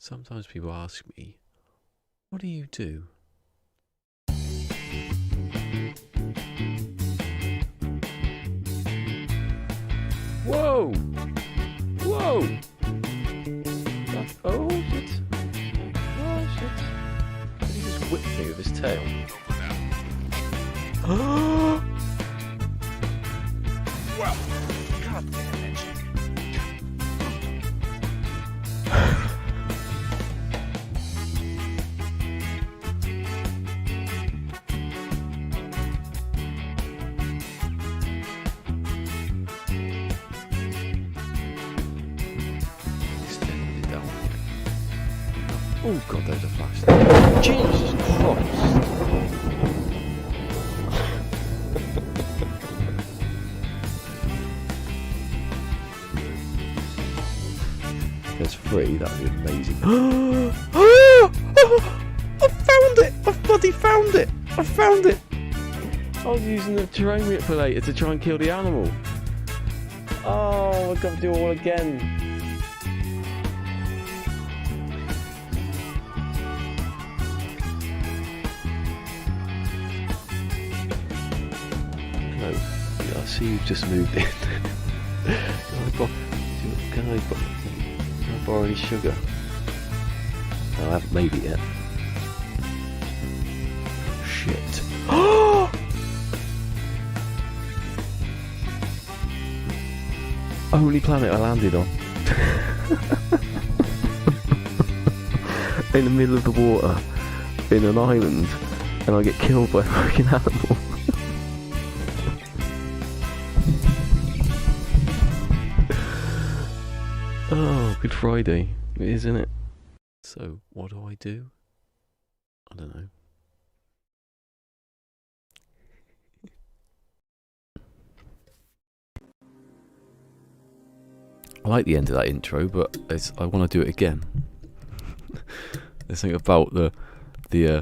Sometimes people ask me, what do you do? Whoa! Whoa! That's, oh shit! Oh shit! Did he just whip me with his tail? Well, god damn it. Extended it down. Oh god, there's a flash. Jesus Christ! There's 3, that'd be amazing. I found it! I bloody found it! I found it! I was using the terrain manipulator to try and kill the animal. Oh, I've got to do it all again. Hello. Yeah, I see you've just moved in. Can I borrow any sugar? No, I haven't made it yet. Shit. Only planet I landed on. In the middle of the water, in an island, and I get killed by a fucking animal. Oh, Good Friday. It is, isn't it? So, what do I do? I don't know. I like the end of that intro, but I want to do it again. There's something about the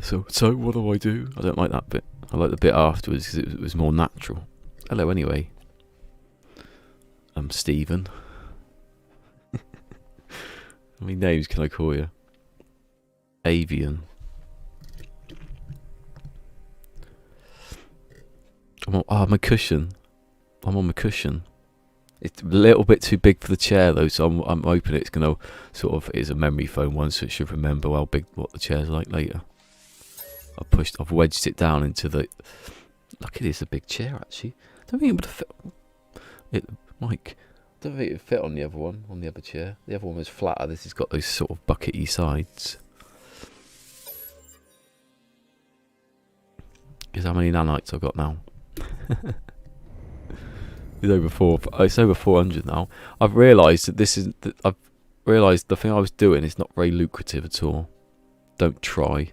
so what do I do? I don't like that bit. I like the bit afterwards because it was more natural. Hello, anyway. I'm Stephen. How many names can I call you? Avian. My cushion. I'm on my cushion. It's a little bit too big for the chair though, so I'm hoping it's gonna sort of. It's a memory foam one, so it should remember how big what the chair's like later. I've wedged it down into the. Look, it is a big chair actually. I don't think it would fit. Mike. I don't think it would fit on the other one, on the other chair. The other one was flatter. This has got those sort of buckety sides. Guess how many nanites I've got now? It's over 400 now. I've realised that I've realised the thing I was doing is not very lucrative at all. Don't try.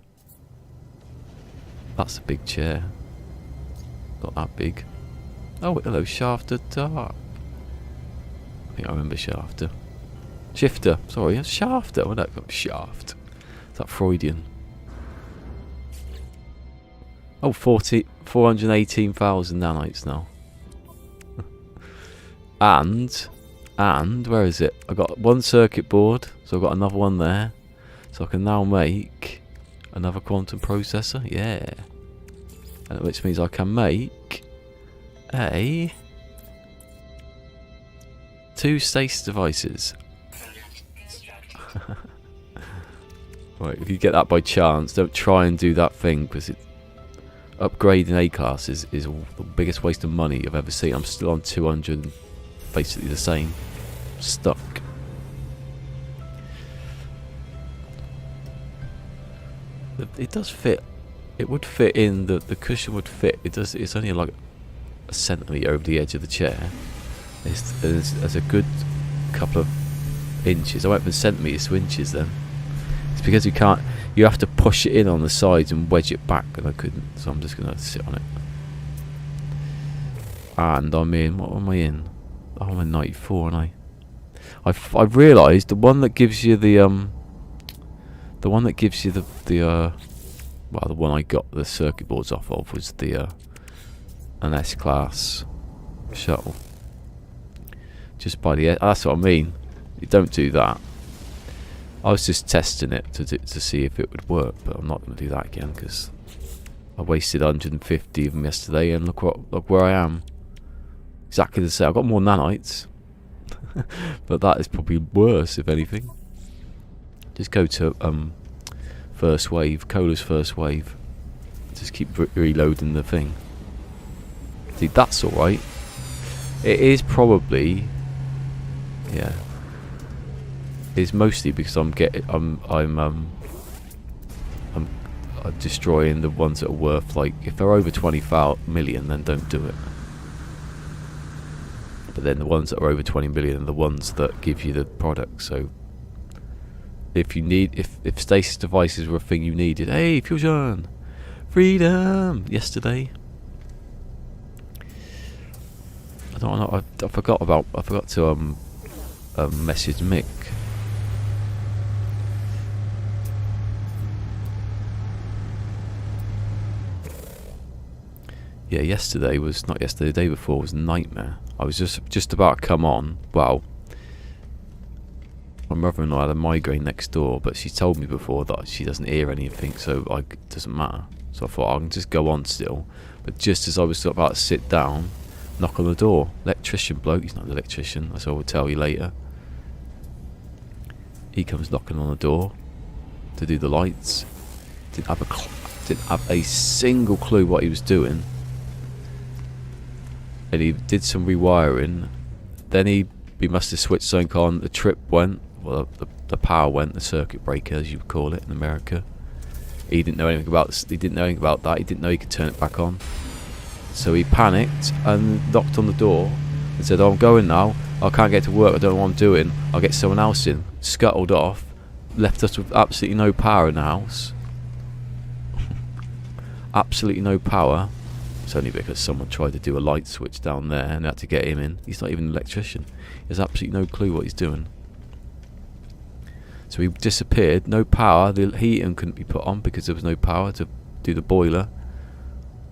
That's a big chair. Not that big. Oh, hello, Shafter Dark. I think I remember Shafter. Shifter, sorry, Shafter. What that? Shaft. Is that Freudian? Oh, 418,000 nanites now. And where is it? I got one circuit board, so I've got another one there. So I can now make another quantum processor. Yeah. And which means I can make a 2 stasis devices. Right, if you get that by chance, don't try and do that thing because upgrading A class is the biggest waste of money I've ever seen. I'm still on 200, basically the same, stuck. It does fit. It would fit in the cushion would fit. It does. It's only like a centimetre over the edge of the chair. There's a good couple of inches. I went from centimetres to inches then. It's because you can't. You have to push it in on the sides and wedge it back, and I couldn't. So I'm just gonna sit on it. And I'm in. What am I in? Oh, I'm in 94, and I've realised the one that gives you the one I got the circuit boards off of was the an S-class shuttle. Just by the that's what I mean. You don't do that. I was just testing it to see if it would work, but I'm not going to do that again because I wasted 150 of them yesterday, and look where I am. Exactly the same. I've got more nanites, but that is probably worse, if anything. Just go to first wave, Cola's first wave. Just keep reloading the thing. See, that's all right. It is probably, yeah. It's mostly because I'm destroying the ones that are worth, like, if they're over 20 million, then don't do it. But then the ones that are over 20 million are the ones that give you the product. So if you need, if stasis devices were a thing you needed, hey, fusion, freedom. Yesterday, I don't know. I forgot to message Mick. Yeah, yesterday was not yesterday. The day before was a nightmare. I was just about to come on. Well, my mother-in-law had a migraine next door, but she told me before that she doesn't hear anything, so it doesn't matter. So I thought I can just go on still. But just as I was about to sit down, knock on the door. Electrician bloke. He's not an electrician, as I will tell you later. He comes knocking on the door to do the lights. Didn't have a single clue what he was doing. And he did some rewiring. Then he must have switched something on. The trip went. Well, the power went. The circuit breaker, as you would call it in America. He didn't know anything about. He didn't know anything about that. He didn't know he could turn it back on. So he panicked and knocked on the door and said, "Oh, I'm going now. I can't get to work. I don't know what I'm doing. I'll get someone else in." Scuttled off, left us with absolutely no power in the house. Absolutely no power. It's only because someone tried to do a light switch down there and had to get him in. He's not even an electrician. He has absolutely no clue what he's doing. So he disappeared. No power. The heating couldn't be put on because there was no power to do the boiler.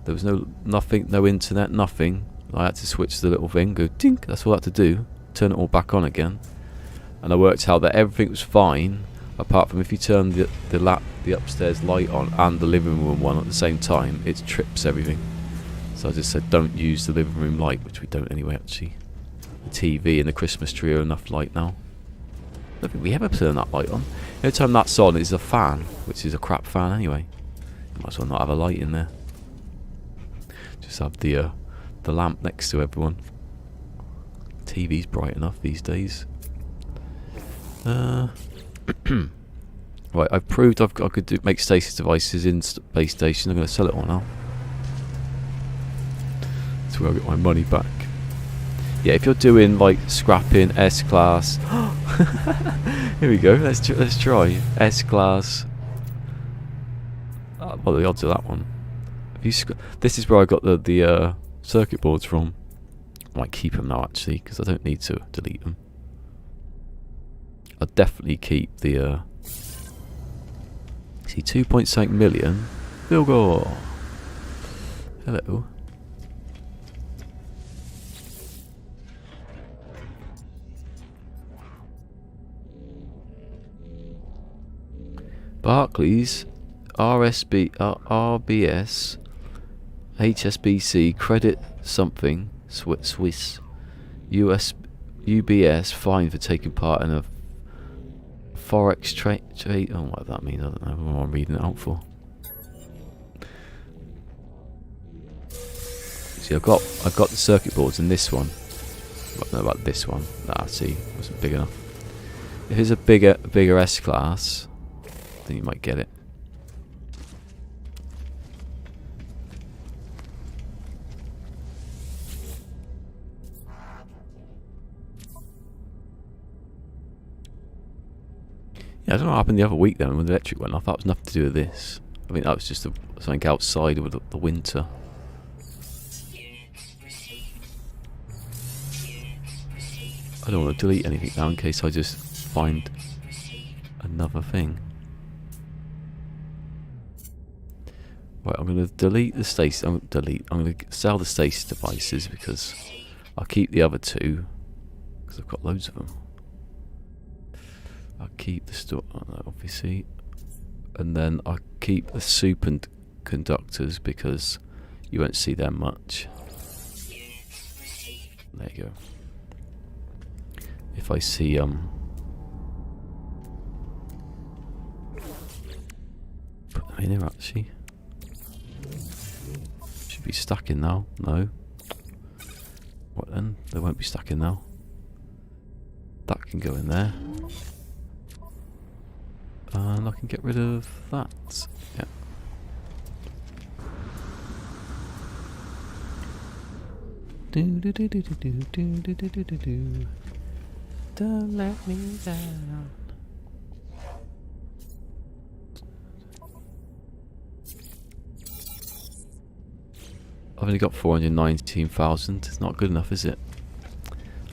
There was nothing, no internet, nothing. I had to switch the little thing, go tink. That's all I had to do. Turn it all back on again. And I worked out that everything was fine, apart from if you turn the upstairs light on and the living room one at the same time, it trips everything. So I just said, don't use the living room light, which we don't anyway, actually. The TV and the Christmas tree are enough light now. I don't think we ever turn that light on. Every time that's on, it's a fan, which is a crap fan anyway. You might as well not have a light in there. Just have the lamp next to everyone. TV's bright enough these days. Right, I've proved I could make stasis devices in space station. I'm going to sell it all now. That's where I get my money back. Yeah, if you're doing like scrapping S-class, here we go. Let's try S-class. What are the odds of that one? This is where I got the circuit boards from. I might keep them now actually because I don't need to delete them. I'll definitely keep the. See, 2.6 million. Bill Gore. Hello. Barclays, RBS, HSBC, Credit something, Swiss, UBS, fine for taking part in a Forex trade. Oh, what that means, I don't know what I'm reading it out for. See, I've got the circuit boards in this one. I don't know about this one. Nah, see, wasn't big enough. If it's a bigger S-class, then you might get it. Yeah, I don't know what happened the other week then when the electric went off. That was nothing to do with this. I think that was just something outside with the winter. I don't want to delete anything now in case I just find another thing. Right, I'm going to delete the stasis. I'm going to sell the stasis devices because I'll keep the other two because I've got loads of them. I'll keep the store, obviously, and then I'll keep the superconductors because you won't see them much. There you go. If I see put them in here actually. Should be stacking now. No. What then? They won't be stacking now. That can go in there. And I can get rid of that. Yeah. Don't let me down. I've only got 419,000. It's not good enough, is it?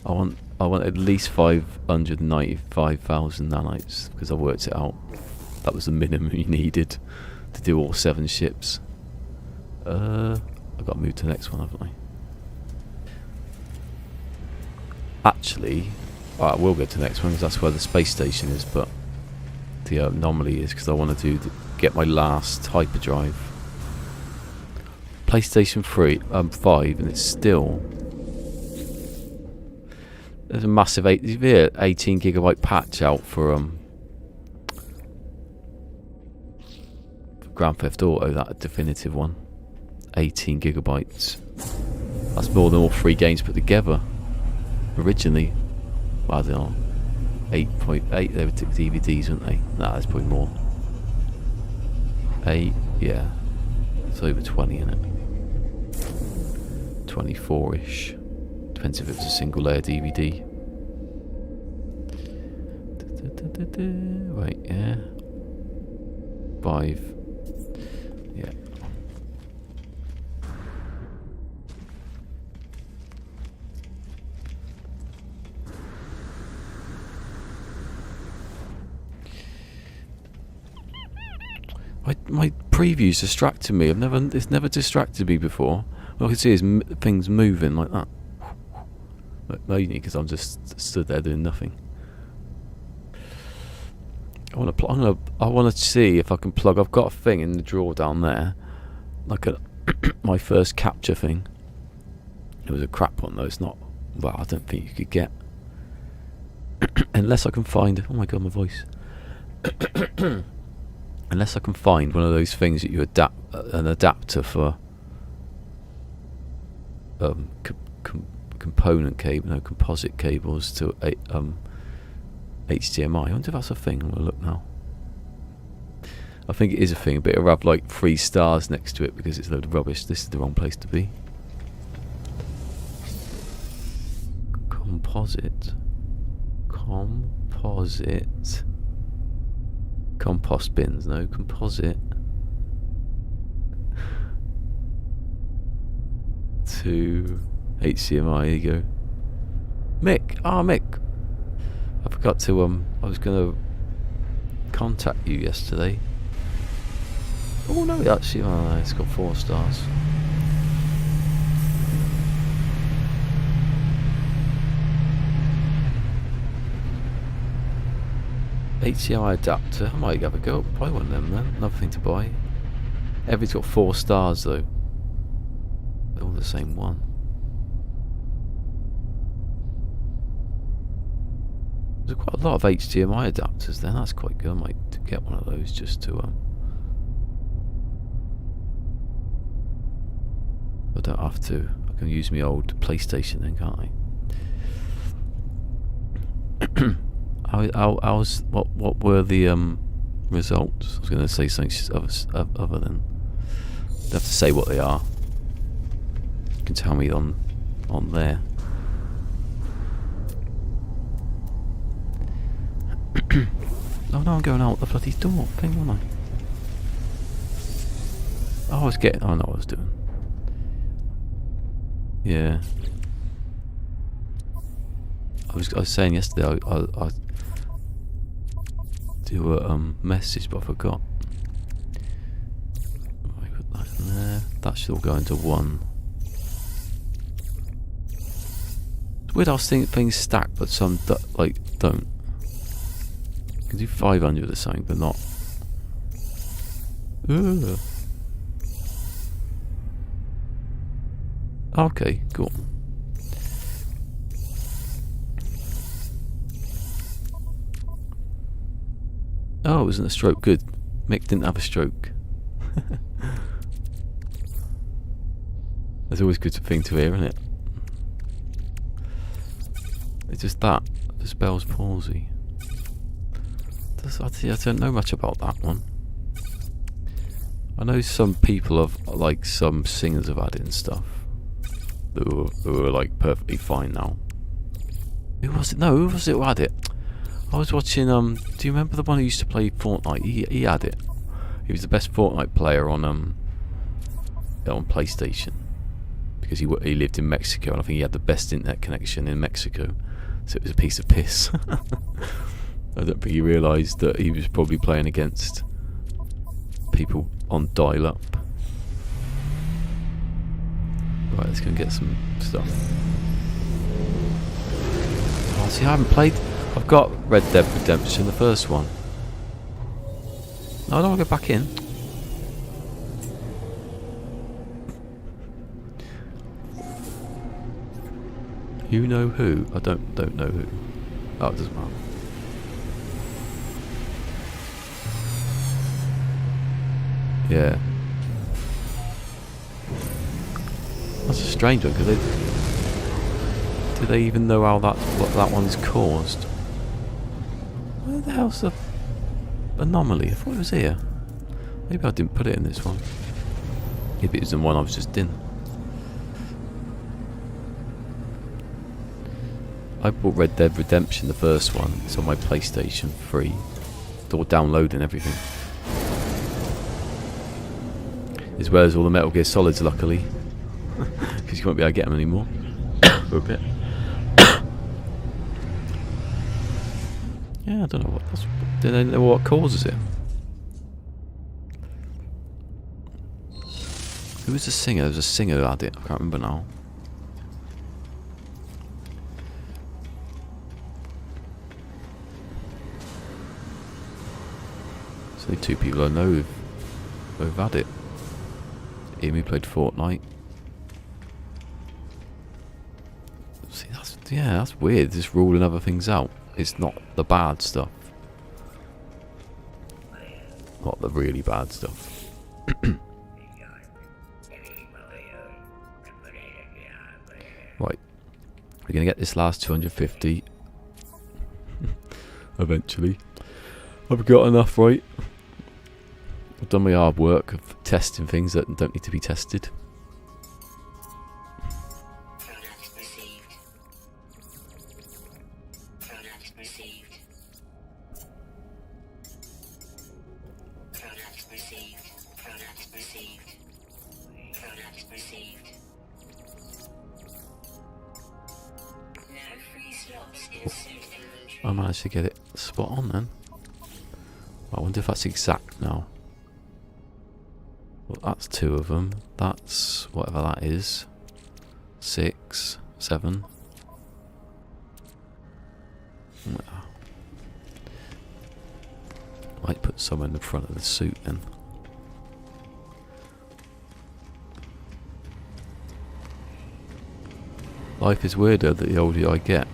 I want at least 595,000 nanites because I worked it out. That was the minimum you needed to do all 7 ships. I've got to move to the next one, haven't I? Actually, I will go to the next one because that's where the space station is. But the anomaly is because I want to get my last hyperdrive. PlayStation 5, and it's still. There's a massive 18 gigabyte patch out for Grand Theft Auto, that definitive one. 18 gigabytes. That's more than all 3 games put together. Originally, well, I don't know, 8.8. They were DVDs, weren't they? Nah, that's probably more. 8, yeah. It's over 20 in it. 24-ish. Depends if it's a single layer DVD. Right, yeah. 5. Yeah. My previews distracted me. It's never distracted me before. All I can see is things moving like that. Mainly because I'm just stood there doing nothing. I want to see if I can plug. I've got a thing in the drawer down there, like my first capture thing. It was a crap one though. It's not. Well, I don't think you could get unless I can find. Oh my god, my voice. Unless I can find one of those things that you an adapter for component cable, no, composite cables to HDMI. I wonder if that's a thing. I'm gonna look now. I think it is a thing, but it'll have like 3 stars next to it because it's a load of rubbish. This is the wrong place to be. Composite. Compost bins, no, composite. To HDMI, there you go. Mick, Mick. I forgot to, I was going to contact you yesterday. Oh no, actually, it's got 4 stars. HDMI adapter, I might have a go, buy one of them then, another thing to buy. Everything's got 4 stars though. They're all the same one. There's quite a lot of HDMI adapters then, that's quite good. I might get one of those just to I don't have to, I can use my old PlayStation then, can't I? What were the results? I was going to say something other than. You have to say what they are. You can tell me on there. Oh no, I'm going out the bloody door thing, wasn't I? Oh, I was getting. I know what I was doing. Yeah. I was saying yesterday I do a message, but I forgot. I put that in there. That should all go into one. It's weird. I was thinking things stack, but some don't. can do 500 or something, but not. Ugh. Okay, cool. Oh, it wasn't a stroke. Good. Mick didn't have a stroke. That's always a good thing to hear, isn't it? It's just that. Just Bell's palsy. I don't know much about that one. I know some people have, like, some singers have had it and stuff. Who are like perfectly fine now. Who was it? No, who was it who had it? I was watching, do you remember the one who used to play Fortnite? He had it. He was the best Fortnite player on PlayStation. Because he lived in Mexico, and I think he had the best internet connection in Mexico. So it was a piece of piss. I don't think he realised that he was probably playing against people on dial-up. Right, let's go and get some stuff. Oh, see, I haven't played. I've got Red Dead Redemption, the first one. No, I don't want to go back in. You know who? I don't know who. Oh, it doesn't matter. Yeah. That's a strange one, because do they even know how what that one's caused? Where the hell's the anomaly? I thought it was here. Maybe I didn't put it in this one. Maybe it was the one I was just in. I bought Red Dead Redemption, the first one. It's on my PlayStation 3. It's all downloading everything. As well as all the Metal Gear Solids, luckily. Because you won't be able to get them anymore. For a bit. Yeah, I don't know what that's. Do they know what causes it? Who was the singer? There was a singer who had it. I can't remember now. There's only two people I know who've had it. Amy played Fortnite. See, that's weird. Just ruling other things out. It's not the bad stuff. Not the really bad stuff. Right. We're going to get this last 250. Eventually. I've got enough, right? I've done my hard work of testing things that don't need to be tested. Product received. Product received. Product received. Product received. Product received. No free slots in suit inventory. I managed to get it spot on then. I wonder if that's exact now. Well, that's two of them. That's whatever that is. 6, 7. Might put some in the front of the suit then. Life is weirder the older I get.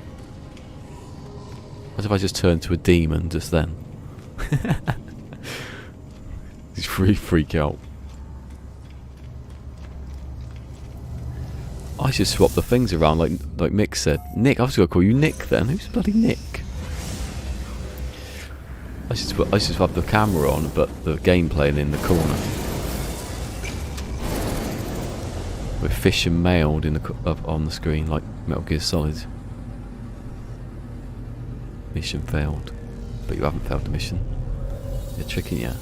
What if I just turn to a demon just then? Just really freak out. I should swap the things around like Mick said. Nick, I was going to call you Nick then. Who's bloody Nick? I should have the camera on, but the game playing in the corner. With fish and mailed in on the screen like Metal Gear Solid. Mission failed. But you haven't failed the mission. You're tricking you.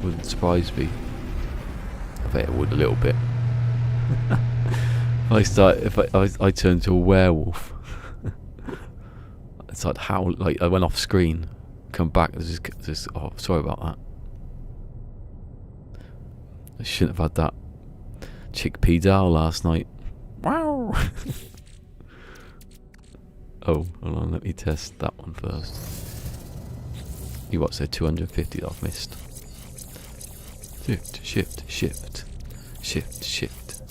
Wouldn't surprise me. I bet it would a little bit. If I turn to a werewolf. It's like how I went off screen, come back. Oh, sorry about that. I shouldn't have had that chickpea dal last night. Wow. Oh, hold on, let me test that one first. You what, said 250 that I've missed. Shift, shift, shift. Shift, shift,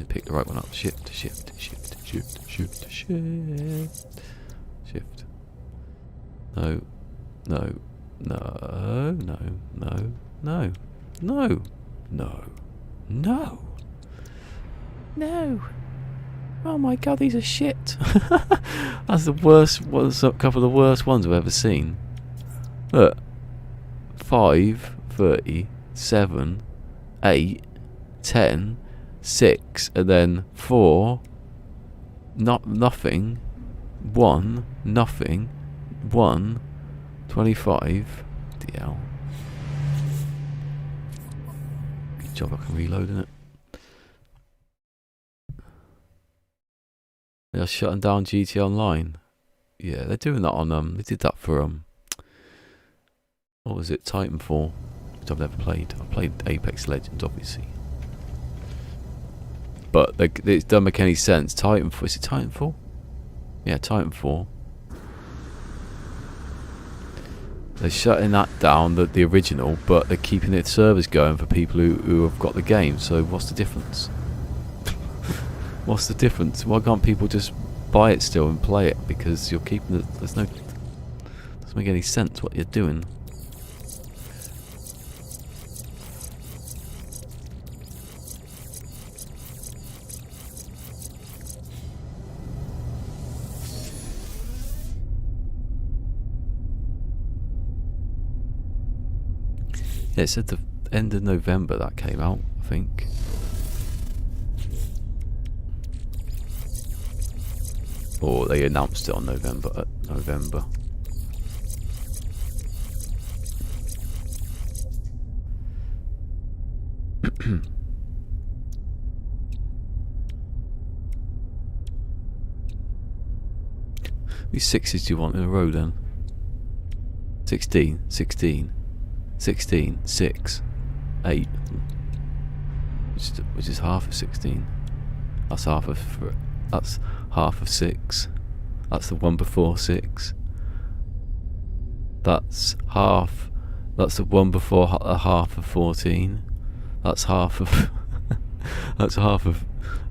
pick the right one up. Shift, shift, shift, shift, shift, shift. Shift. No, no, no, no, no, no, no, no, no, no. Oh my god, these are shit. That's the worst, was a couple of the worst ones I've ever seen. Look. 5, 30, 7, 8, 10, 6, and then 4, nothing, 1, nothing, 1, 25. DL. Good job I can reload in it. They're shutting down GT Online. Yeah, they're doing that on they did that for what was it, Titanfall, which I've never played. I've played Apex Legends obviously. But it doesn't make any sense. Titanfall, is it Titanfall? Yeah, Titanfall. They're shutting that down, the original, but they're keeping the servers going for people who have got the game. So what's the difference? What's the difference? Why can't people just buy it still and play it? Because you're keeping the... There's no... Doesn't make any sense what you're doing. Yeah, it said the end of November that came out, I think. Or they announced it on November. How many 6s do you want in a row then? 16, 16, 16, 6, 8. Which is half of 16. That's half of 6. That's the one before 6. That's half. That's the one before a half of 14. That's half of. That's half of.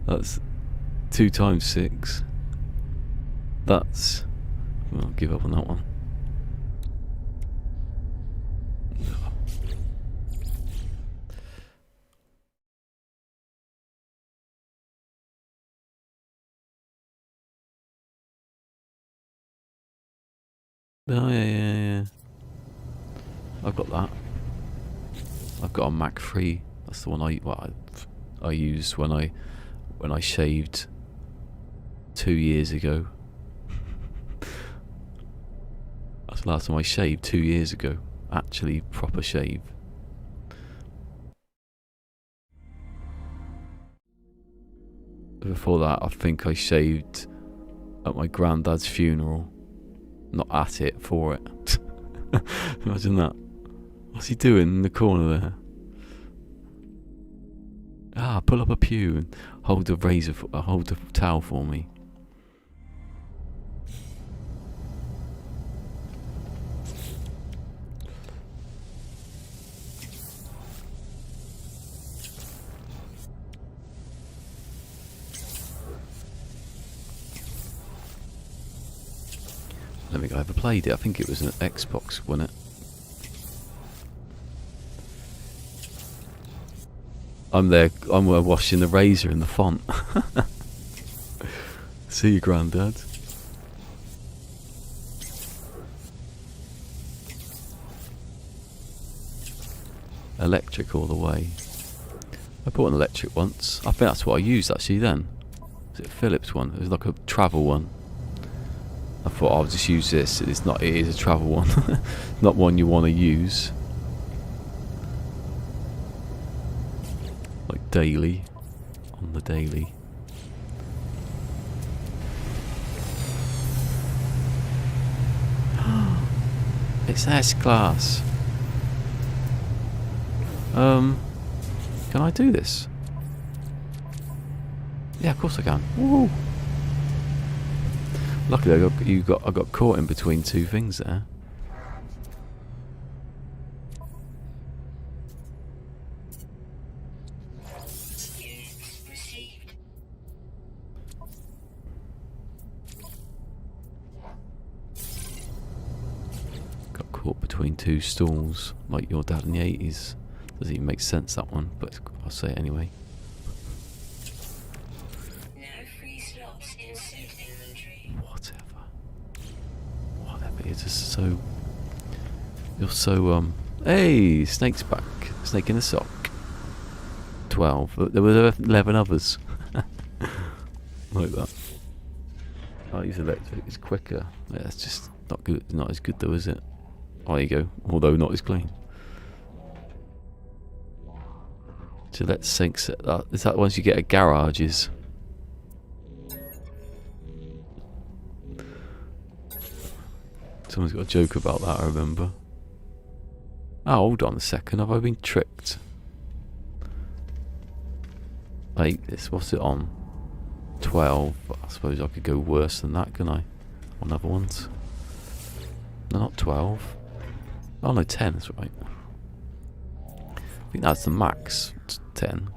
That's 2 times 6. That's. Well, I'll give up on that one. Oh yeah. I've got that. I've got a Mac 3. That's the one I used when I shaved 2 years ago. That's the last time I shaved 2 years ago. Actually, proper shave. Before that, I think I shaved at my granddad's funeral. Not at it, for it. Imagine that. What's he doing in the corner there? Pull up a pew and hold the hold the towel for me. I don't think I ever played it. I think it was an Xbox, wasn't it? I'm washing the razor in the font. See you, Grandad. Electric all the way. I bought an electric once. I think that's what I used actually then. Was it a Philips one? It was like a travel one. I thought I'll just use this. It's not. It is a travel one, not one you want to use like daily, on the daily. It's S-Class. Can I do this? Yeah, of course I can. Woo! Luckily, I got caught in between two things there. Units received. Got caught between two stalls, like your dad in the 80s. Doesn't even make sense, that one, but I'll say it anyway. No free slots in suit inventory. Whatever. You're just so... You're so, Hey! Snake's back. Snake in the sock. 12. There were 11 others. Like that. I use electric. It's quicker. Yeah, it's just not good. Not as good though, is it? Oh, there you go. Although not as clean. So let's sync set that. Is that once you get a garages? Someone's got a joke about that, I remember. Oh, hold on a second. Have I been tricked? I hate this. What's it on? 12. I suppose I could go worse than that, can I? On other ones. No, not 12. Oh no, 10, that's right. I think that's the max. It's 10.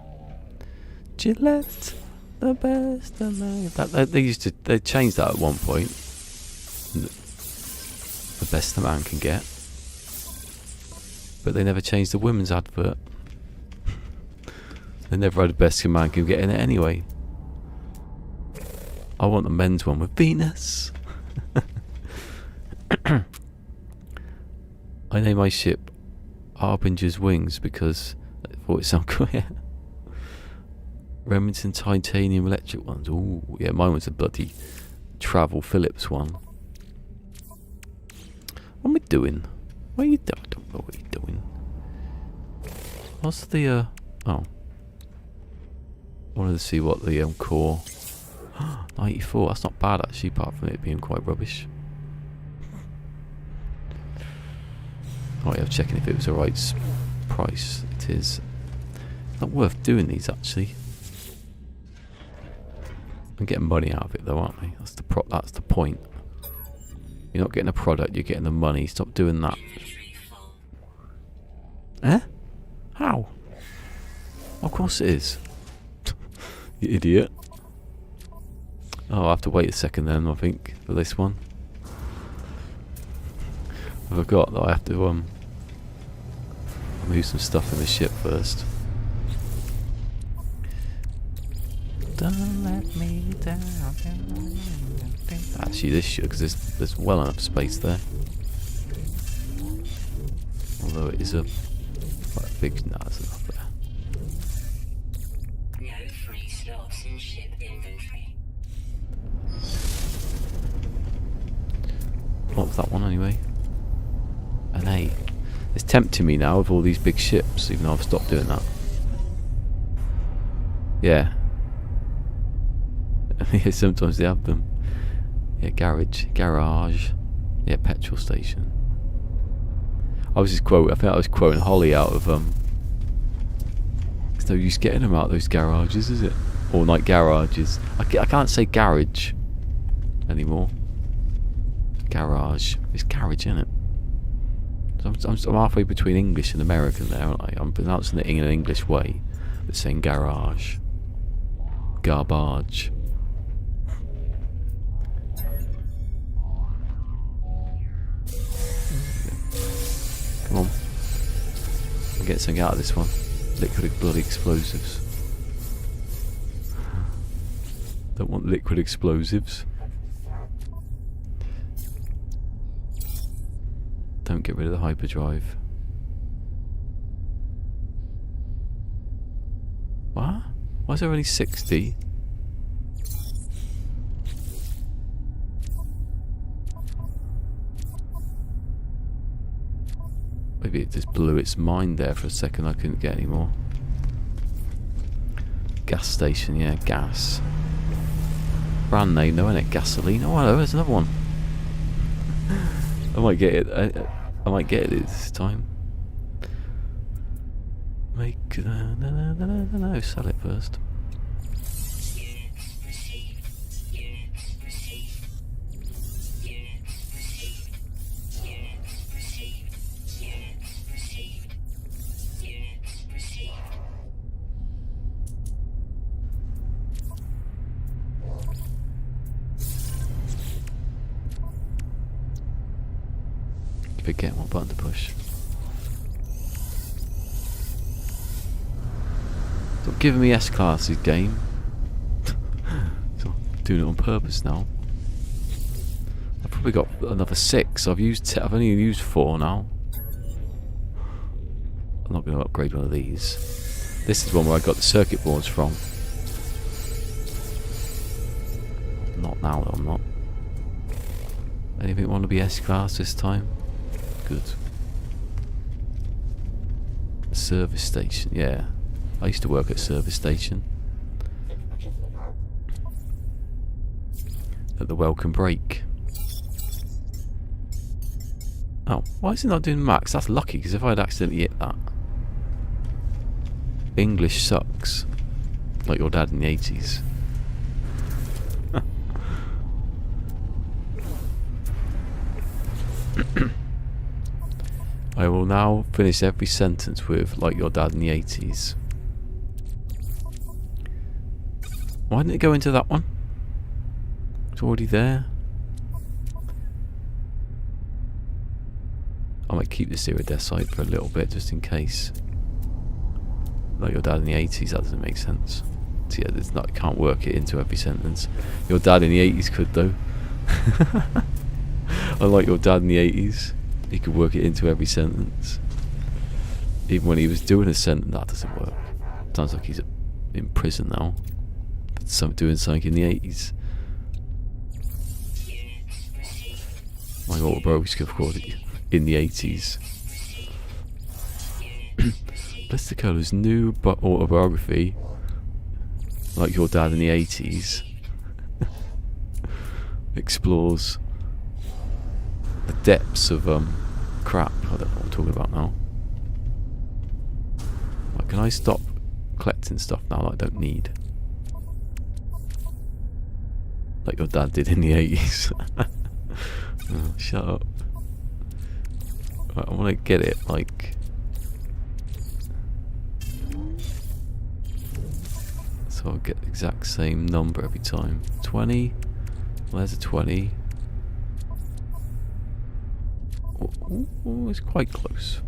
Gillette, the best of me. They changed that at one point. The best a man can get. But they never changed the women's advert. They never had the best a man can get in it anyway. I want the men's one with Venus. I named my ship Harbinger's Wings because I thought it sounded cool. Yeah. Remington titanium electric ones. Ooh, yeah, mine was a bloody Travel Phillips one. What am I doing? What are you doing? I don't know what you're doing. What's the oh. I wanted to see what the core 94, that's not bad actually, apart from it being quite rubbish. Oh yeah, I'm checking if it was the right price. It is. Not worth doing these actually. I'm getting money out of it though, aren't I? That's the point. You're not getting a product, you're getting the money. Stop doing that. Eh? How? Of course it is. You idiot. Oh, I'll have to wait a second then, I think, for this one. I forgot that I have to move some stuff in the ship first. Don't let me down. Actually, this should, because there's well enough space there. Although it is quite a big. No, there's enough there. No free slots in ship inventory. What was that one anyway? An 8. It's tempting me now with all these big ships, even though I've stopped doing that. Yeah. Yeah, sometimes they have them. Yeah, garage. Yeah, petrol station. I think I was quoting Holly out of There's no use getting them out of those garages, is it? Or like garages. I can't say garage anymore. Garage. It's garage, isn't it? So I'm halfway between English and American there, aren't I? I'm pronouncing it in an English way, but saying garage. Garbage. Come on. I'll get something out of this one. Liquid bloody explosives. Don't want liquid explosives. Don't get rid of the hyperdrive. What? Why is there only 60? Maybe it just blew its mind there for a second. I couldn't get any more. Gas station, yeah, gas. Brand name, though, isn't it? Gasoline. Oh, hello, there's another one. I might get it. I might get it this time. Make no, sell it first. Forget what button to push. Stop giving me S classes, game. So doing it on purpose now. I've probably got another 6. I've only used 4 now. I'm not going to upgrade one of these. This is one where I got the circuit boards from. Not now, though, I'm not. Anything want to be S class this time? Good. Service station, yeah. I used to work at a service station. At the welcome break. Oh, why is it not doing max? That's lucky, because if I'd accidentally hit that. English sucks. Like your dad in the 80s. I will now finish every sentence with like your dad in the 80s. Why didn't it go into that one? It's already there. I might keep this iridescite for a little bit just in case. Like your dad in the 80s, that doesn't make sense. So yeah, it's not, I can't work it into every sentence. Your dad in the 80s could though. I like your dad in the 80s. He could work it into every sentence. Even when he was doing a sentence, that doesn't work. Sounds like he's in prison now. Doing something in the 80s. My autobiography in the 80s. Ballisticola's new autobiography, like your dad in the 80s, explores the depths of crap. I don't know what I'm talking about now. Like, can I stop collecting stuff now that I don't need? Like your dad did in the 80s. Oh, shut up. Right, I want to get it like... So I'll get the exact same number every time. 20. Well, there's a 20. Oh, it's quite close.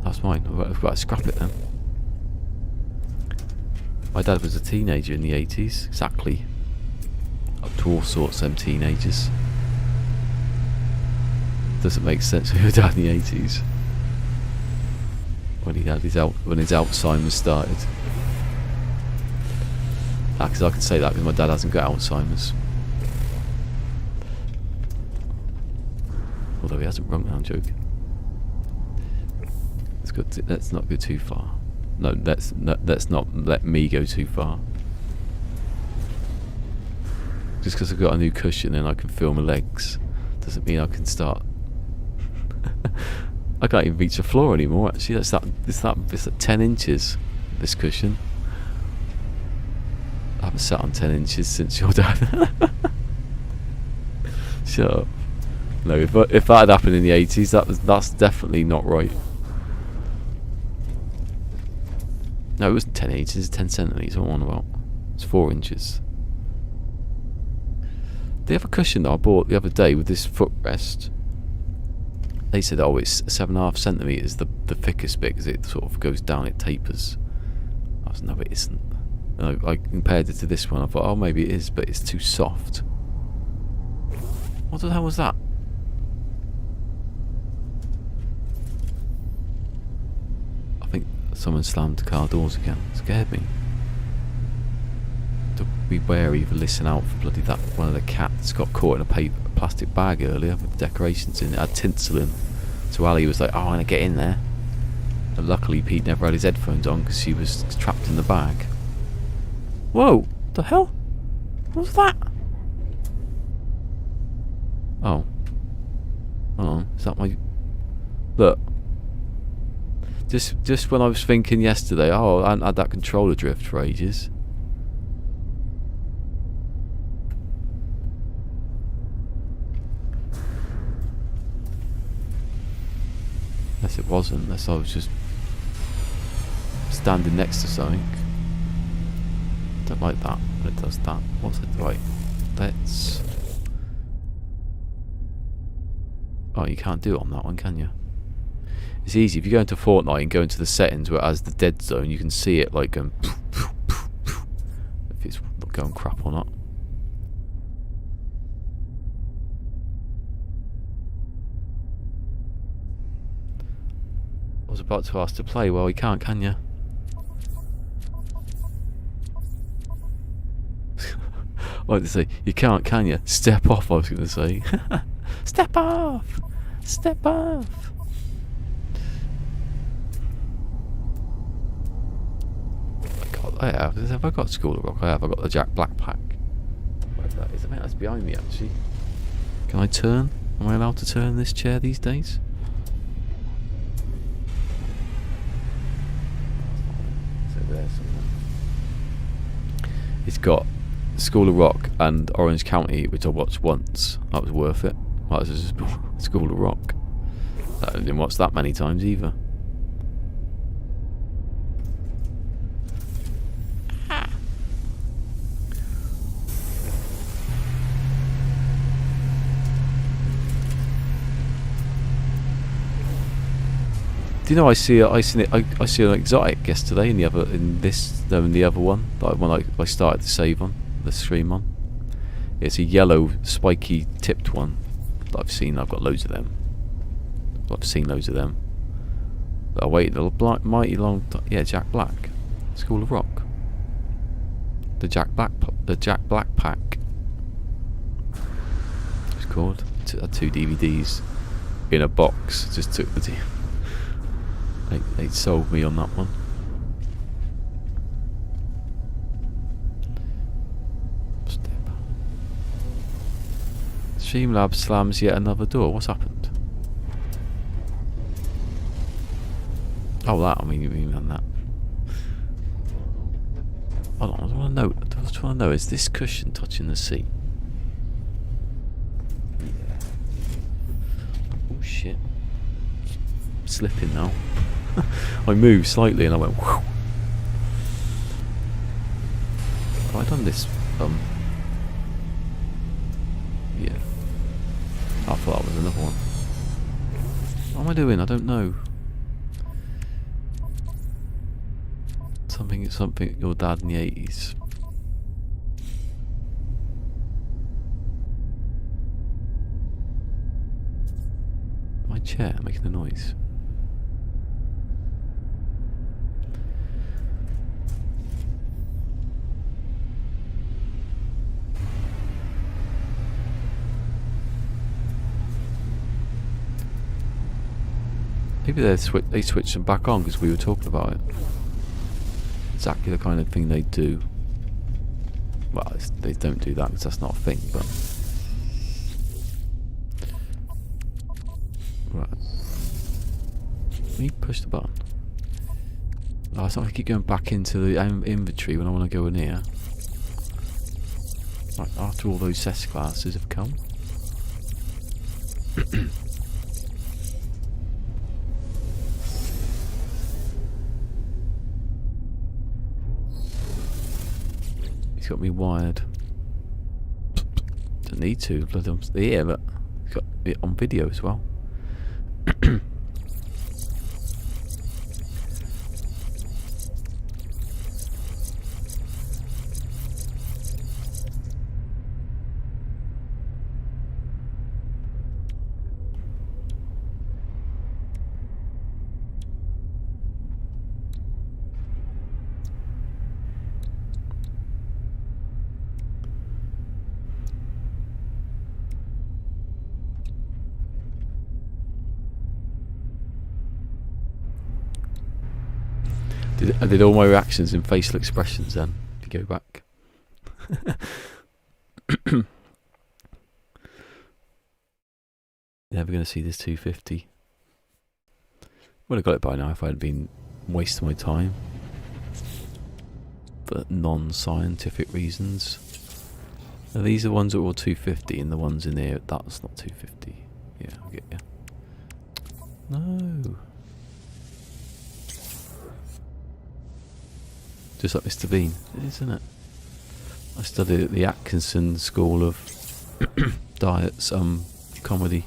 That's mine. I've got to scrap it then. My dad was a teenager in the 80s, exactly. Up to all sorts of them teenagers. Doesn't make sense with your dad in the 80s. When he had when his Alzheimer's started. Because I can say that because my dad hasn't got Alzheimer's. Although he hasn't rung now, I'm joking. Let's not go too far. No, let's not let me go too far. Just because I've got a new cushion and I can feel my legs doesn't mean I can start. I can't even reach the floor anymore. Actually, it's like 10 inches. This cushion. I haven't sat on 10 inches since your dad. Shut up. No, if that had happened in the 80s, that's definitely not right. No, it wasn't 10 inches, it's 10 centimetres, what I'm on about. It's 4 inches. The other cushion that I bought the other day with this footrest, they said, oh, it's 7.5 centimetres, the thickest bit, because it sort of goes down, it tapers. I was, no, it isn't. And I compared it to this one, I thought, oh, maybe it is, but it's too soft. What the hell was that? I think someone slammed the car doors again. It scared me. To be wary of listen out for bloody that one of the cats got caught in a plastic bag earlier with decorations in it. It had tinsel in. So Ali was like, oh, I'm going to get in there. And luckily Pete never had his headphones on because she was trapped in the bag. Whoa! The hell? What was that? Oh. Oh, is that my... Look. Just when I was thinking yesterday, oh, I hadn't had that controller drift for ages. Unless it wasn't, unless I was just standing next to something. Don't like that when it does that. What's it? Right, let's... Oh, you can't do it on that one, can you? It's easy. If you go into Fortnite and go into the settings where it has the dead zone, you can see it like going... if it's not going crap or not. I was about to ask to play. Well, you can't, can you? I like to say, you can't, can you? Step off, I was going to say. Step off! Step off! Have I got School of Rock? I have. I got the Jack Black pack. Whatever that is. I think that's behind me, actually. Can I turn? Am I allowed to turn this chair these days? It's over there somewhere. It's got School of Rock and Orange County, which I watched once. That was worth it. That was just School of Rock. I didn't watch that many times either. Do you know I see an exotic yesterday in the other one, like when I started to save on the stream on. It's a yellow spiky tipped one that I've seen. I've got loads of them. I've seen loads of them. But I waited a mighty long time. Yeah, Jack Black, School of Rock. The Jack Black pack. It's called. Had 2 DVDs in a box. Just took the. They sold me on that one. Streamlabs slams yet another door. What's happened? Oh, that. I mean, you mean that. Hold on. I want to know. Is this cushion touching the seat? Yeah. Oh shit. I'm slipping now. I moved slightly and I went whew. Have I done this? Yeah. I thought that was another one. What am I doing? I don't know. Something your dad in the 80s. My chair making a noise. Maybe they switched them back on because we were talking about it. Exactly the kind of thing they do. Well, they don't do that because that's not a thing, but... Right. When you push the button... Oh, it's not like I keep going back into the inventory when I want to go in here. Right, after all those cess classes have come. Got me wired. Don't need to. I'm here, but got it on video as well. I did all my reactions in facial expressions then, if you go back. Never going to see this 250. Would have got it by now if I had been wasting my time for non-scientific reasons. Now these are ones that were all 250, and the ones in here, that's not 250. Yeah, I'll get you. No. Just like Mr. Bean, isn't it? I studied at the Atkinson School of Diets, comedy.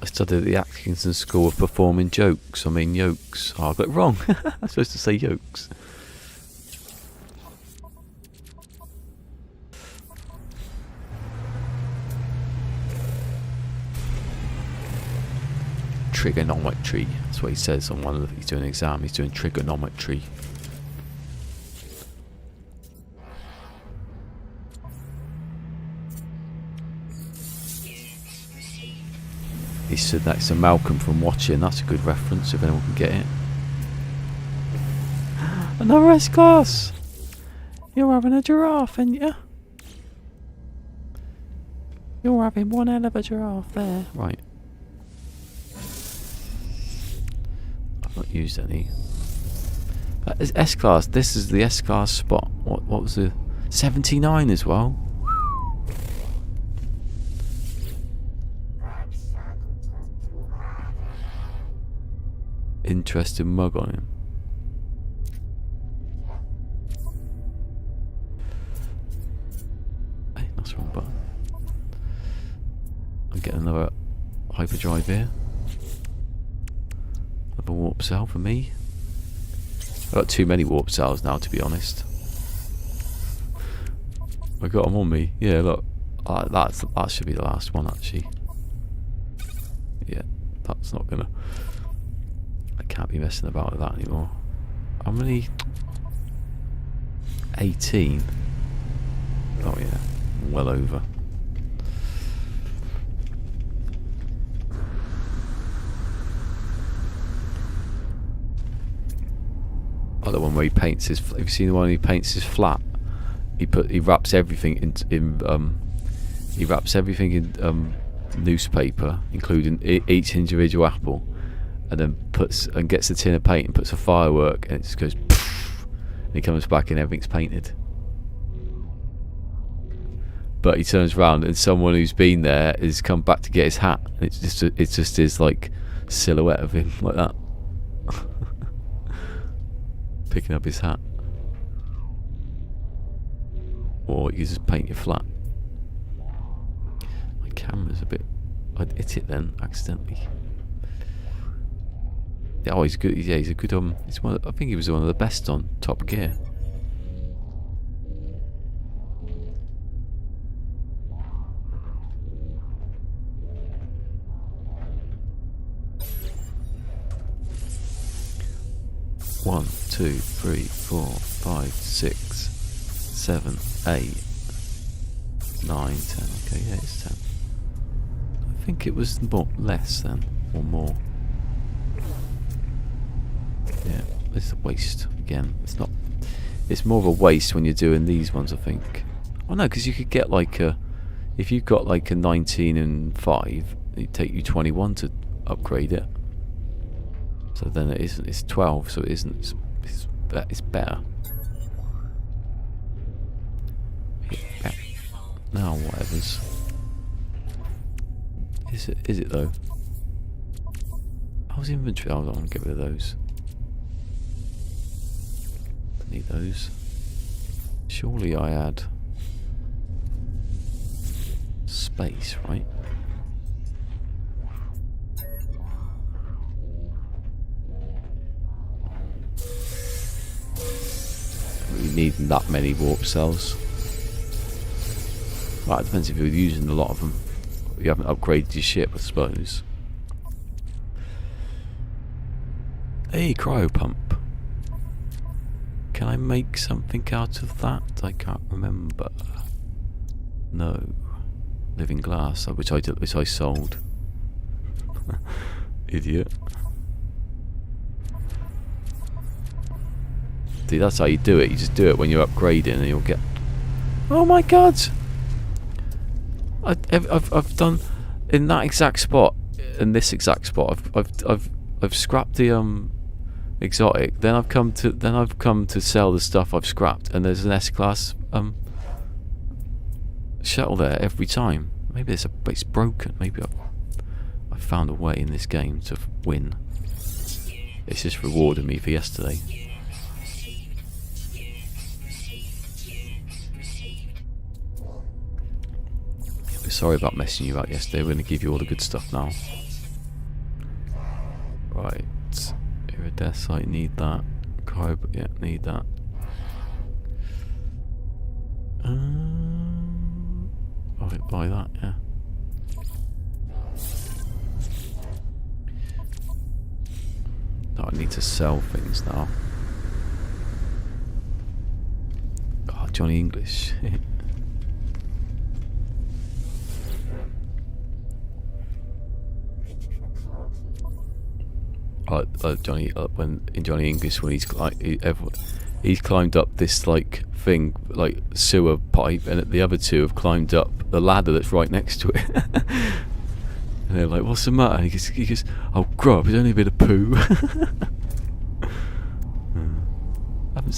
I studied at the Atkinson School of Performing Jokes. I mean yokes. Oh, I got it wrong. I'm supposed to say yokes. Trigonometry. That's what he says on one of the, he's doing an exam. He's doing trigonometry. He said next to Malcolm from Watching. That's a good reference if anyone can get it. Another S-Class! You're having a giraffe, ain't you? You're having one hell of a giraffe there. Right. I've not used any. S-Class. This is the S-Class spot. What was the... 79 as well. Interesting mug on him. Hey, that's the wrong button. I'm getting another hyperdrive here. Another warp cell for me. I've got too many warp cells now, to be honest. I got them on me. Yeah, look. That should be the last one, actually. Yeah, that's not gonna... Can't be messing about with that anymore. How many? 18. Oh yeah, well over. Oh, the one where he paints his. Have you seen the one where he paints his flat? He wraps everything in newspaper, including each individual apple. And then gets a tin of paint and puts a firework, and it just goes poof, and he comes back and everything's painted. But he turns around and someone who's been there has come back to get his hat, and it's just his like silhouette of him like that, picking up his hat. Or you just paint your flat. My camera's a bit... I'd hit it then accidentally. Oh, he's good. Yeah, he's a good. He's one. I think he was one of the best on Top Gear. One, 2, 3, 4, 5, 6, 7, 8, 9, 10. Okay, yeah, it's 10. I think it was less than or more. Yeah, it's a waste again. It's not. It's more of a waste when you're doing these ones, I think. Oh no, because you could get like a. If you've got like a 19 and 5, it'd take you 21 to upgrade it. So then it isn't. It's 12, so it isn't. It's better. Yeah. Now whatever's. Is it though? How's inventory? Hold on, get rid of those. Need those. Surely I had space, right? We need that many warp cells. Well, it depends if you're using a lot of them. You haven't upgraded your ship, I suppose. Hey, cryo pump. Can I make something out of that? I can't remember. No. Living glass, which I sold. Idiot. See, that's how you do it. You just do it when you're upgrading, and you'll get. Oh my god! I've done in that exact spot, in this exact spot. I've scrapped the exotic. Then I've come to sell the stuff I've scrapped, and there's an S-class shuttle there every time. Maybe it's broken. Maybe I found a way in this game to win. It's just rewarded me for yesterday. Sorry about messing you out yesterday. We're going to give you all the good stuff now. Right. Iridescite, need that. Yeah, need that. I'll buy that, yeah. No, I need to sell things now. Oh, Johnny English. Johnny, when in Johnny English, when he's climbed up this like thing, like sewer pipe, and the other two have climbed up the ladder that's right next to it. And they're like, "What's the matter?" And he goes, "Oh, grub, it's only a bit of poo."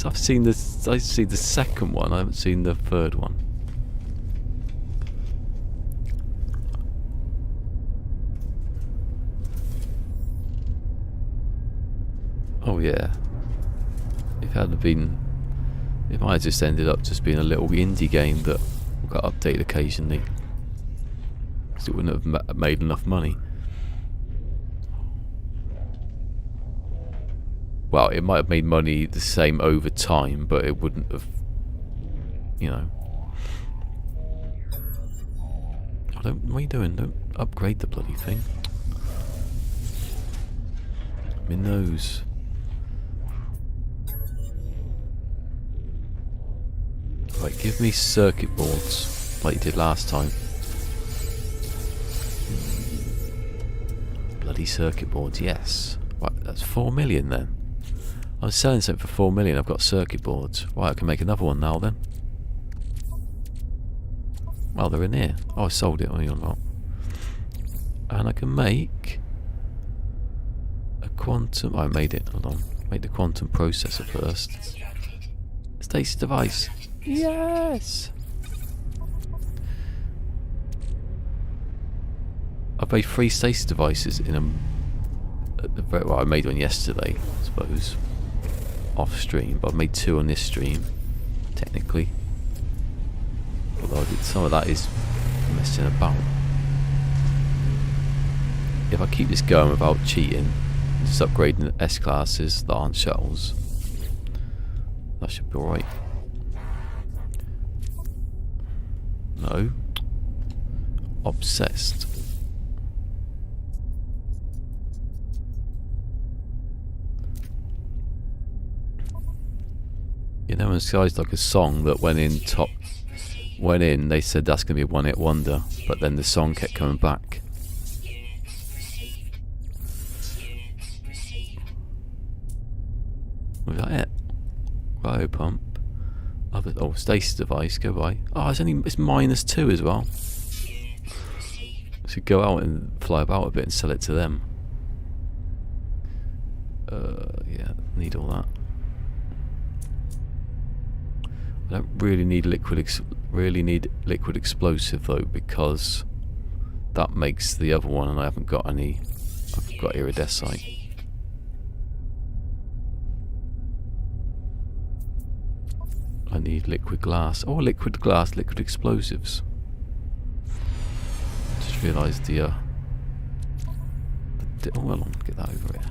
I've seen this. I see the second one. I haven't seen the third one. Oh yeah. If it hadn't been, it might have just ended up just being a little indie game that got updated occasionally, because it wouldn't have made enough money. Well, it might have made money the same over time, but it wouldn't have, you know. What are you doing? Don't upgrade the bloody thing. My nose. Right, give me circuit boards like you did last time. Bloody circuit boards, yes. Right, that's 4 million then. I was selling something for 4 million. I've got circuit boards. Right, I can make another one now then. Well, they're in here. Oh, I sold it. Oh, you're not. And I can make a quantum. I made it. Hold on. Make the quantum processor first. Status device. Yes. I've made 3 stasis devices in a. Well, I made one yesterday, I suppose, off stream, but I've made 2 on this stream, technically. Although some of that is messing about. If I keep this going without cheating, just upgrading the S classes that aren't shuttles, that should be alright. No. Obsessed. You know, when Sky's like a song that went in, they said that's going to be a one-hit wonder, but then the song kept coming back. Was that it? Bio pump. Oh, stasis device, go by. Oh, it's -2 as well. Should go out and fly about a bit and sell it to them. Yeah, need all that. I don't really need liquid explosive though, because that makes the other one, and I haven't got any. I've got iridescite. I need liquid glass. Oh, liquid glass, liquid explosives. Just realised oh, well, I'll get that over here.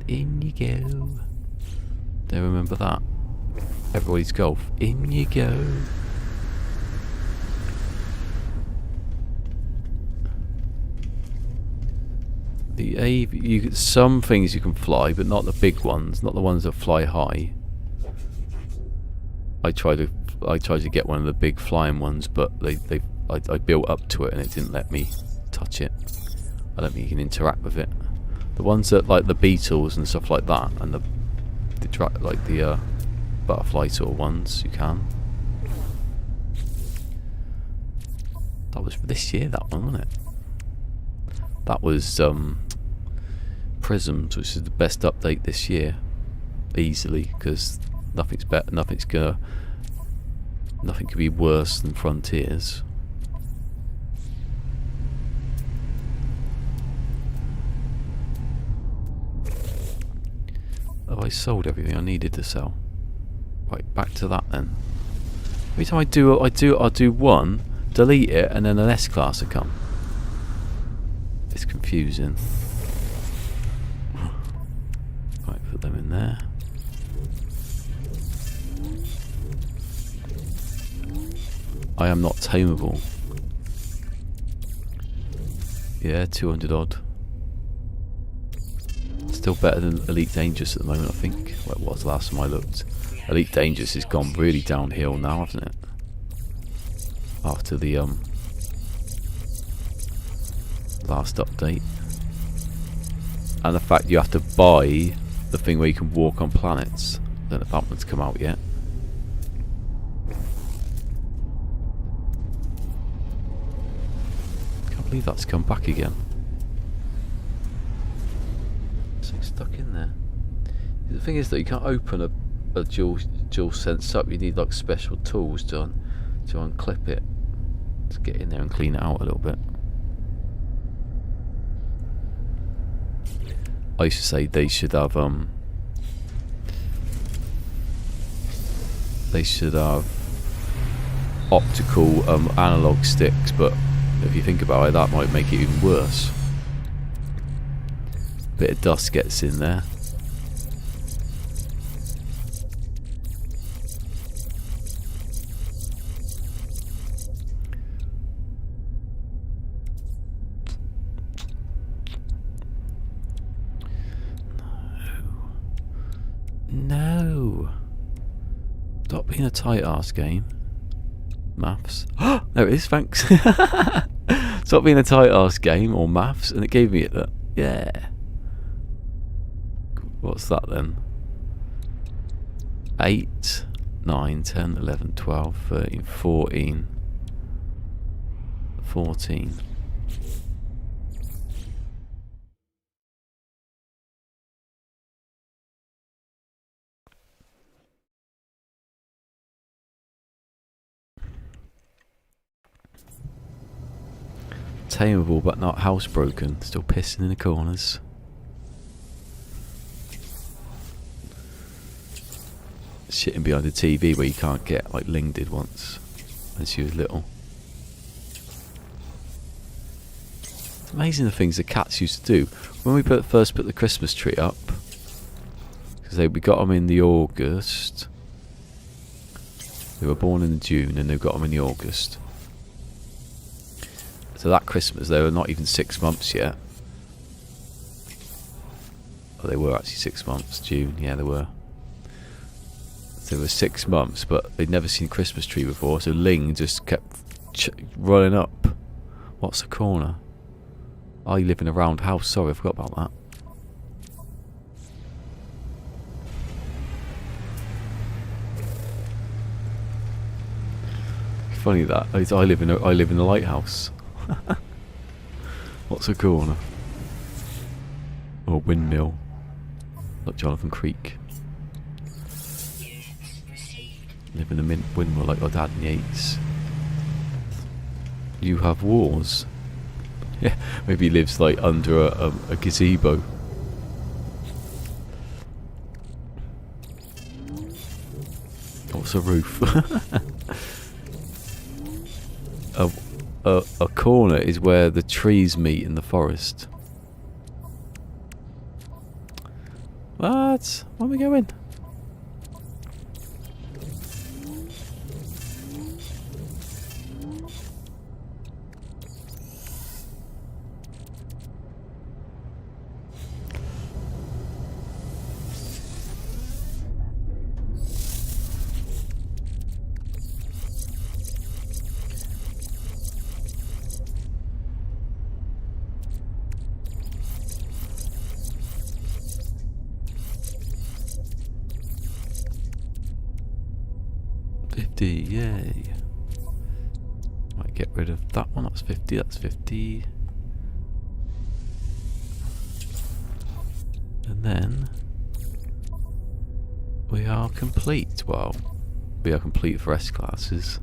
In you go. Don't remember that. Everybody's golf. In you go. Some things you can fly, but not the big ones, not the ones that fly high. I tried to get one of the big flying ones, but I built up to it and it didn't let me touch it. I don't think you can interact with it. The ones that like the beetles and stuff like that, and like the butterfly sort of ones, you can. That was for this year, that one, wasn't it? That was Prisms, which is the best update this year, easily, because nothing's better. Nothing could be worse than Frontiers. Oh, I sold everything I needed to sell. Right, back to that then. Every time I'll do one, delete it, and then an S class will come. It's confusing. Right, put them in there. I am not tameable. Yeah, 200 odd. Still better than Elite Dangerous at the moment, I think. Well, it was last time I looked. Elite Dangerous has gone really downhill now, hasn't it? After the last update. And the fact you have to buy the thing where you can walk on planets. I don't know if that one's come out yet. Can't believe that's come back again. Stuck in there. The thing is that you can't open a dual sense up. You need like special tools to unclip it, to get in there and clean it out a little bit. I used to say they should have optical analog sticks, but if you think about it, that might make it even worse. Bit of dust gets in there. No. Stop being a tight ass game. Maths. There it is, thanks. Stop being a tight ass game, or maths, and it gave me it. That. Yeah. What's that then? 8, 9, 10, 11, 12, 13, 14. 14. Tameable but not housebroken. Still pissing in the corners. Sitting behind the TV where you can't get, like Ling did once when she was little. It's amazing the things the cats used to do. When we first put the Christmas tree up, because we got them in the August. They were born in June and they got them in the August. So that Christmas they were not even 6 months yet. Oh, they were actually 6 months. June, yeah, they were. They were 6 months, but they'd never seen a Christmas tree before, so Ling just kept running up. What's the corner? Oh, you live in a round house. Sorry, I forgot about that. Funny that. I live in a lighthouse. What's a corner? Or windmill. Like Jonathan Creek. Live in a windmill like our dad in Yates. You have wars. Yeah, maybe he lives like under a gazebo. What's a roof? A corner is where the trees meet in the forest. What? Where are we going? 50, yay. Might get rid of that one, that's 50, that's 50. And then we are complete. Well, we are complete for S classes.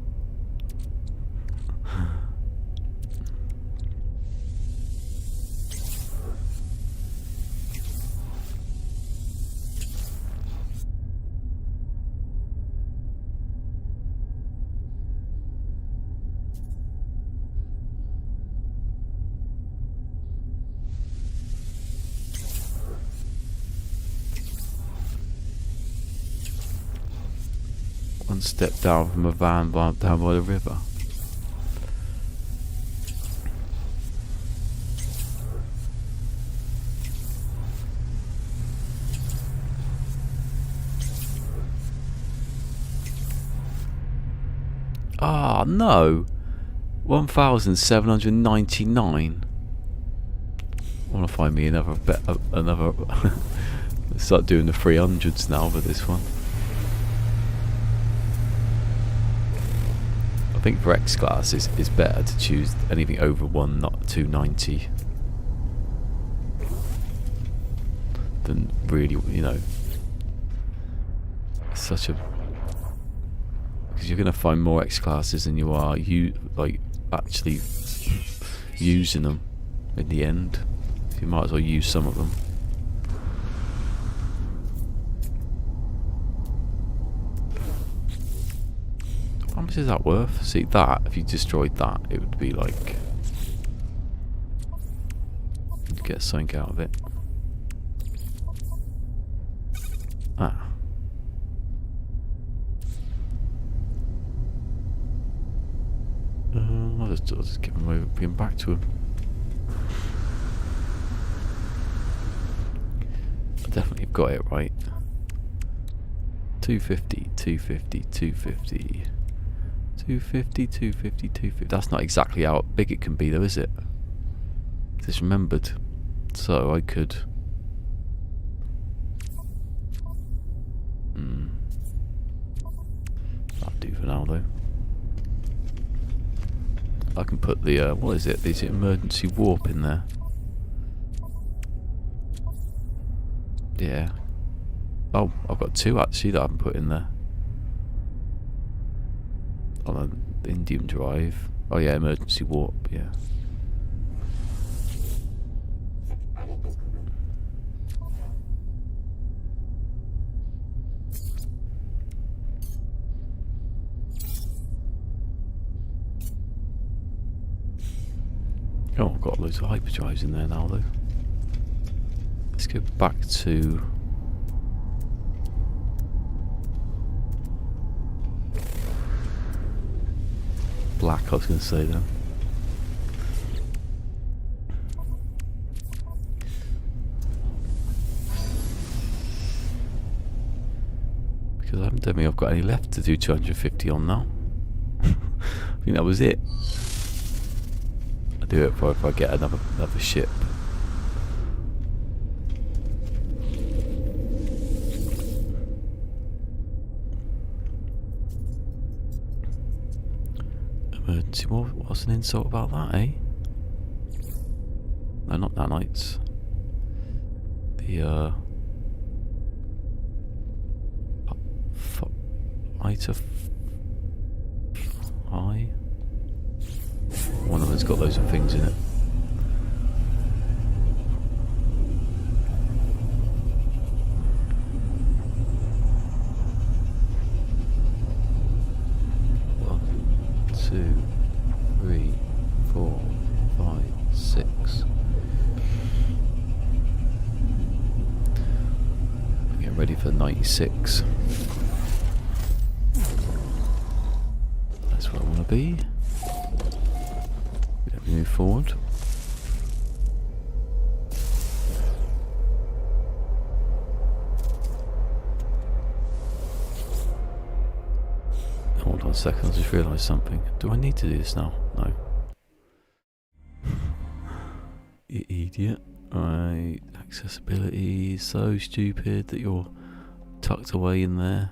One step down from a van down by the river. Ah, no! 1,799. I want to find me another another. Start doing the 300s now with this one. I think for X class it's better to choose anything over 290 than really, you know, it's such a, because you're going to find more X classes than you are like actually using them in the end. You might as well use some of them. How much is that worth? See, that, if you destroyed that, it would be like, you'd get something out of it. Ah. I'll just give him over, bring him back to him. I definitely got it right. 250, 250, 250. 250, 250, 250. That's not exactly how big it can be though, is it? Just remembered. So I could... That'll do for now though. I can put the, what is it? Is it emergency warp in there? Yeah. Oh, I've got two actually that I haven't put in there. On an Indium drive. Oh yeah, emergency warp, yeah. Oh, I've got loads of hyperdrives in there now though. Let's go back to... black, I was going to say then. Because I don't think I've got any left to do 250 on now. I think that was it. I'll do it if I get another ship. Emergency, what's an insult about that, eh? No, not nanites. The one of them's got loads of things in it. Ready for 96. That's where I want to be. Let me move forward. Hold on a second, I just realised something. Do I need to do this now? No. You idiot. Right, accessibility, so stupid that you're tucked away in there.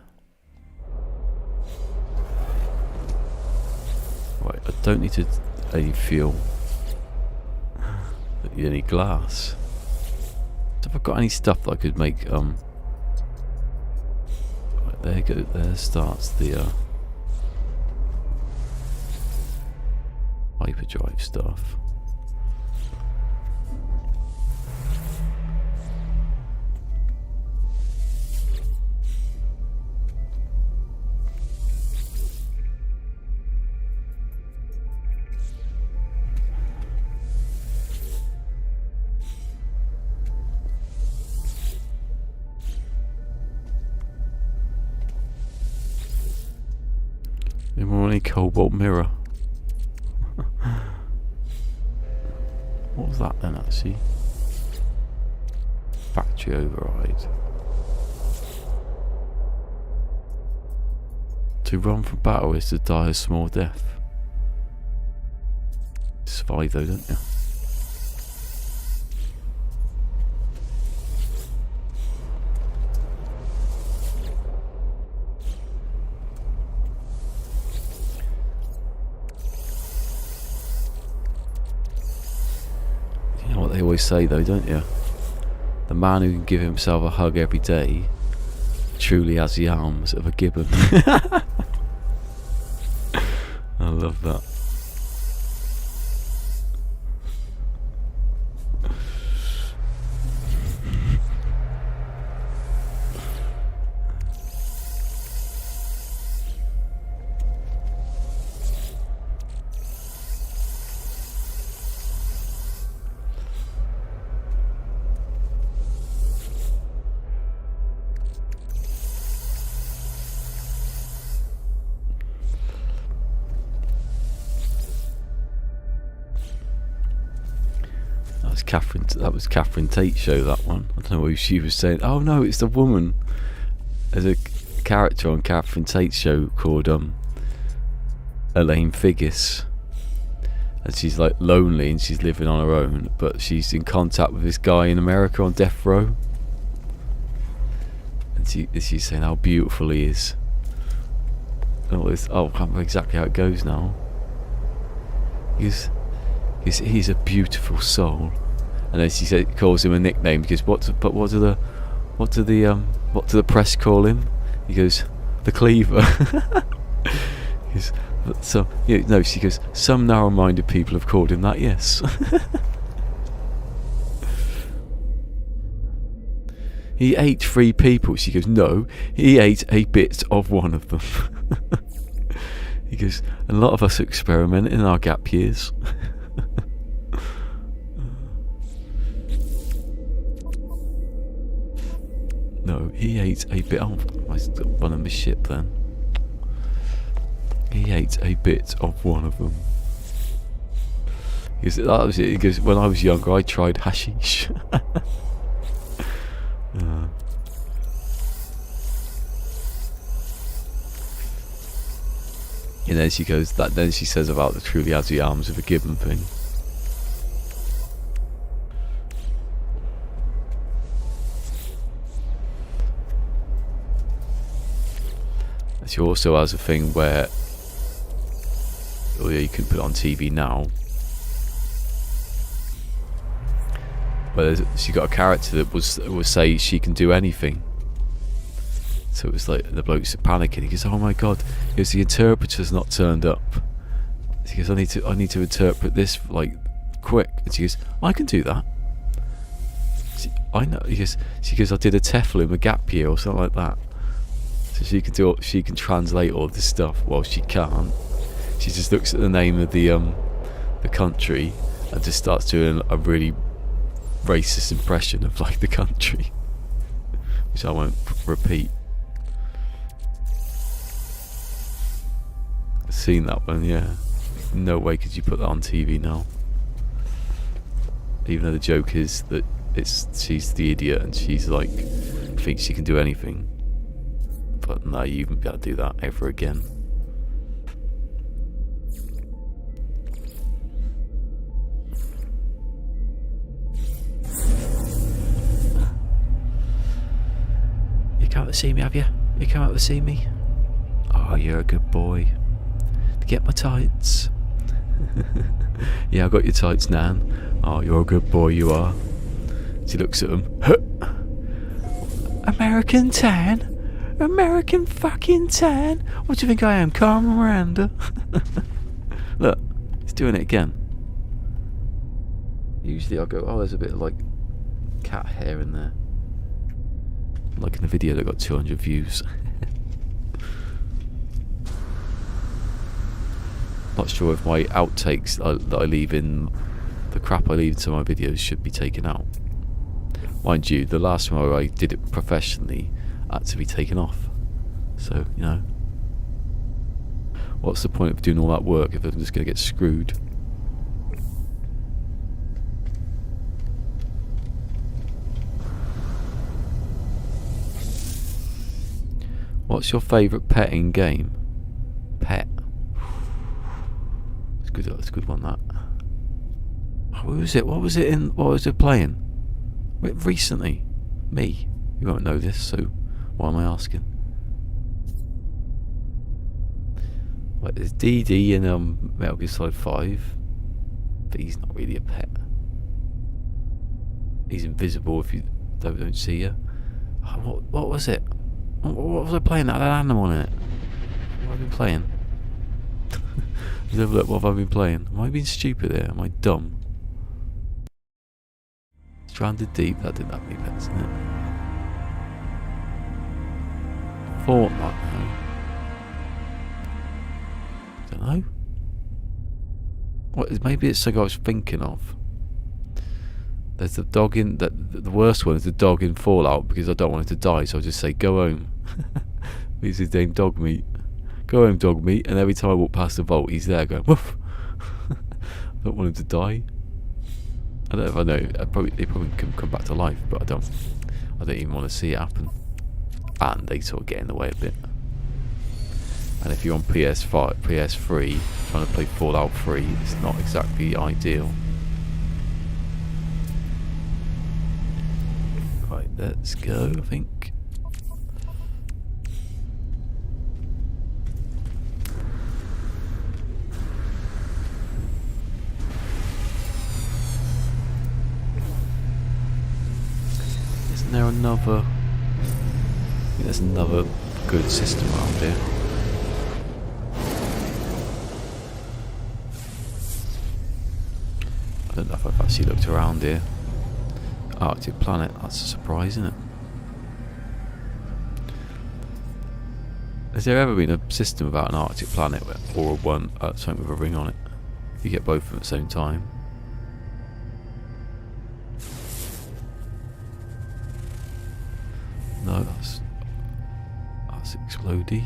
Don't need any fuel. You need glass. So have I got any stuff that I could make? Right, there you go. There starts the hyperdrive stuff. Any cobalt mirror. What was that then actually? Factory override. To run from battle is to die a small death. Survive though, don't you? They always say though, don't you? The man who can give himself a hug every day truly has the arms of a gibbon. I love that. That was Catherine Tate's show, that one. I don't know who she was saying. Oh no, it's the woman. There's a character on Catherine Tate's show called Elaine Figgis. And she's like lonely and she's living on her own, but she's in contact with this guy in America on death row. And she's saying how beautiful he is. Oh, I can't remember exactly how it goes now. He's a beautiful soul. And then she calls him a nickname because what do the press call him? He goes, the Cleaver. She goes, some narrow-minded people have called him that, yes. He ate 3 people. She goes, no, he ate a bit of one of them. He goes, a lot of us experiment in our gap years. No, he ate a bit. Oh, I got one of my ship then. He ate a bit of one of them. He goes, that was it. He goes, when I was younger, I tried hashish. And then she goes. Then she says about the truly has the arms of a gibbon thing. She also has a thing where, you can put it on TV now, where she got a character that would say she can do anything. So it was like the bloke's panicking. He goes, "Oh my god!" He goes, "The interpreter's not turned up." He goes, "I need to interpret this like quick." And she goes, "I can do that." I know. She goes, "I did a TEFL in a gap year or something like that." So she can translate all this stuff. Well, she can't. She just looks at the name of the country and just starts doing a really racist impression of like the country, which I won't repeat. Seen that one, yeah. No way could you put that on TV now. Even though the joke is that she's the idiot and she's like thinks she can do anything. But no, you won't be able to do that ever again. You come out to see me, have you? You come out to see me? Oh, you're a good boy. To get my tights. Yeah, I got your tights, Nan. Oh, you're a good boy, you are. She looks at him. American tan? American fucking tan? What do you think I am, Carmen Miranda? Look, he's doing it again. Usually I go, oh, there's a bit of like cat hair in there. Like in the video that got 200 views. Not sure if my outtakes that I leave in, the crap I leave into my videos should be taken out. Mind you, the last time I did it professionally had to be taken off. So, you know, what's the point of doing all that work if I'm just going to get screwed? What's your favourite pet in game? Pet. It's a good one, that. What was it? What was it in? What was it playing? Recently? Me? You won't know this, so why am I asking? Like, there's DD in Metal Gear Solid 5, but he's not really a pet. He's invisible if you don't see you. Oh, what was it? What was I playing? That had an animal in it. What have I been playing? Let's have a look. What have I been playing? Am I being stupid here? Am I dumb? Stranded Deep. That didn't have any pets in it. Fortnite. No. Don't know. What? Maybe it's something I was thinking of. There's the dog in the worst one is the dog in Fallout, because I don't want it to die, so I'll just say go home. He's his name, Dog Meat. Go home, Dog Meat. And every time I walk past the vault, he's there going woof. I don't want him to die. I don't know if I know. They probably can come back to life, but I don't even want to see it happen. And they sort of get in the way a bit. And if you're on PS5, PS3, trying to play Fallout 3, it's not exactly ideal. Right, let's go, I think. Isn't there another... I think there's another good system around here. I don't know if I've actually looked around here. Arctic planet, that's a surprise, isn't it? Has there ever been a system about an Arctic planet or one something with a ring on it? You get both of them at the same time. No, that's explodey.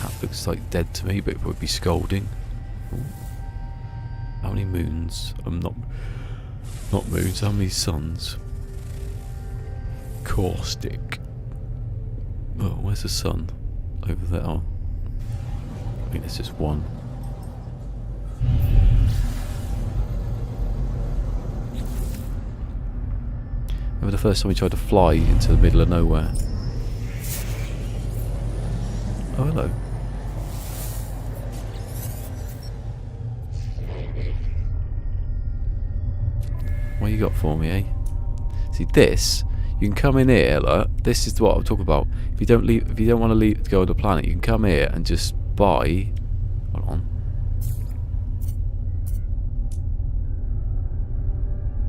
That looks like dead to me, but it would be scolding. Ooh. How many moons? Not moons, how many suns? Caustic. Oh, where's the sun? Over there. Oh. I think there's just one. Remember the first time we tried to fly into the middle of nowhere? Oh, hello. What you got for me, eh? See this, you can come in here. Look, this is what I'm talking about. If you don't want to go on the planet, you can come here and just buy. Hold on.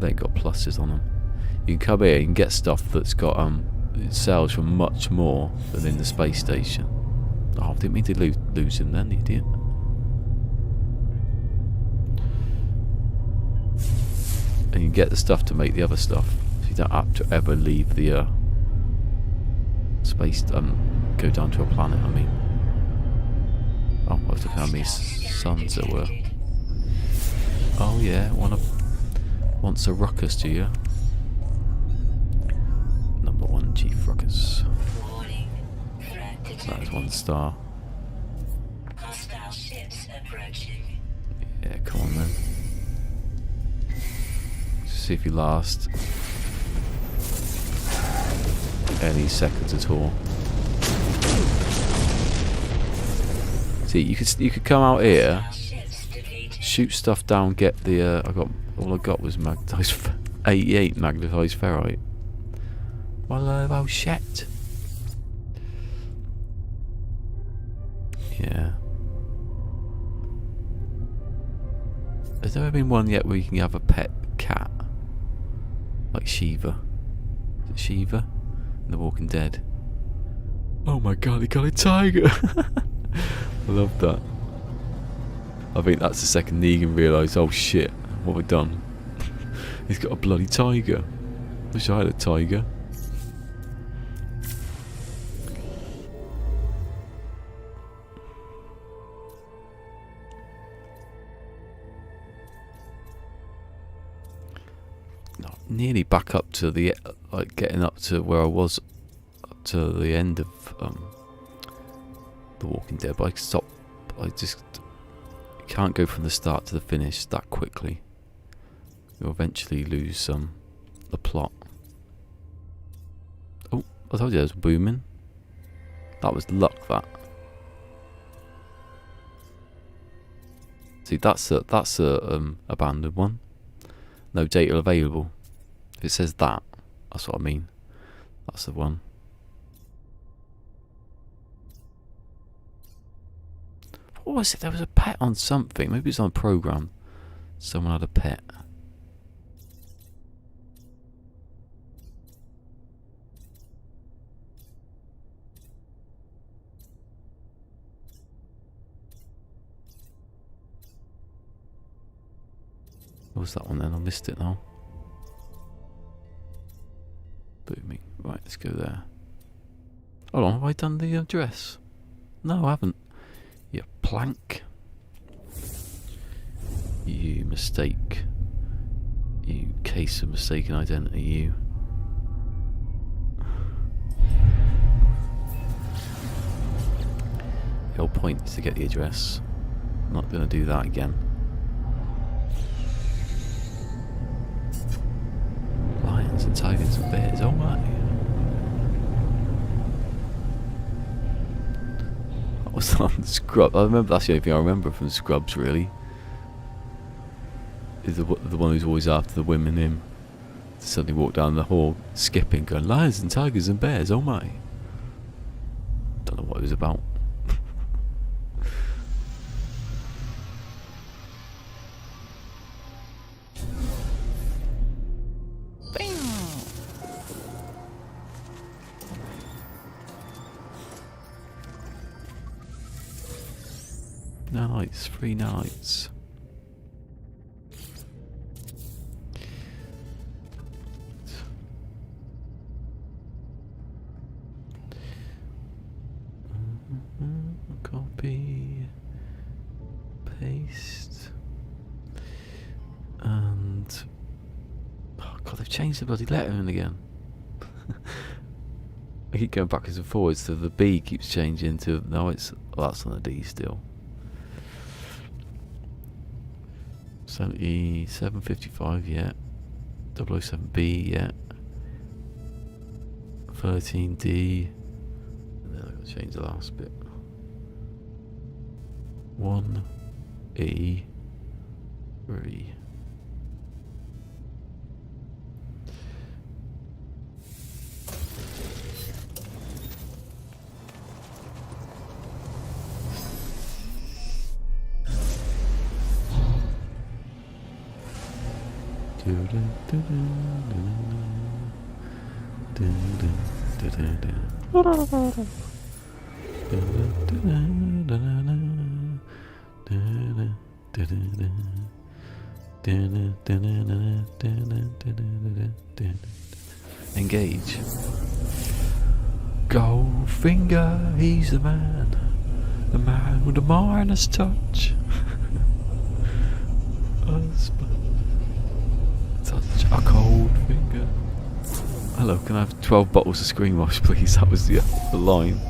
They ain't got pluses on them. You can come here and get stuff that's got it sells for much more than in the space station. Oh, I didn't mean to lose him then, idiot. And you get the stuff to make the other stuff, so you don't have to ever leave the space. Go down to a planet. I mean, oh, I was looking at how many suns there were. Oh yeah, wants a ruckus, do you? Number 1, Chief Ruckus. That is 1 star. Hostile ships approaching. Yeah, come on then. See if you last any seconds at all. See, you could come out here shoot stuff down. Get the. All I got was magnetized 88 magnetized ferrite. Oh shit. Yeah. Has there ever been one yet where you can have a pet cat? Like Shiva. Is it Shiva? In The Walking Dead. Oh my god, he got a tiger! I love that. I think that's the second Negan realised, oh shit, what have we done? He's got a bloody tiger. Wish I had a tiger. Nearly back up to the, like, getting up to where I was, up to the end of The Walking Dead, but I just can't go from the start to the finish that quickly. You'll eventually lose the plot. Oh, I told you there was booming. That was luck, that. See, that's a abandoned one. No data available. If it says that, that's what I mean. That's the one. What was it? There was a pet on something. Maybe it's on a program. Someone had a pet. What was that one then? I missed it now. Booming. Right, let's go there. Hold on, have I done the dress? No, I haven't. You plank. You mistake. You case of mistaken identity, you. The whole point is to get the address. I'm not going to do that again. Lions and tigers and bears, oh my. That was on Scrubs. I remember, that's the only thing I remember from Scrubs, really. Is the one who's always after the women, him. Suddenly walk down the hall, skipping, going, lions and tigers and bears, oh my. Don't know what it was about. Nights, 3 nights. Copy, paste, and oh god, they've changed the bloody lettering again. I keep going backwards and forwards, so the B keeps changing to no, it's that's on the D still. 7755, yeah. 007B, yeah. 13D. And then I've got to change the last bit. 1E3. Engage. Goldfinger, he's the man with the Midas touch. Touch a cold finger. Hello, can I have 12 bottles of Screen Wash, please? That was the line.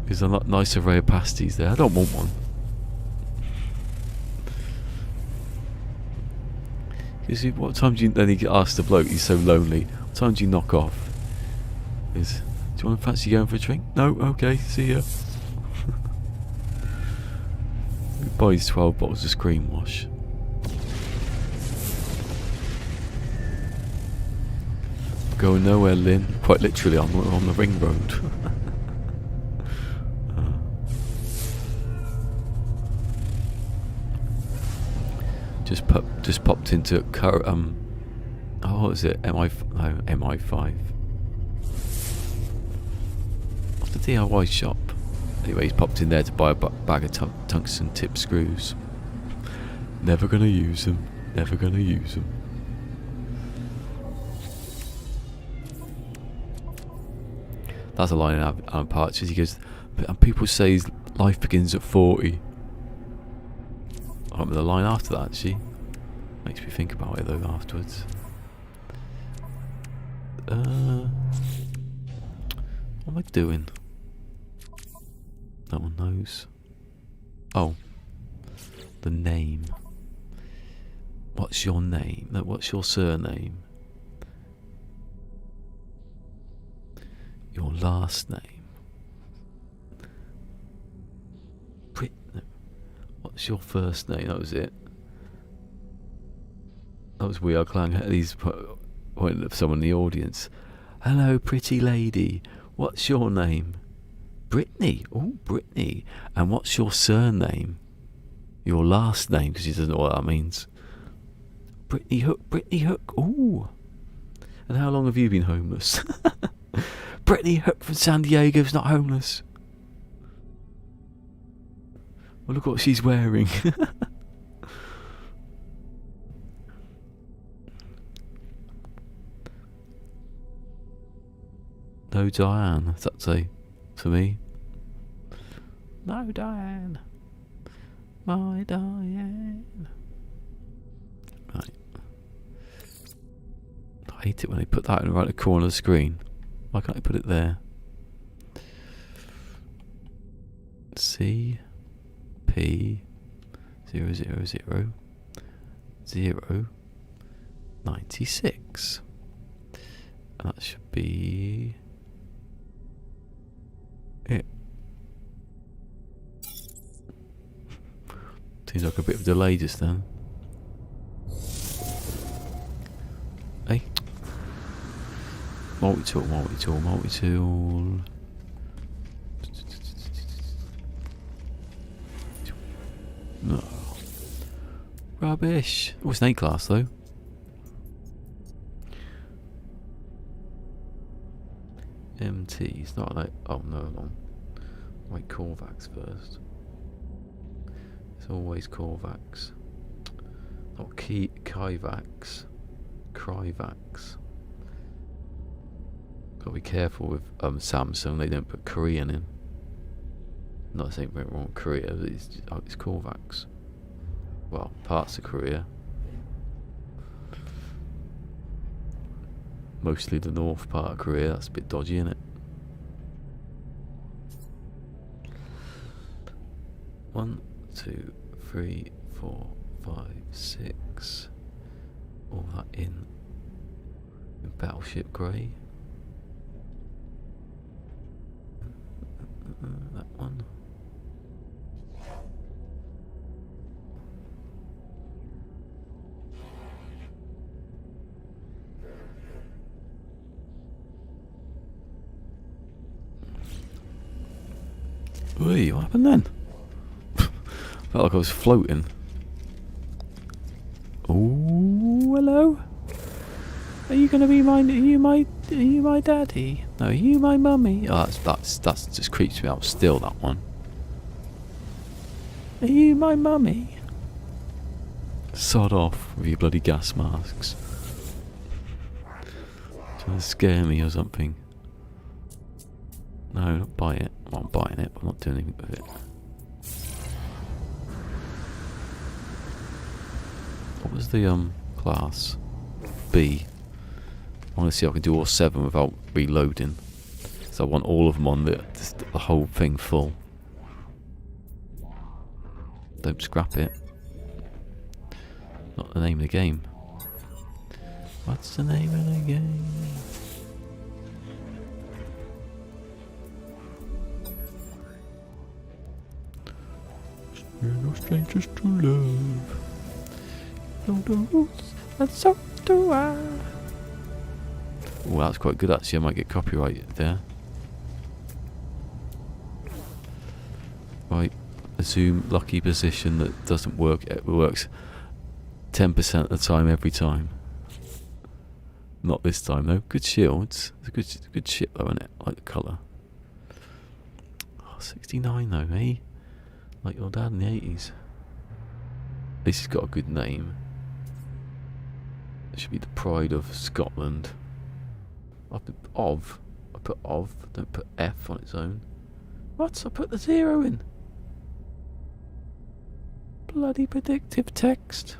There's a lot nice array of pasties there. I don't want one. Because what time do you then you ask the bloke? He's so lonely. What time do you knock off? Do you want to fancy going for a drink? No, okay, see ya. buys 12 bottles of screen wash. Going nowhere, Lynn. Quite literally, I'm on the ring road. Just popped into oh, what is it? MI5. What's the DIY shop? Anyway, he's popped in there to buy a bag of tungsten tip screws. Never gonna use them. Never gonna use them. That's a line in Alan Partridge. He goes, and people say life begins at 40. I remember the line after that, actually. Makes me think about it, though, afterwards. What am I doing? No one knows. Oh. The name. What's your name? No, what's your surname? Your last name. What's your first name? That was it. That was weird. He's pointing at someone in the audience. Hello, pretty lady. What's your name? Brittany. Oh, Brittany. And what's your surname? Your last name, because he doesn't know what that means. Brittany Hook. Brittany Hook. Oh. And how long have you been homeless? Brittany Hook from San Diego's not homeless. Well, look what she's wearing. No Diane, does that say for me? No Diane. My Diane. Right. I hate it when they put that in the right corner of the screen. Why can't I put it there? C P 000 096. And that should be it. Seems like a bit of a delay just then. Hey. Multi-tool. No. Rubbish. Oh, it's an A class though. MT. It's not like. Oh no, no. Wait, Corvax first. It's always Corvax. Not Kivax. Crivax. Gotta be careful with Samsung. They don't put Korean in. Not saying we're wrong with Korea, but it's Corvax. Well, parts of Korea. Mostly the north part of Korea, that's a bit dodgy, isn't it? One, 2, 3, 4, 5, 6. All that in Battleship Grey. That one. Wait, what happened then? Felt like I was floating. Oh, hello. Are you gonna be my? Are you my daddy? No, are you my mummy? Oh, that's just creeps me out. Still, that one. Are you my mummy? Sod off with your bloody gas masks. Trying to scare me or something. No, not buy it. Well, I'm buying it, but I'm not doing anything with it. What was the class? B. I want to see if I can do all 7 without reloading. So I want all of them on the whole thing full. Don't scrap it. Not the name of the game. What's the name of the game? We're no strangers to love. No the rules, and so do I. Oh, that's quite good actually. I might get copyrighted there. Right, assume lucky position that doesn't work. It works 10% of the time every time. Not this time though. Good shields. It's a good ship though, isn't it? I like the colour. Oh, 69 though, eh? Like your dad in the 80s. At least he's got a good name. It should be the pride of Scotland. I put of. Don't put F on its own. What? I put the 0 in. Bloody predictive text.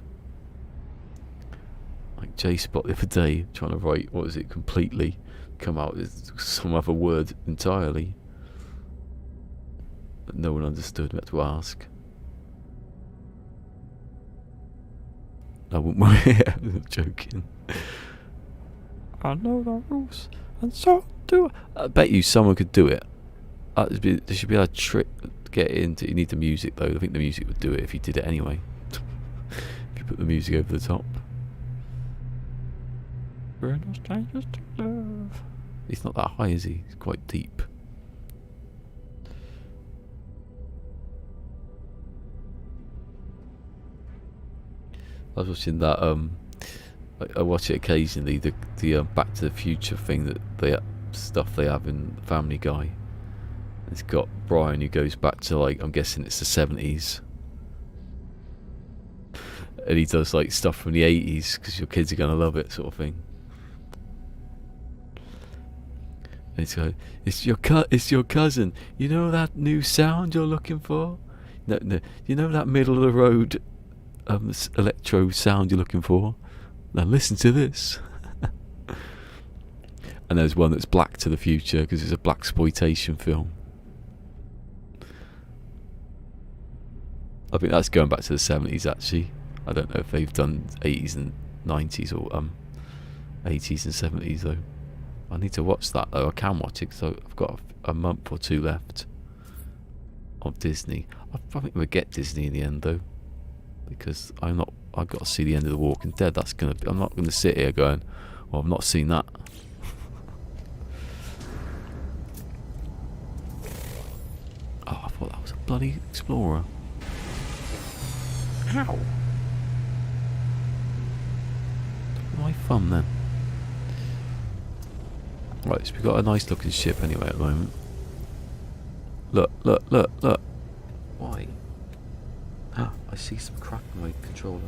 Like J-Spot the other day, trying to write, what was it, completely, come out with some other word entirely. But no one understood, we had to ask. I wouldn't worry, I'm joking. I know the rules, and so do I. I bet you someone could do it. There should be a trick to get into. You need the music though. I think the music would do it if you did it anyway. If you put the music over the top. We're no strangers to love. He's not that high, is he? He's quite deep. I was watching that. I watch it occasionally. The Back to the Future thing that stuff they have in Family Guy. It's got Brian who goes back to, like, I'm guessing it's the 70s. And he does like stuff from the 80s because your kids are gonna love it, sort of thing. And it's like, it's your cousin. You know that new sound you're looking for? No. You know that middle of the road electro sound you're looking for? Now listen to this. And there's one that's Black to the Future because it's a blaxploitation film. I think that's going back to the 70s actually. I don't know if they've done 80s and 90s or 80s and 70s though. I need to watch that though. I can watch it, so I've got a month or two left of Disney. I think we'll get Disney in the end though, because I've got to see the end of The Walking Dead. That's gonna be, I'm not gonna sit here going, well, I've not seen that. Oh, I thought that was a bloody Explorer. How? My fun then. Right, so we've got a nice looking ship anyway at the moment. Look. Why? Ah, I see some crap in my controller.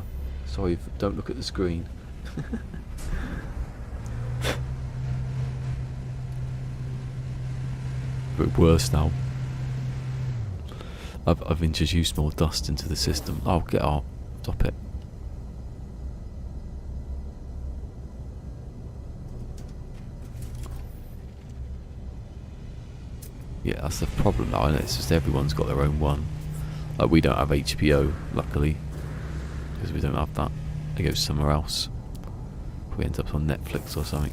Sorry, don't look at the screen. But worse now. I've introduced more dust into the system. Oh, get off. Stop it. Yeah, that's the problem now, and it's just everyone's got their own one. Like, we don't have HBO, luckily, because we don't have that. It goes somewhere else. We end up on Netflix or something.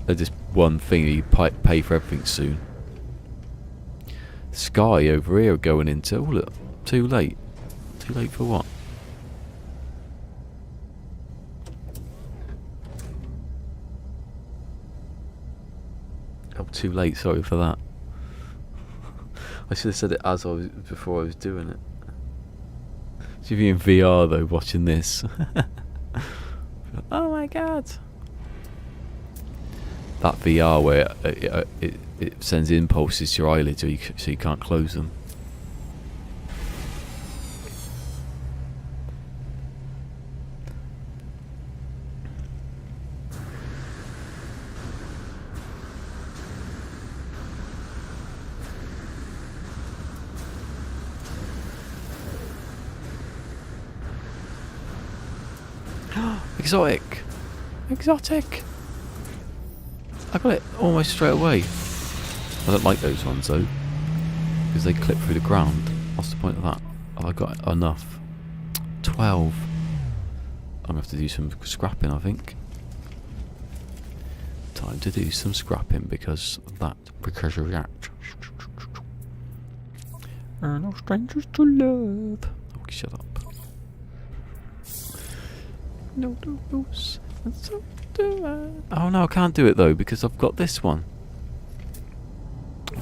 There's just one thing, you pay for everything soon. Sky over here going into, oh look, too late. Too late for what? Oh, too late, sorry for that. I should have said it as before I was doing it. So if you're in VR though, watching this. Oh my god. That VR where it sends impulses to your eyelids so you can't close them. Exotic! I got it almost straight away. I don't like those ones though, because they clip through the ground. What's the point of that? Oh, I got enough. 12. I'm gonna have to do some scrapping, I think. Time to do some scrapping because of that. Are no strangers to love. Oh, shut up. No, no, no. So do I. Oh no, I can't do it though because I've got this one.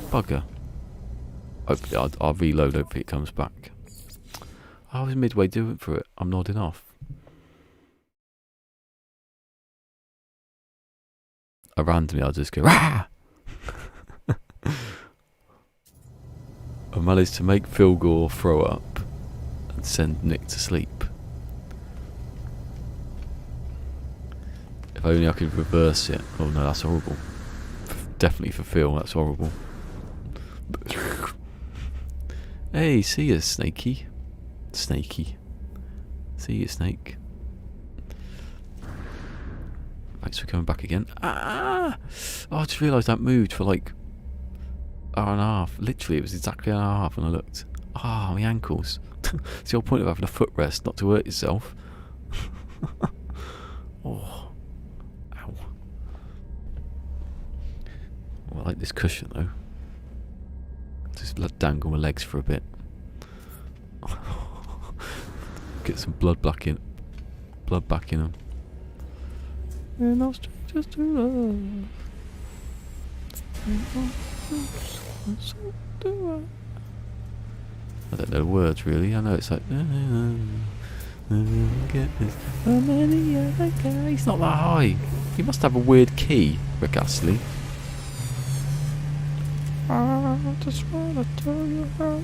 Bugger. Hopefully I'll reload. Hopefully it comes back. I was midway doing for it. I'm nodding off. Randomly I'll just go ah! I managed to make Phil Gore throw up and send Nick to sleep. If only I could reverse it. Oh no, that's horrible. Definitely for Phil, that's horrible. Hey, see ya, Snakey. Snakey. See ya, Snake. Thanks for coming back again. Ah! Oh, I just realised that moved for like hour and a half. Literally, it was exactly an hour and a half when I looked. Ah, my ankles. It's the whole point of having a footrest, not to hurt yourself. Oh. Ow. Oh, I like this cushion though. Just dangle my legs for a bit. Get some blood back in. Blood back in them. We're no strangers to love. I don't know the words really. I know it's like get this. Many other guys. It's not that high. You must have a weird key, Rick Astley. I just wanna tell you how.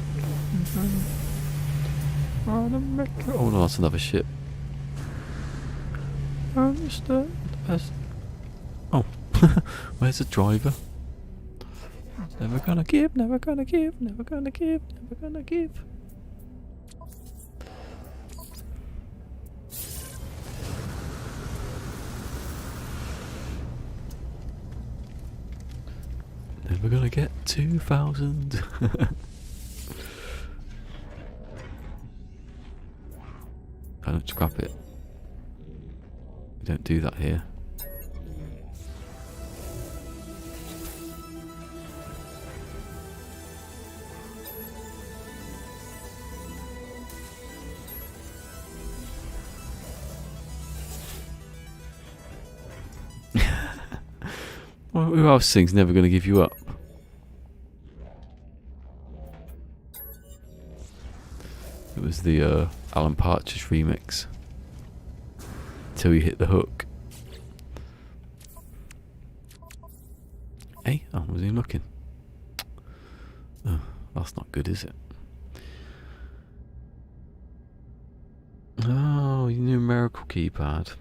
Oh no, that's another ship. Understand. Oh, where's the driver? Never gonna give, never gonna give, never gonna give, never gonna give. Never gonna get 2,000. I don't scrap it. We don't do that here. Well, who else sings Never Gonna Give You Up? It was the Alan Partridge remix. Till you hit the hook. Hey, I wasn't even looking. Oh, that's not good, is it? Oh, your numerical keypad.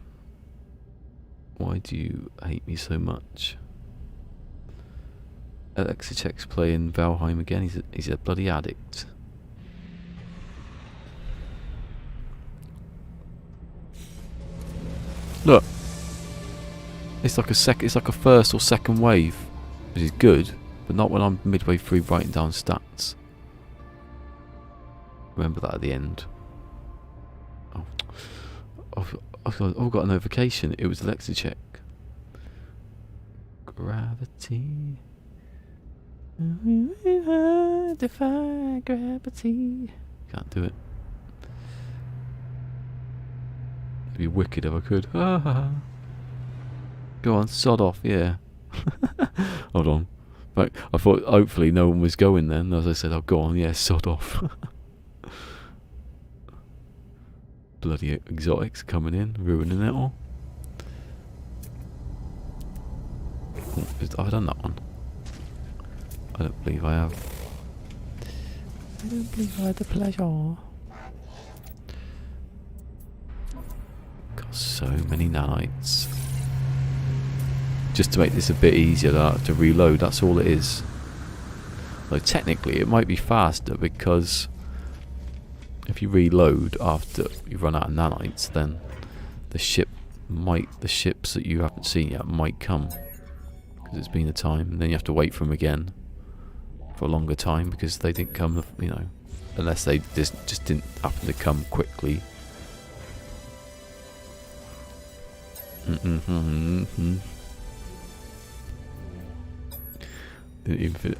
Why do you hate me so much? Alexicek's playing Valheim again. He's a bloody addict. Look, it's like a first or second wave, which is good, but not when I'm midway through writing down stats. Remember that at the end. Oh, I've got a notification. It was Alexicek. Gravity. Defy gravity. Can't do it. It'd be wicked if I could. Go on, sod off, yeah. Hold on. But I thought hopefully no one was going then. As I said, oh go on, yeah, sod off. Bloody exotics coming in, ruining it all. Oh, I've done that one. I don't believe I have. I don't believe I had the pleasure. Got so many nanites. Just to make this a bit easier to reload, that's all it is. Like technically it might be faster because if you reload after you run out of nanites, then the ships that you haven't seen yet might come. Because it's been a time, and then you have to wait for them again for a longer time because they didn't come, you know, unless they just didn't happen to come quickly.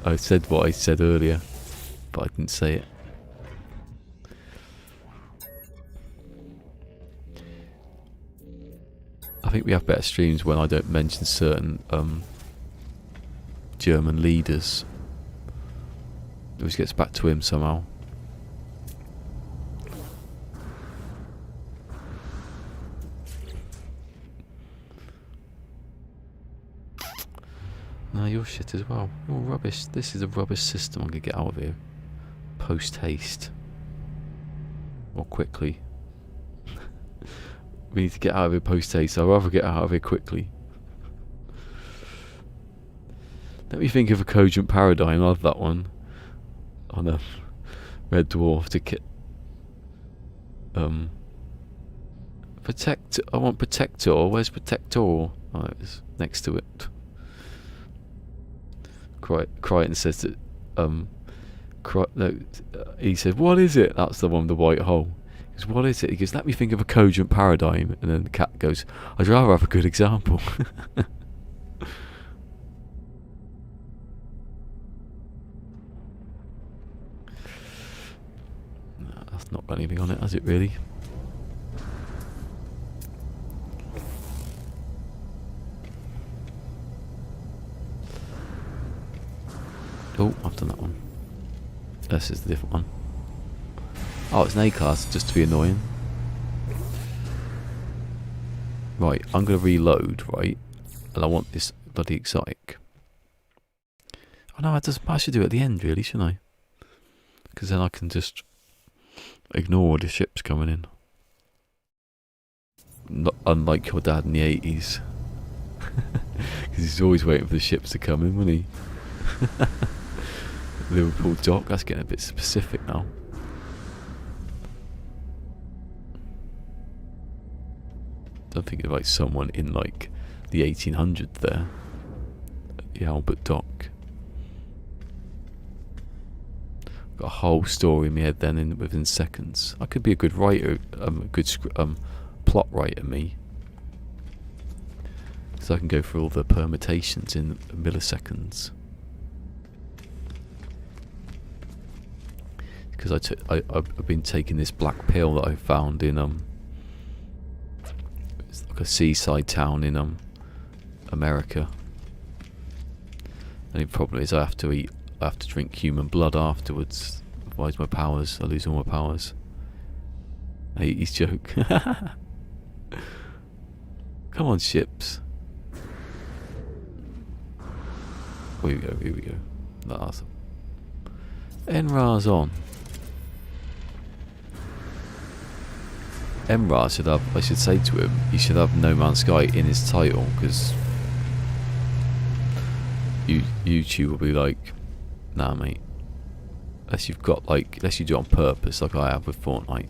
I said what I said earlier, but I didn't say it. I think we have better streams when I don't mention certain German leaders. It always gets back to him somehow. No, you're shit as well. You're rubbish. This is a rubbish system. I'm gonna get out of here. Post haste. Or quickly. We need to get out of here post haste. I'd rather get out of here quickly. Let me think of a cogent paradigm. I love that one. On a Red Dwarf to get protect. I want protector. Where's protector? Oh, it's next to it. Crichton says that he said, what is it? That's the one with the white hole. He goes, what is it? He goes, let me think of a cogent paradigm. And then the cat goes, I'd rather have a good example. No, that's not got anything on it, has it really? Oh, I've done that one. This is the different one. Oh, it's an A-class, just to be annoying. Right, I'm going to reload, right? And I want this bloody exotic. Oh no, I should do it at the end, really, shouldn't I? Because then I can just ignore the ships coming in. Not unlike your dad in the 80s. Because he's always waiting for the ships to come in, wasn't he? Liverpool dock, that's getting a bit specific now. I'm thinking of like someone in like the 1800s there. The Albert dock. Got a whole story in my head then within seconds. I could be a good writer, a good plot writer, me. So I can go through all the permutations in milliseconds. Because I've been taking this black pill that I found in it's like a seaside town in America. And the problem is I have to drink human blood afterwards, otherwise I lose all my powers. 80s joke. Come on, ships. Here we go. That's Enra's on. Emra should have, I should say to him, he should have No Man's Sky in his title, because YouTube will be like, nah mate, unless you do it on purpose like I have with Fortnite.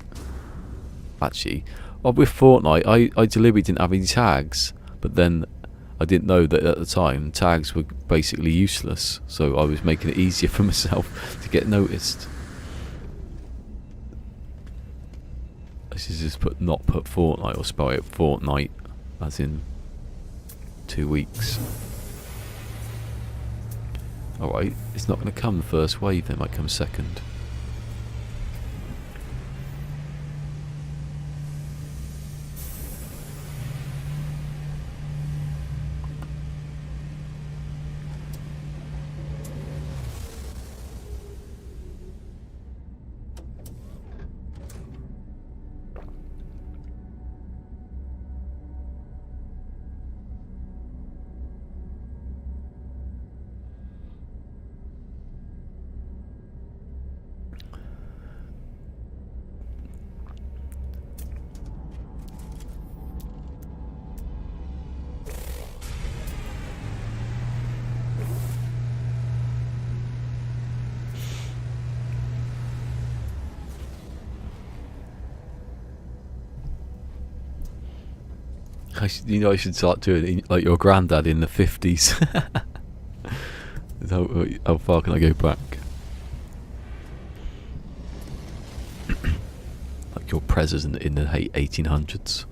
Actually, with Fortnite I deliberately didn't have any tags, but then I didn't know that at the time tags were basically useless, so I was making it easier for myself to get noticed. I should just not put Fortnite or spell it Fortnite as in 2 weeks. Alright, it's not going to come the first wave, it might come second. I should start doing it like your granddad in the 50s. How far can I go back? Like your president in the 1800s.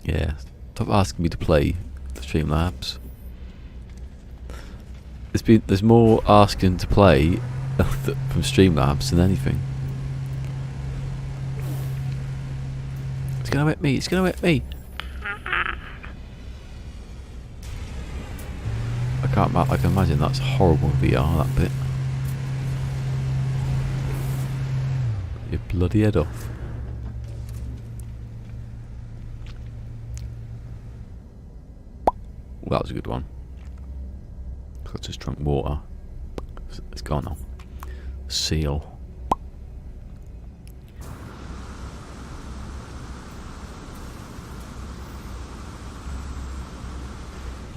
Yeah, stop asking me to play the Streamlabs. There's more asking to play from Streamlabs than anything. gonna hit me. It's gonna hit me. I can imagine that's horrible VR, that bit. Your bloody head off. Well, that was a good one. I just drank water. It's gone now. Seal.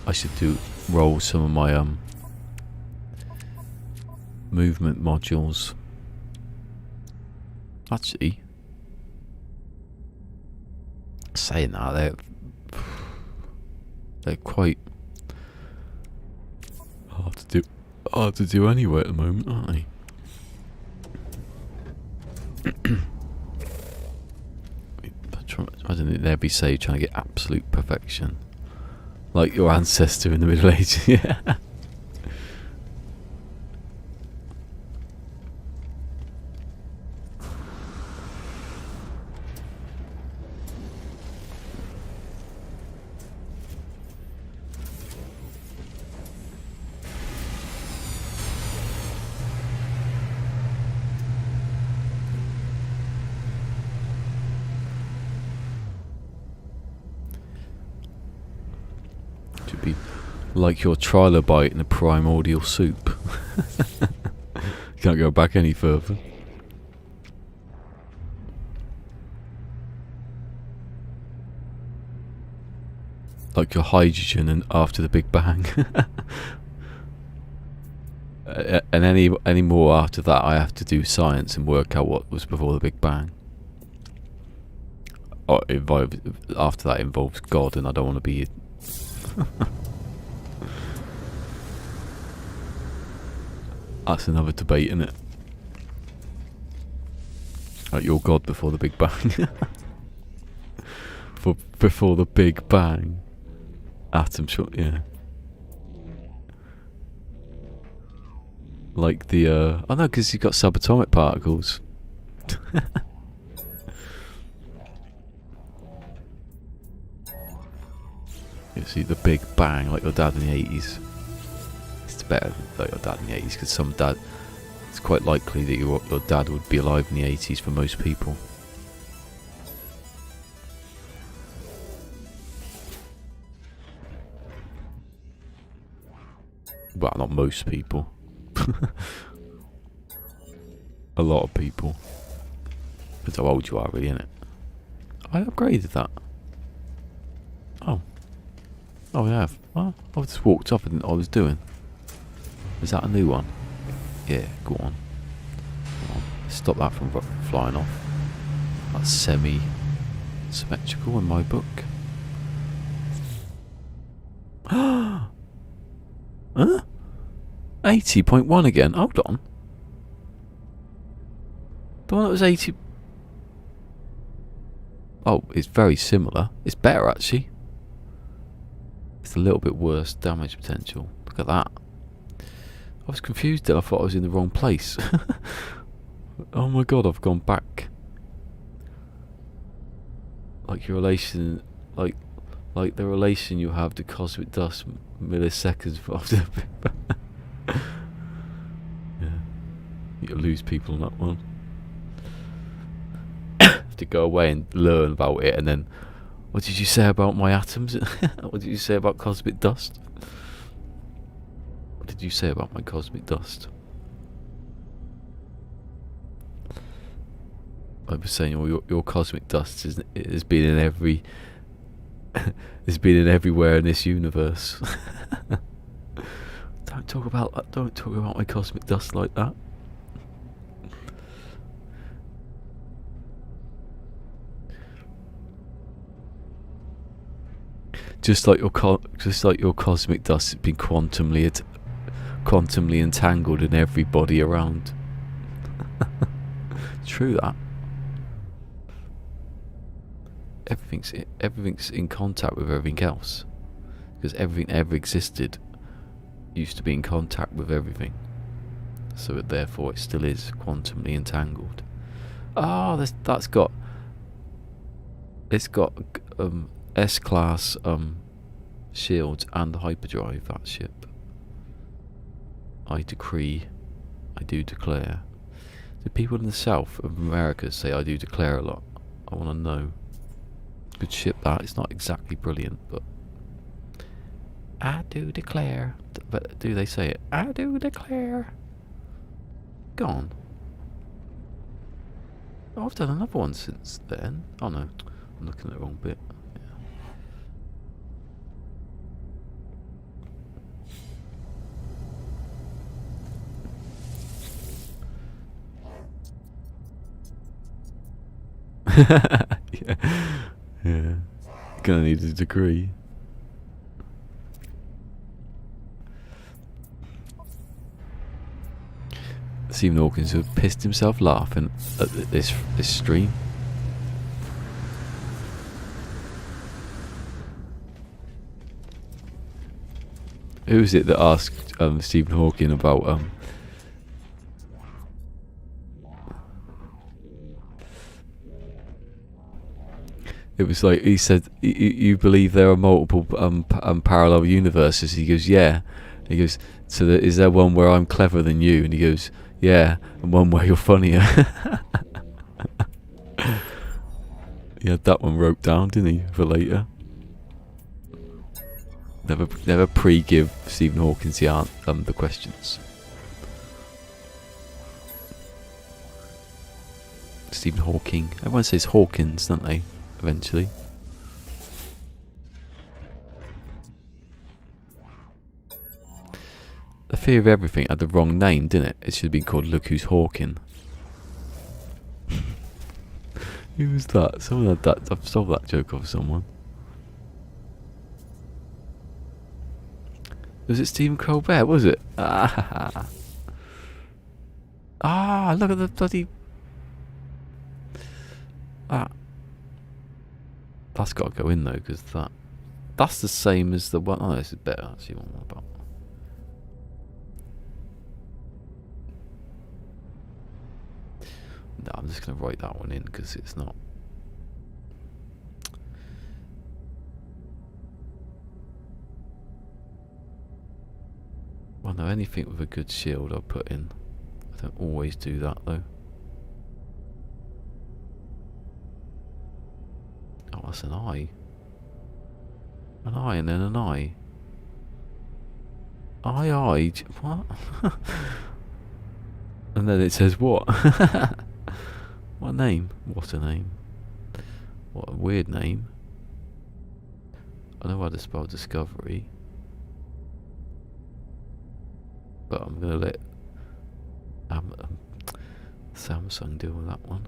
I should roll some of my movement modules. Actually, saying that, they're quite hard to do anyway at the moment, aren't they? Imagine they'd be say trying to get absolute perfection, like your ancestor in the Middle Ages. Yeah. Should be like your trilobite in a primordial soup. Can't go back any further. Like your hydrogen and after the Big Bang. And any more after that, I have to do science and work out what was before the Big Bang. Or after that involves God, and I don't want to be. That's another debate, isn't it? Like your God before the Big Bang. Before the Big Bang. Atom shot, yeah. Like the oh no, because you've got subatomic particles. You see the Big Bang, like your dad in the 80s. It's better like your dad in the 80s, because it's quite likely that your dad would be alive in the 80s for most people. Well, not most people. A lot of people. Depends how old you are, really, innit? I upgraded that. Oh. Oh, I have. Well, I just walked up and I was doing. Is that a new one? Yeah, go on. Stop that from flying off. That's semi-symmetrical in my book. Huh? 80.1 again. Hold on. The one that was 80. Oh, it's very similar. It's better, actually. It's a little bit worse damage potential. Look at that. I was confused then. I thought I was in the wrong place. Oh my god, I've gone back. Like your relation, like the relation you have to cosmic dust milliseconds after. Yeah, you lose people on that one. Have to go away and learn about it, and then, what did you say about my atoms? What did you say about cosmic dust? What did you say about my cosmic dust? I was saying, well, your cosmic dust has been in every. Has been in everywhere in this universe. Don't talk about my cosmic dust like that. Just like your cosmic dust has been quantumly entangled in everybody around. True that. Everything's in contact with everything else, because everything that ever existed used to be in contact with everything, so therefore it still is quantumly entangled. Ah, that's got It's got S-class shields and the hyperdrive, that ship. I decree, I do declare. Do people in the south of America say I do declare a lot? I want to know. Good ship that. It's not exactly brilliant, but I do declare. But do they say it? I do declare. Go on. Oh, I've done another one since then. Oh no, I'm looking at the wrong bit. Yeah. Yeah. Gonna need a degree. Stephen Hawkins would have pissed himself laughing at this stream. Who was it that asked Stephen Hawking about It was like he said, "You believe there are multiple parallel universes?" He goes, "Yeah." He goes, "So is there one where I'm cleverer than you?" And he goes, "Yeah," and one where you're funnier. He had that one wrote down, didn't he, for later? Never pre-give Stephen Hawking the questions. Stephen Hawking. Everyone says Hawkins, don't they? Eventually. The Fear of Everything had the wrong name, didn't it? It should have been called Look Who's Hawking. Who was that? Someone had that. I've stole that joke off someone. Was it Stephen Colbert? Was it? Ah, look at the bloody. That's got to go in though, because that's the same as the one. Oh, this is better actually. One more about. No, I'm just going to write that one in because it's not. Well, no, anything with a good shield I'll put in. I don't always do that though. Oh, that's an eye. An eye and then an eye. Eye. What? And then it says what? What name? What a name. What a weird name. I know how to spell discovery. But I'm going to let Samsung deal with that one.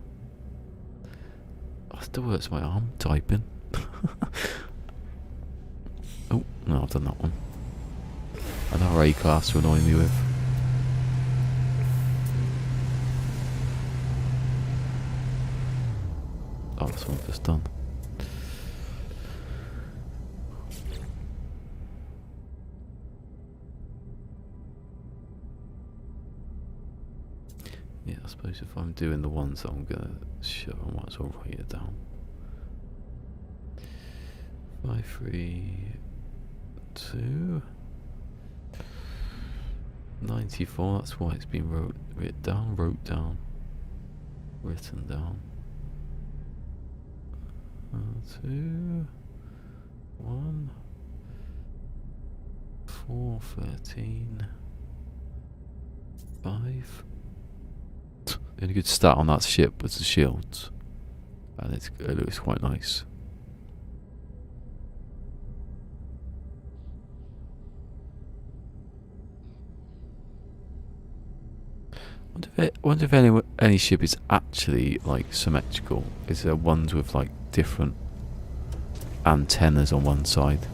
It still hurts my arm typing. Oh, no, I've done that one. Another A-class to annoy me with. Oh, this one just done. Yeah, I suppose if I'm doing the ones that I'm gonna show, I might as well write it down. 5, 3, 2, 94. That's why it's been written down. 2, 1, 4, 13, 5. The only good stat on that ship was the shields, and it looks quite nice. Wonder if any ship is actually like symmetrical. Is there ones with like different antennas on one side?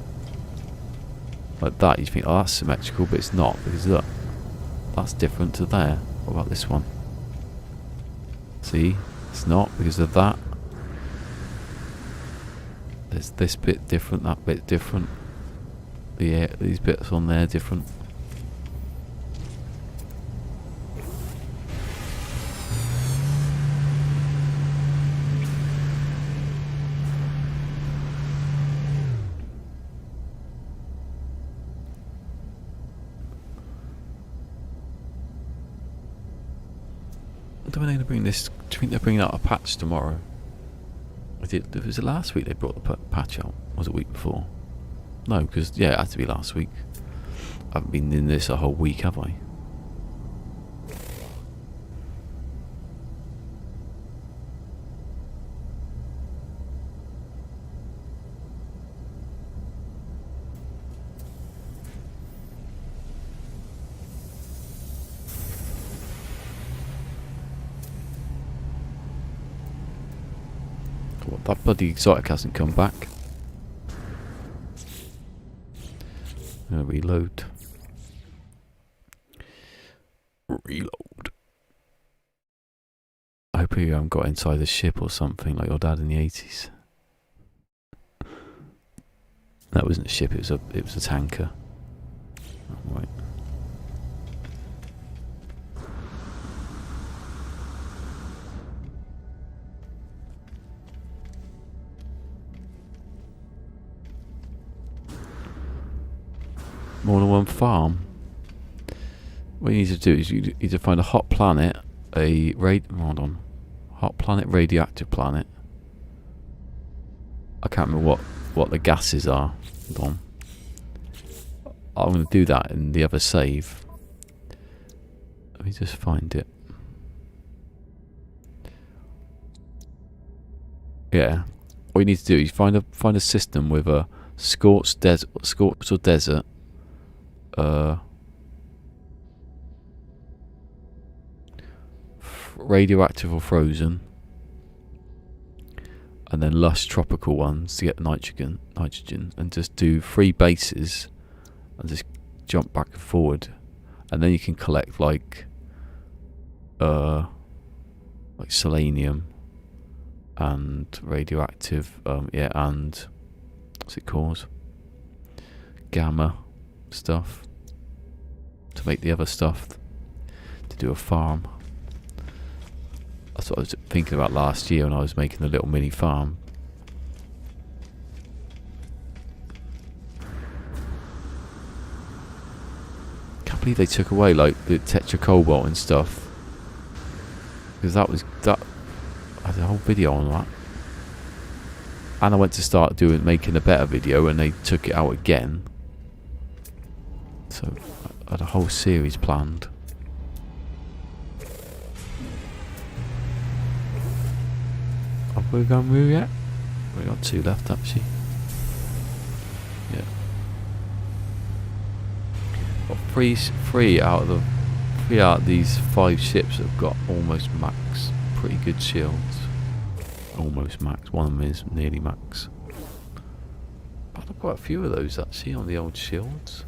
Like that, you think, oh, that's symmetrical, but it's not, because look, that's different to there. What about this one? See, it's not because of that. There's this bit different, that bit different. These bits on there different. wonder when they're going to bring this. Do you think they're bringing out a patch tomorrow? Was it last week they brought the patch out? Or was it the week before? No, because, yeah, it had to be last week. I haven't been in this a whole week, have I? That bloody exotic hasn't come back. I'm gonna reload. Reload. I hope you haven't got inside the ship or something like your dad in the 80s. That wasn't a ship, it was a tanker. Oh, right. More than one farm. What you need to do is you need to find a hot planet, hot planet, radioactive planet. I can't remember what the gases are. Hold on. I'm going to do that in the other save. Let me just find it. Yeah. What you need to do is find a system with a scorched or desert. Radioactive or frozen, and then lush tropical ones to get nitrogen, and just do 3 bases and just jump back and forward, and then you can collect like selenium and radioactive, and what's it called? Gamma stuff to make the other stuff to do a farm. That's what I was thinking about last year when I was making a little mini farm. Can't believe they took away like the tetracobalt and stuff, because that I had a whole video on that, and I went to start making a better video and they took it out again. So I had a whole series planned. Have we gone through yet? We got 2 left actually. Yeah. Got three out of these 5 ships have got almost max. Pretty good shields. Almost max. One of them is nearly max. I've had quite a few of those actually on the old shields.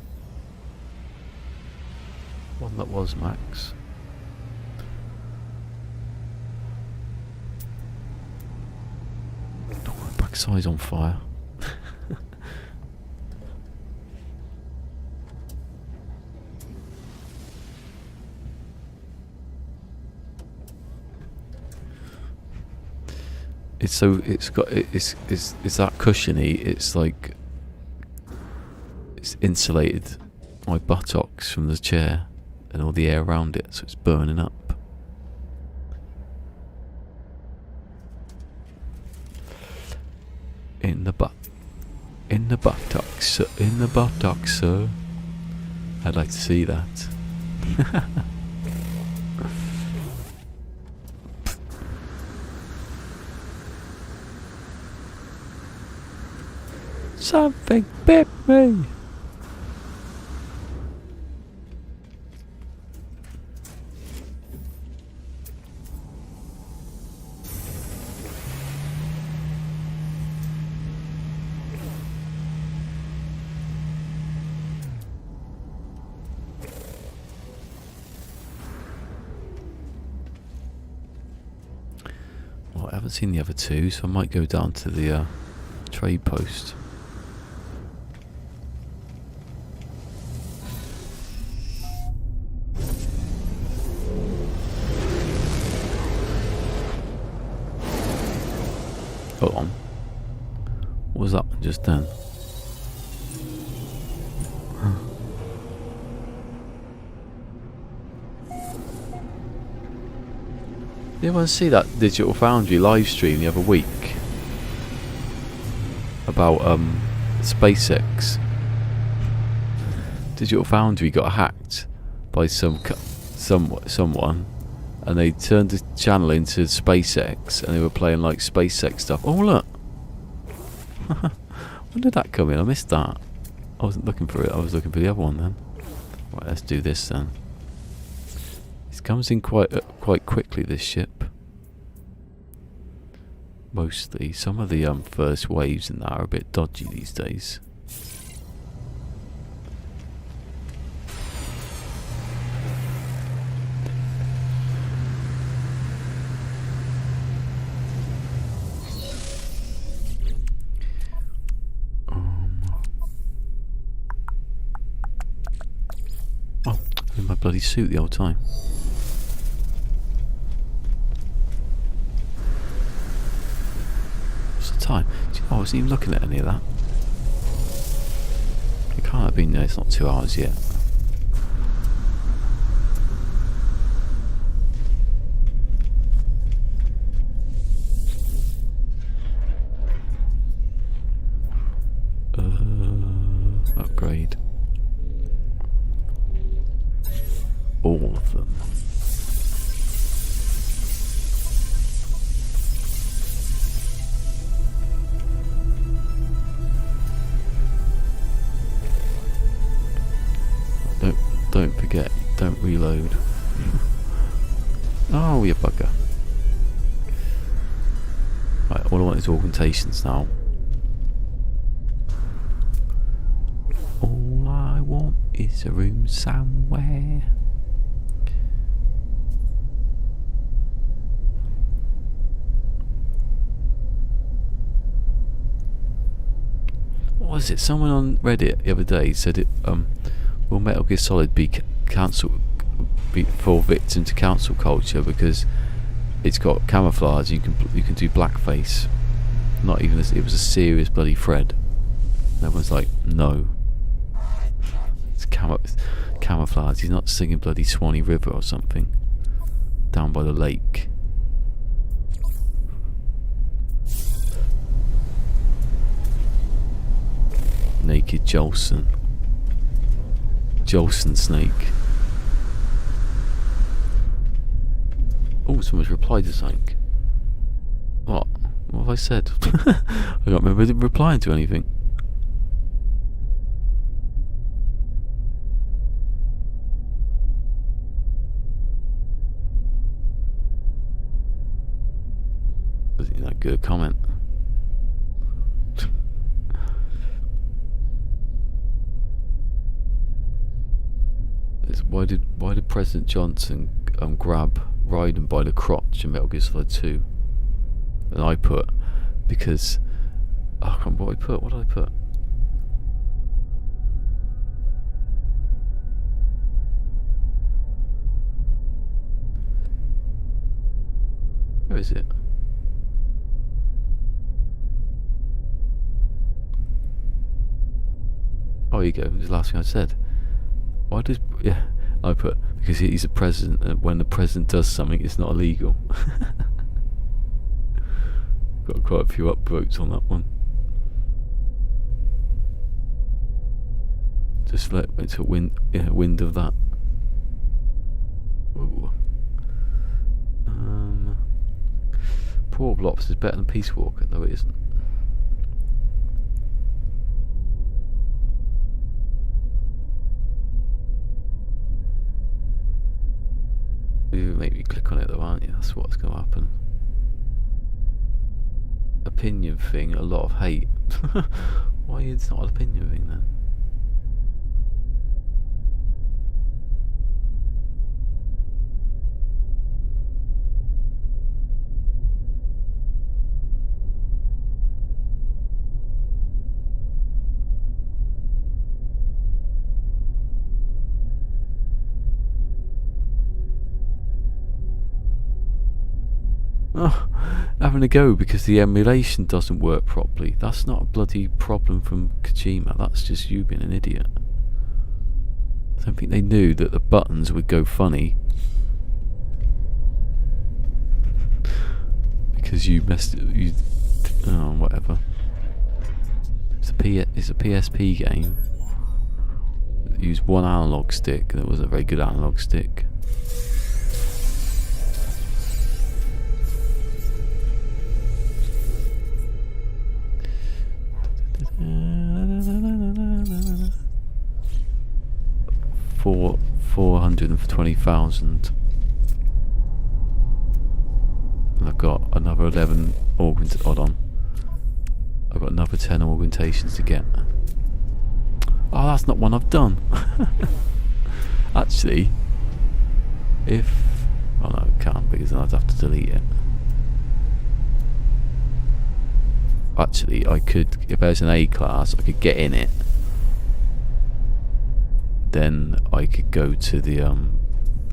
One that was max. Oh, my backside's on fire. It's that cushiony. It's like it's insulated my buttocks from the chair and all the air around it, so it's burning up. In the buttocks, sir. I'd like to see that. Something bit me. Well, I haven't seen the other 2, so I might go down to the trade post. Hold on. What was that just then? Did anyone see that Digital Foundry live stream the other week about SpaceX? Digital Foundry got hacked by someone, and they turned the channel into SpaceX, and they were playing like SpaceX stuff. Oh look, when did that come in? I missed that. I wasn't looking for it. I was looking for the other one then. Right, let's do this then. It comes in quite quickly, this ship. Mostly, some of the first waves in that are a bit dodgy these days. Oh, I'm in my bloody suit the whole time. Time. I wasn't even looking at any of that. It can't have been there. It's not 2 hours yet. Upgrade. All of them. Don't forget, don't reload. Oh, you bugger. Right, all I want is augmentations now. All I want is a room somewhere. What was it? Someone on Reddit the other day said it. Will Metal Gear Solid be fall victim to cancel culture because it's got camouflage? You can do blackface. Not even it was a serious bloody thread. And everyone's like, no, it's camouflage. He's not singing bloody Swanee River or something down by the lake. Naked Jolson Snake. Oh, someone's replied to something. What have I said? I don't remember replying to anything. Wasn't that good a comment? Why did President Johnson grab Raiden by the crotch in Metal Gear Solid 2? And I put, because I can't remember what I put. What did I put? Where is it? Oh, here you go. It was the last thing I said. Why does... Yeah, I put... Because he's a president, and when the president does something, it's not illegal. Got quite a few upvotes on that one. Just let it to wind of that. Ooh. Poor Blops is better than Peace Walker, though it isn't. You make me click on it though, aren't you? That's what's going to happen. Opinion thing, a lot of hate. Why it's not an opinion thing then? Oh, having a go because the emulation doesn't work properly. That's not a bloody problem from Kojima. That's just you being an idiot. I don't think they knew that the buttons would go funny. because you messed you. Oh, whatever. It's a PSP game. It used one analog stick, and it wasn't a very good analog stick. For 420,000. And I've got another 11 hold on. I've got another 10 augmentations to get. Oh, that's not one I've done. Actually, if... oh no, it can't, because then I'd have to delete it. Actually, I could, if there's an A class, I could get in it. Then I could go to the,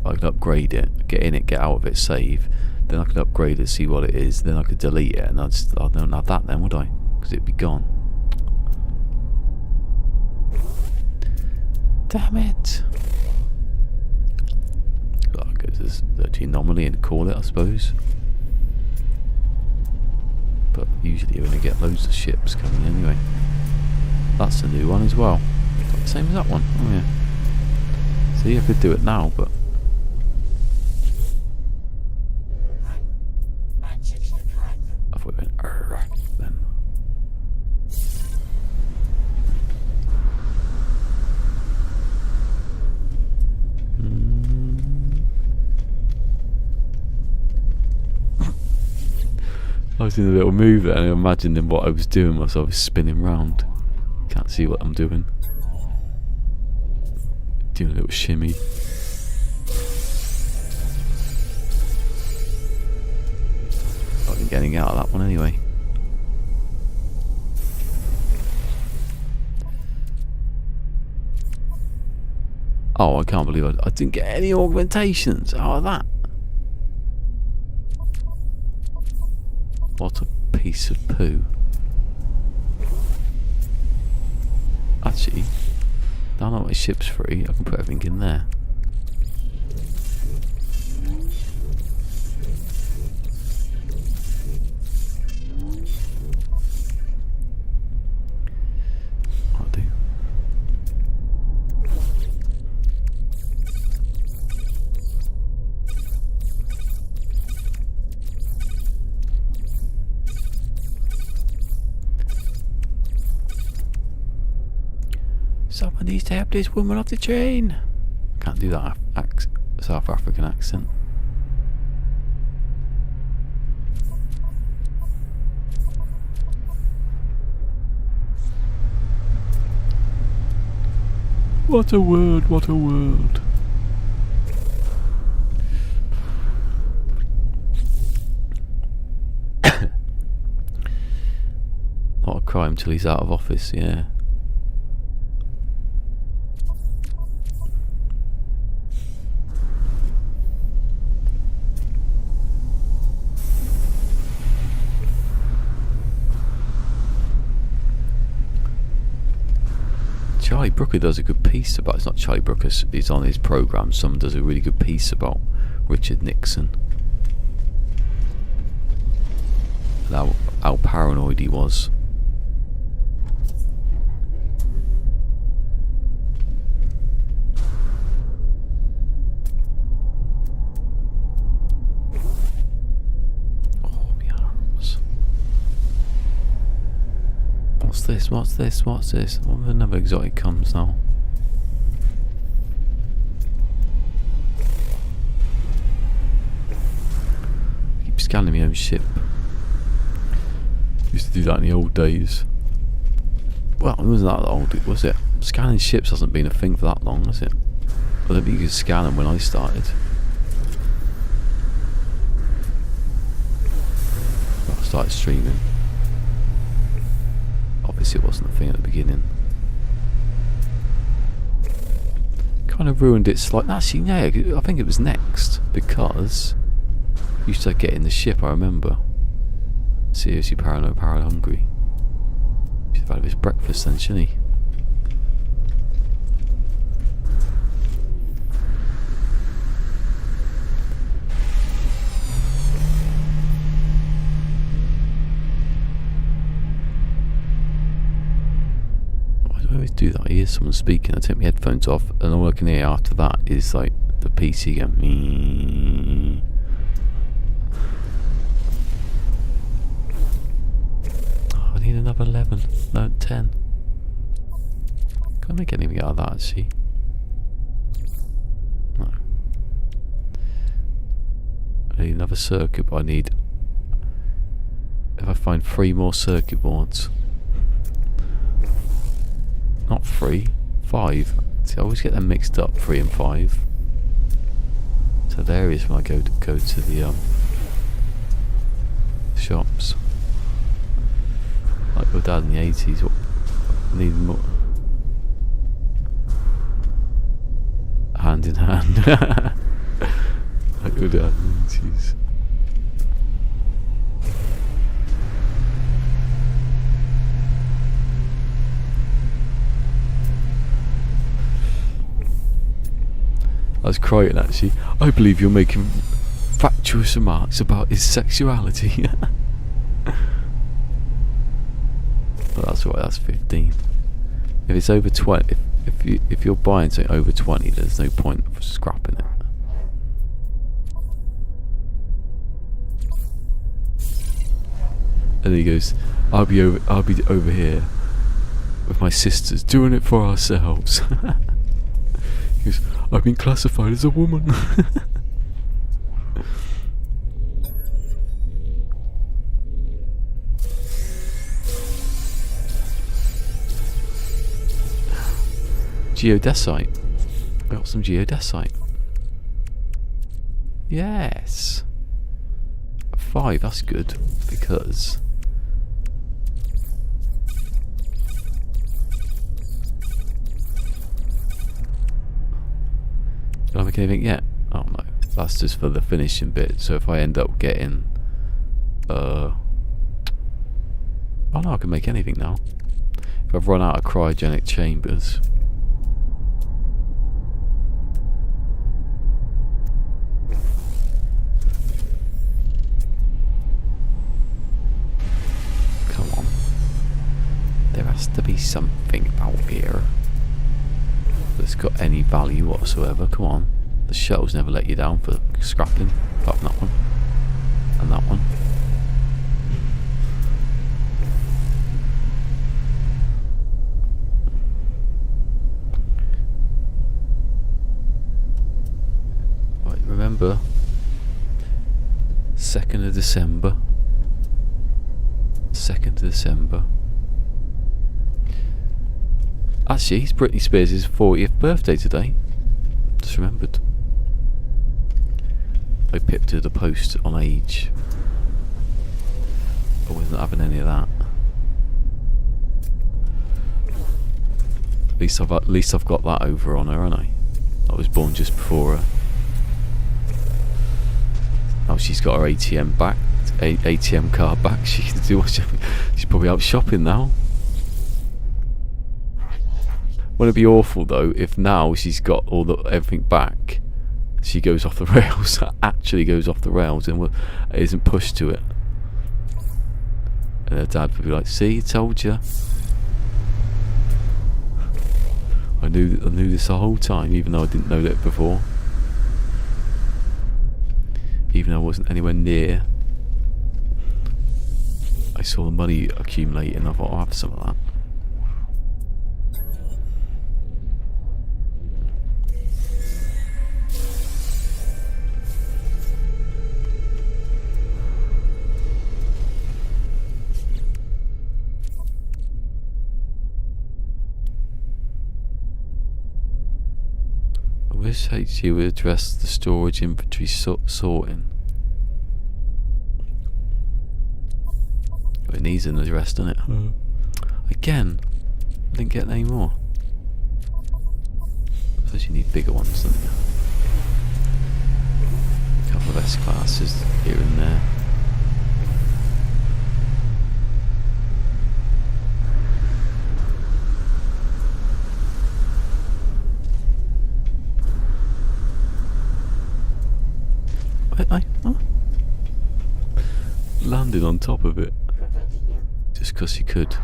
I could upgrade it, get in it, get out of it, save. Then I could upgrade it, see what it is. Then I could delete it, and I don't have that then, would I? Because it'd be gone. Damn it! Well, I guess there's the anomaly and call it, I suppose. But usually you're going to get loads of ships coming anyway. That's a new one as well. Same as that one. Oh yeah. See, I could do it now, but I thought it went then. I was in a little move there, and I imagined what I was doing whilst I was spinning round. Can't see what I'm doing. Doing a little shimmy. I'm getting out of that one anyway. Oh, I can't believe I didn't get any augmentations out of that. What a piece of poo. Actually, now that my ship's free, I can put everything in there. I'll do. Someone needs to help this woman off the train. Can't do that South African accent. What a word, what a word. Not a crime till he's out of office, yeah. Charlie Brooker does a good piece about, it's not Charlie Brooker, it's on his programme, someone does a really good piece about Richard Nixon and how paranoid he was. Oh, my arms. What's this? What's this? What's this? Well, another exotic comes now. Keep scanning my own ship. Used to do that in the old days. Well, it wasn't that old, was it? Scanning ships hasn't been a thing for that long, has it? I don't think you could scan them when I started. Well, I started streaming. Obviously it wasn't a thing at the beginning. Kind of ruined it slightly. Actually, no, I think it was next, because you used to get in the ship, I remember. Seriously paranoid, hungry. Should have had his breakfast then, shouldn't he? I hear someone speaking. I take my headphones off, and all I can hear after that is like the PC going. Me. Oh, I need another 11. No, 10. Can't make anything out of that, actually. No. I need another circuit, but I need. If I find 3 more circuit boards. Not 3, 5. See, I always get them mixed up, 3 and 5. So there is when I go to the shops. Like your dad in the 80s, what need more hand in hand. Like your dad in the 80s. I was crying actually. I believe you're making fatuous remarks about his sexuality. Well, that's right, that's 15. If it's over 20, if you're buying something over 20, there's no point of scrapping it. And he goes, I'll be over here with my sisters doing it for ourselves. He goes, I've been classified as a woman. Geodesite. I got some geodesite. Yes. 5, that's good, because do I make anything yet? Oh no, that's just for the finishing bit. So if I end up getting oh no, I can make anything now. If I've run out of cryogenic chambers. Come on. There has to be something out here that's got any value whatsoever. Come on. The shells never let you down for scrapping. Apart from that one. And that one. Right, remember 2nd of December. 2nd of December. Actually, it's Britney Spears' 40th birthday today. Just remembered. I pipped her the post on age. I wasn't having any of that. At least I've got that over on her, haven't I? I was born just before her. Now she's got her ATM back, ATM card back. She can do what she's probably out shopping now. Wouldn't it be awful though if now she's got everything back, she goes off the rails, actually goes off the rails, and isn't pushed to it. And her dad would be like, "See, I told you. I knew this the whole time, even though I didn't know that before. Even though I wasn't anywhere near. I saw the money accumulating. And I thought, I'll have some of that." I wish HG would address the storage inventory sorting. It needs an address, doesn't it? Again, I didn't get any more. I suppose you need bigger ones, don't you? A couple of S-classes here and there. Landed on top of it just because he could.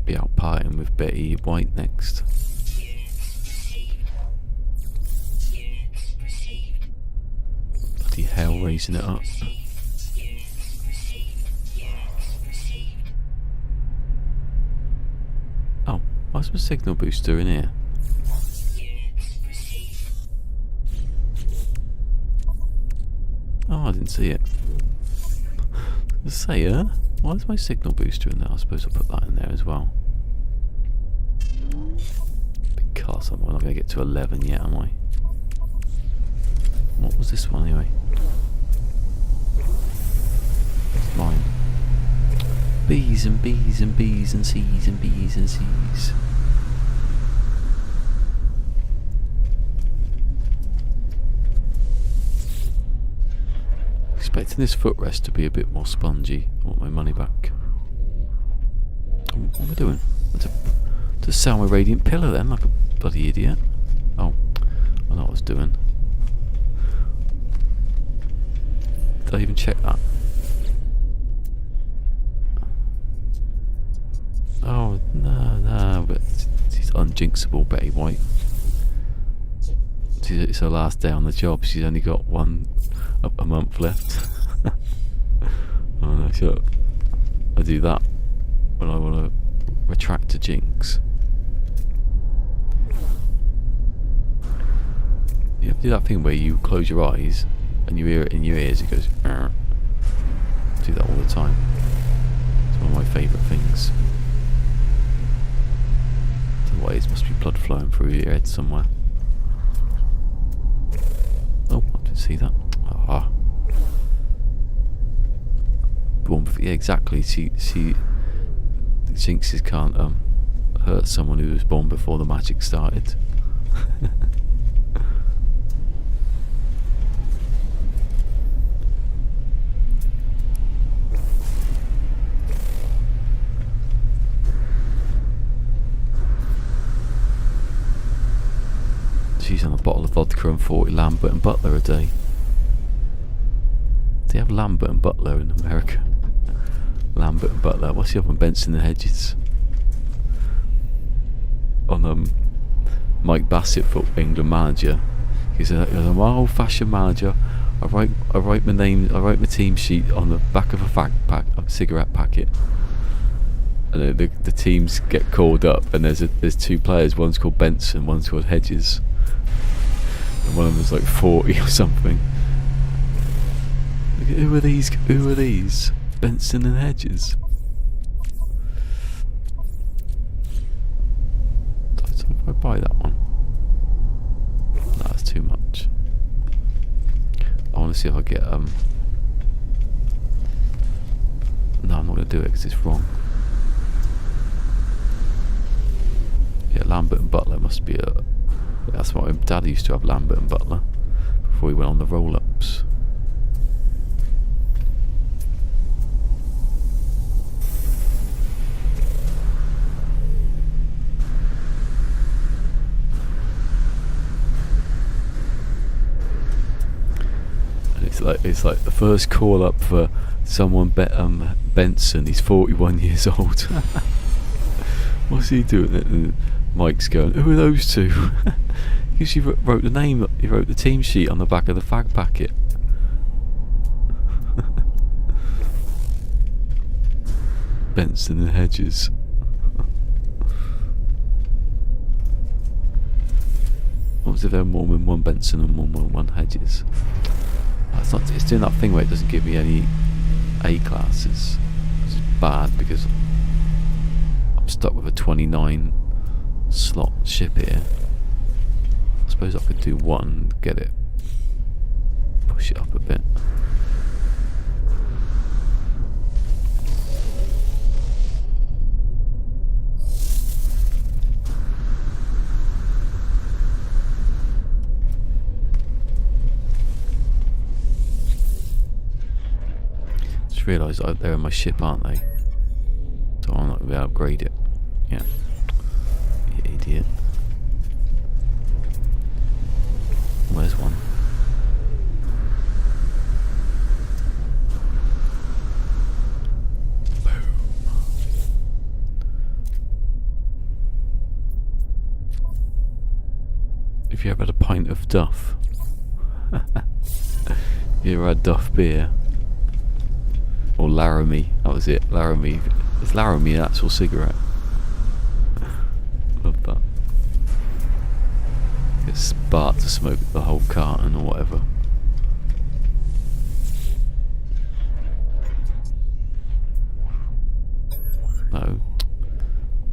be out partying with Betty White next. Bloody hell, raising it up. Oh, why's my signal booster in here? Oh, I didn't see it. Let's say, why is my signal booster in there? I suppose I'll put that in there as well. Because I'm not going to get to 11 yet, am I? What was this one anyway? It's mine. Bees and bees and bees and C's and bees and C's. Expecting this footrest to be a bit more spongy. I want my money back. What am I doing? To sell my radiant pillar then, like a bloody idiot. Oh, I know what I was doing. Did I even check that? Oh, no, but she's unjinxable, Betty White. It's her last day on the job. She's only got a month left. Oh no, sure. I do that when I want to retract a jinx. You have to do that thing where you close your eyes and you hear it in your ears. It goes. I do that all the time. It's one of my favourite things. Otherwise, must be blood flowing through your head somewhere. Oh, I didn't see that. Ah. Yeah, exactly. See, jinxes can't hurt someone who was born before the magic started. She's on a bottle of vodka and 40 Lambert and Butler a day. They have Lambert and Butler in America. Lambert and Butler. What's the other one? Benson and Hedges. On Mike Bassett, for England manager. He's I'm an old-fashioned manager. I write my name. I write my team sheet on the back of a cigarette packet. And the teams get called up, and there's two players. One's called Benson, one's called Hedges. And one of them's like 40 or something. Who are these? Who are these? Benson and Hedges. So if I buy that one, no, that's too much. I want to see if I get No, I'm not going to do it because it's wrong. Yeah, Lambert and Butler must be a. That's what my dad used to have, Lambert and Butler, before he went on the roll-ups. It's like the first call up for someone. Benson. He's 41 years old. What's he doing? And Mike's going, who are those two? Because he wrote the name. He wrote the team sheet on the back of the fag packet. Benson and Hedges. What was if there were more than one Benson and more than one Hedges? It's doing that thing where it doesn't give me any A classes, which is bad because I'm stuck with a 29 slot ship here. I suppose I could do one, get it, push it up a bit. Realise they're in my ship, aren't they? So I'm not going to be able to upgrade it. Yeah. You idiot. Where's one? Boom. Have you ever had a pint of Duff? You ever had Duff beer? Or Laramie? That was it. Laramie. Is Laramie an actual cigarette? Love that. Get Bart to smoke the whole carton or whatever. No.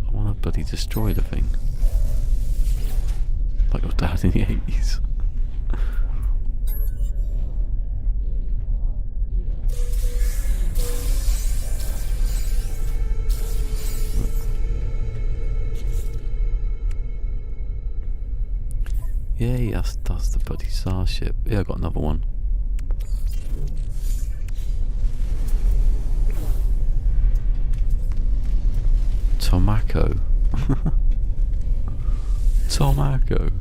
I want to bloody destroy the thing. Like your dad in the 80s. Yeah, that's the bloody Starship. Yeah, I got another one. Tomako. Tomako.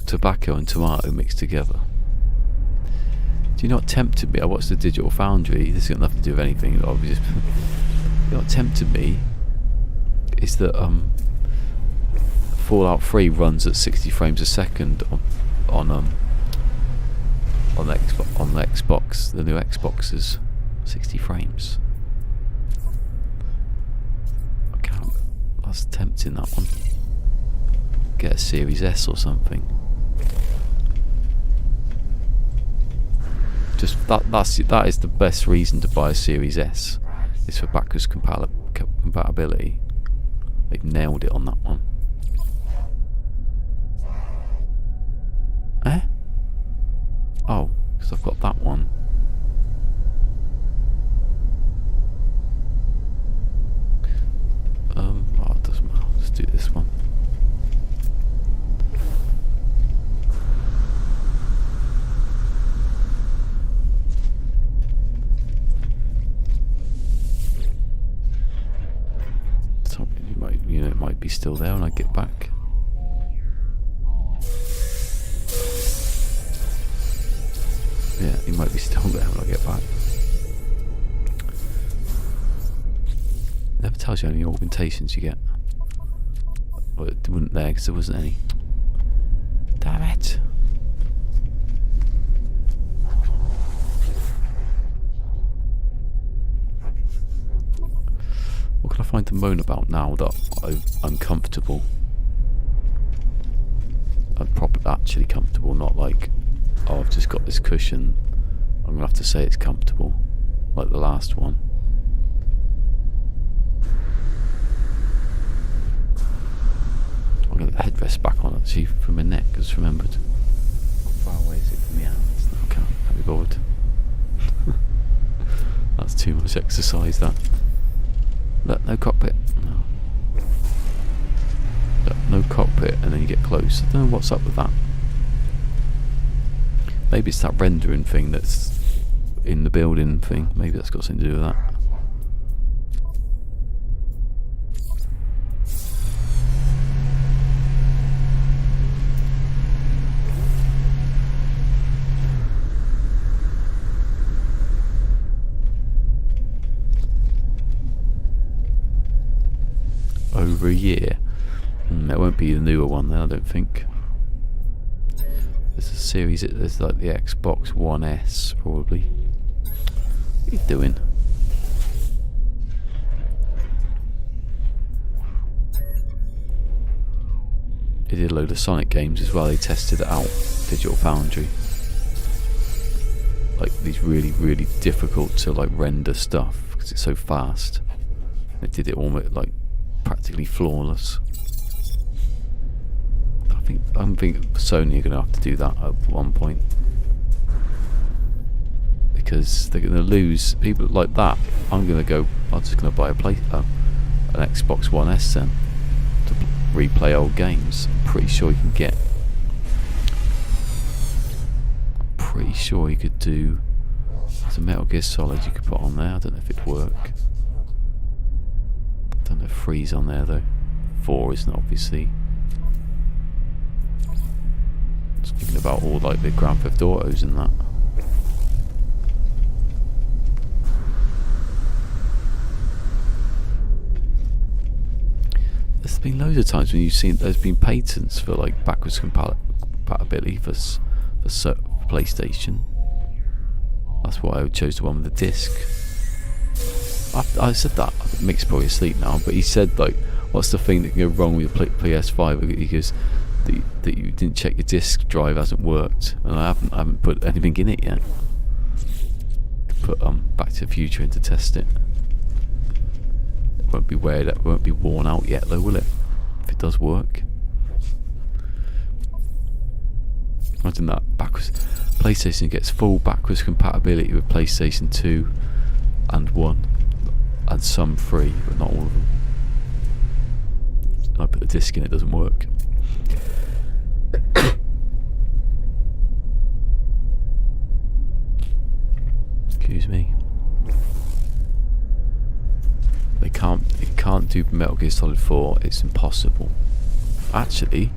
Tobacco and tomato mixed together. Do you know what tempted me? I watched the Digital Foundry. This has got nothing to do with anything, obviously. You know what tempted me is that Fallout 3 runs at 60 frames a second on the Xbox, the new Xboxes. 60 frames. I can't. That's tempting, that one. Get a Series S or something. Just that is the best reason to buy a Series S. It's for backwards compatibility. They've nailed it on that one. Eh? Oh, because I've got that one. Oh, it doesn't matter. Let's do this one. So it might be still there when I get back. Yeah, he might be still there when I get back. Never tells you how many augmentations you get. Well, it wasn't there because there wasn't any. Damn it! What can I find to moan about now that I'm comfortable? I'm actually comfortable, not like, oh, I've just got this cushion. I'm gonna have to say it's comfortable, like the last one. I'm gonna get the headrest back on actually from my neck. I just remembered. How far away is it from the hands? No, I can't be bothered. That's too much exercise. That. Look, no cockpit. No. Look, no cockpit, and then you get close. I don't know what's up with that. Maybe it's that rendering thing that's in the building thing. Maybe that's got something to do with that. Over a year. That won't be the newer one then, I don't think. There's a series, there's like the Xbox One S probably. What are you doing? They did a load of Sonic games as well. They tested it out, Digital Foundry. Like these really, really difficult to like render stuff because it's so fast. They did it almost like practically flawless. I think Sony are going to have to do that at one point because they're going to lose people like that. I'm just going to buy an Xbox One S then to replay old games. I'm pretty sure you can get. I'm pretty sure you could do. There's a Metal Gear Solid you could put on there. I don't know if it'd work. I don't know if 3's on there though. 4 isn't obviously. Thinking about all like the Grand Theft Autos and that. There's been loads of times when you've seen there's been patents for like backwards compatibility for PlayStation. That's why I chose the one with the disc. I said that. Mick's probably asleep now, but he said like, what's the thing that can go wrong with your PS5? He goes that you didn't check your disc drive hasn't worked, and I haven't put anything in it yet. Put Back to the Future in to test it. It won't be weird. It won't be worn out yet, though, will it? If it does work. Imagine that backwards. PlayStation gets full backwards compatibility with PlayStation 2 and 1, and some free, but not all of them. And I put the disc in, it doesn't work. Excuse me. It can't do Metal Gear Solid 4. It's impossible. Actually,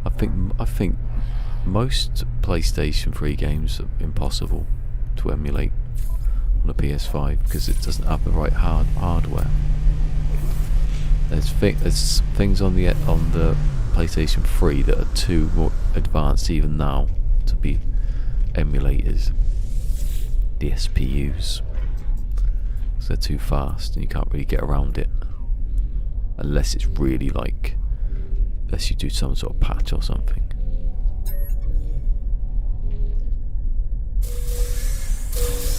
I think most PlayStation 3 games are impossible to emulate on a PS5 because it doesn't have the right hardware. There's things on the PlayStation 3 that are too more advanced even now to be emulated. The SPUs, because they're too fast and you can't really get around it unless it's really like, unless you do some sort of patch or something.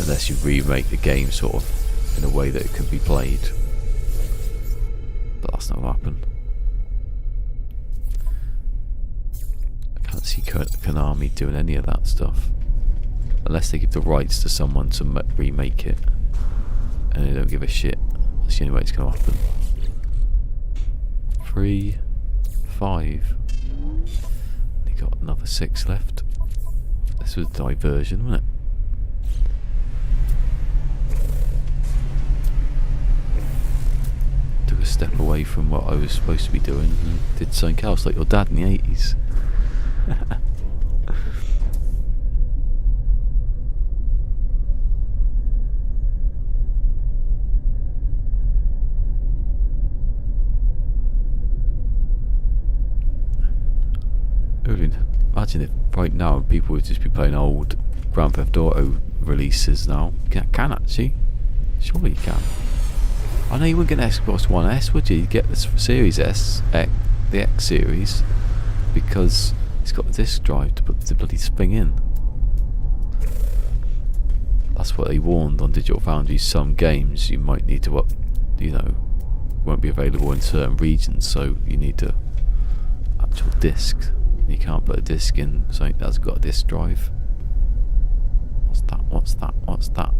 Unless you remake the game sort of in a way that it can be played, but that's not gonna happen. I can't see Konami doing any of that stuff unless they give the rights to someone to remake it, and they don't give a shit. That's the only way it's gonna happen. 3, 5. You got another 6 left. This was diversion, wasn't it? Took a step away from what I was supposed to be doing and did something else, like your dad in the 80s. Imagine if right now people would just be playing old Grand Theft Auto releases now. Can actually. Surely you can. I know you wouldn't get an Xbox One S, would you? You'd get the Series S, the X series, because it's got the disc drive to put the bloody thing in. That's what they warned on Digital Foundry. Some games you might need to won't be available in certain regions, so you need a actual disc. You can't put a disc in something that's got a disc drive. What's that? I thought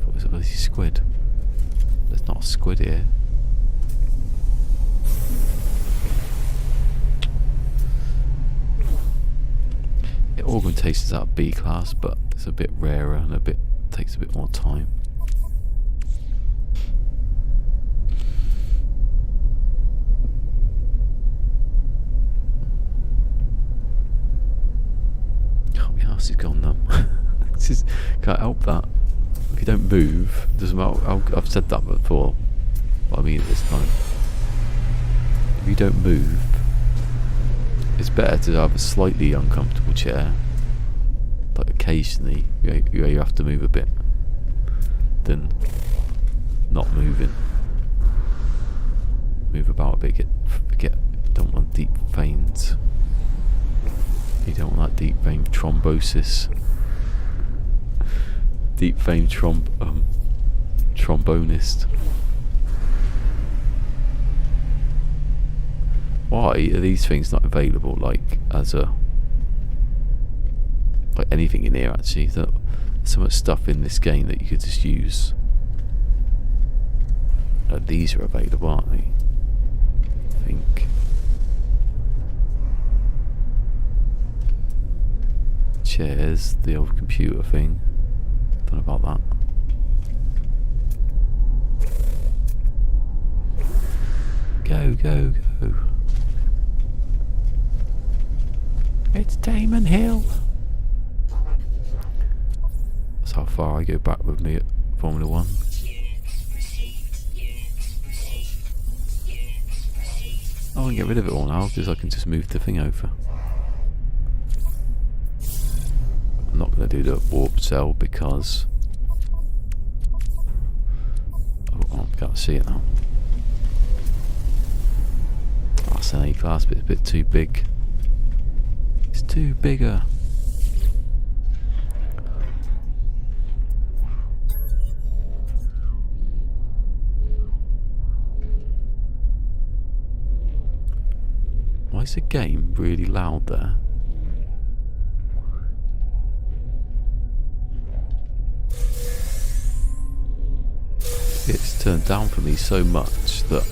it was a bloody squid. There's not a squid here. It augmentation's out of B class, but it's a bit rarer and takes a bit more time. Is gone now. Can't help that. If you don't move, it doesn't matter. I've said that before, but I mean it this time. If you don't move, it's better to have a slightly uncomfortable chair, like occasionally you have to move a bit, than not moving. Move about a bit. Don't want deep veins. You don't want that deep vein thrombosis. Deep vein trombonist. Why are these things not available like anything in here actually? There's so much stuff in this game that you could just use. These are available, aren't they? I think. Chairs, the old computer thing. Don't know about that. Go. It's Damon Hill. That's how far I go back with me at Formula 1. I can get rid of it all now because I can just move the thing over. I'm not going to do the warp cell because I can't see it now. That's an A-class, but it's a bit too big. It's too bigger. Why is the game really loud there? It's turned down for me so much that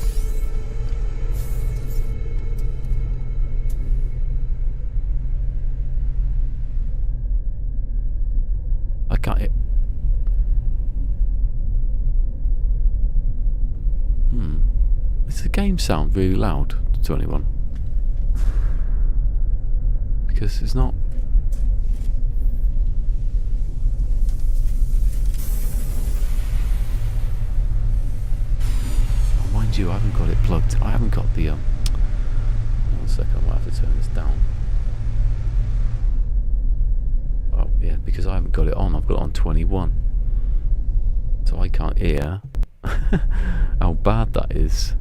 I can't. Does the game sound really loud to anyone? Because it's not. Oh, mind you, I haven't got it plugged. I haven't got the 1 second, I might have to turn this down. Oh yeah, because I haven't got it on. I've got it on 21, so I can't hear how bad that is.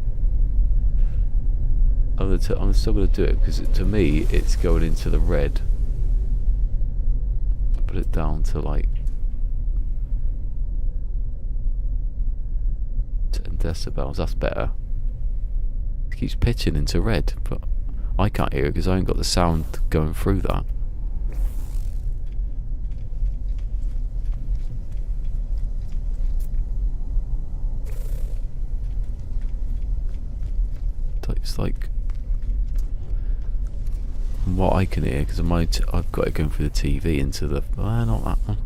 I'm still going to do it because to me it's going into the red. I put it down to like 10 decibels, that's better. It keeps pitching into red, but I can't hear it because I haven't got the sound going through that. It's like what I can hear because I've got it going through the TV into the not that one.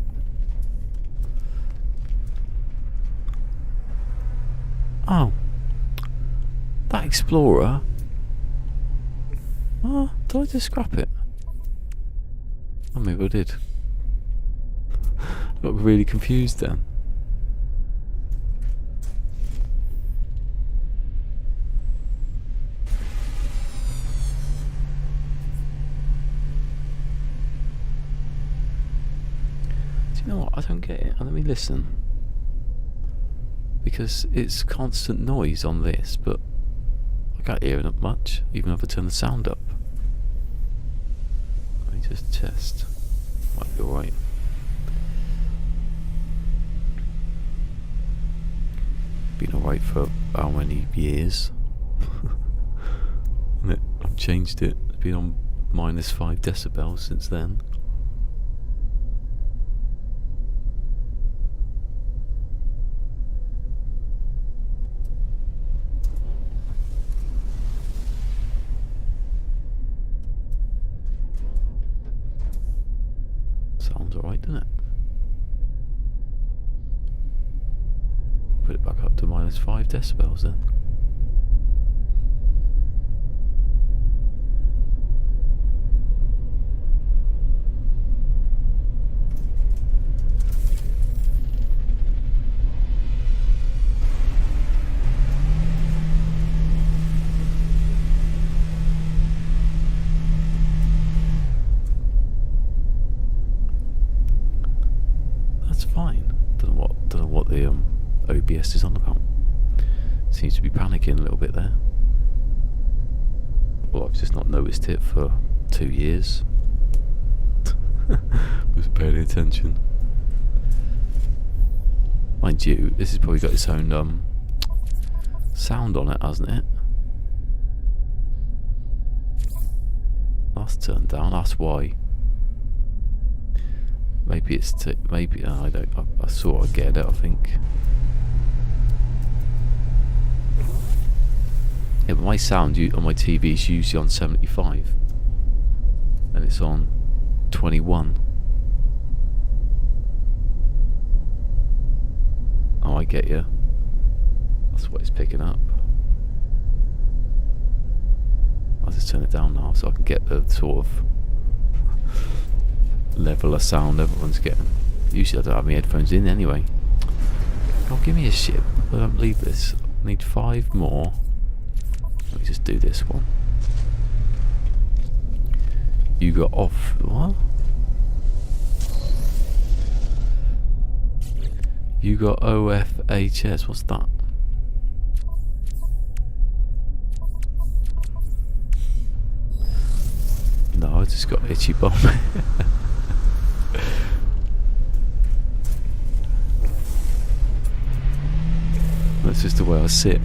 Oh, that Explorer. Oh, did I just scrap it? Oh, maybe I did. I got really confused then. You know what? I don't get it. Let me listen. Because it's constant noise on this, but I can't hear it much, even if I turn the sound up. Let me just test. Might be alright. Been alright for how many years? I've changed it. It's been on -5 decibels since then. Sounds alright, doesn't it? Put it back up to -5 decibels then. Fine. Don't know what the OBS is on about. Seems to be panicking a little bit there. Well, I've just not noticed it for 2 years. Wasn't paying attention. Mind you, this has probably got its own sound on it, hasn't it? That's turned down. That's why. Maybe it's maybe I don't. I sort of get it. I think. Yeah, but my sound on my TV is usually on 75, and it's on 21. Oh, I get you. That's what it's picking up. I'll just turn it down now so I can get the sort of level of sound everyone's getting. Usually I don't have my headphones in anyway. Oh, give me a shit. I don't believe this. I need 5 more. Let me just do this one. You got off. What? You got OFHS. What's that? No, I just got itchy bum. That's just the way I sit.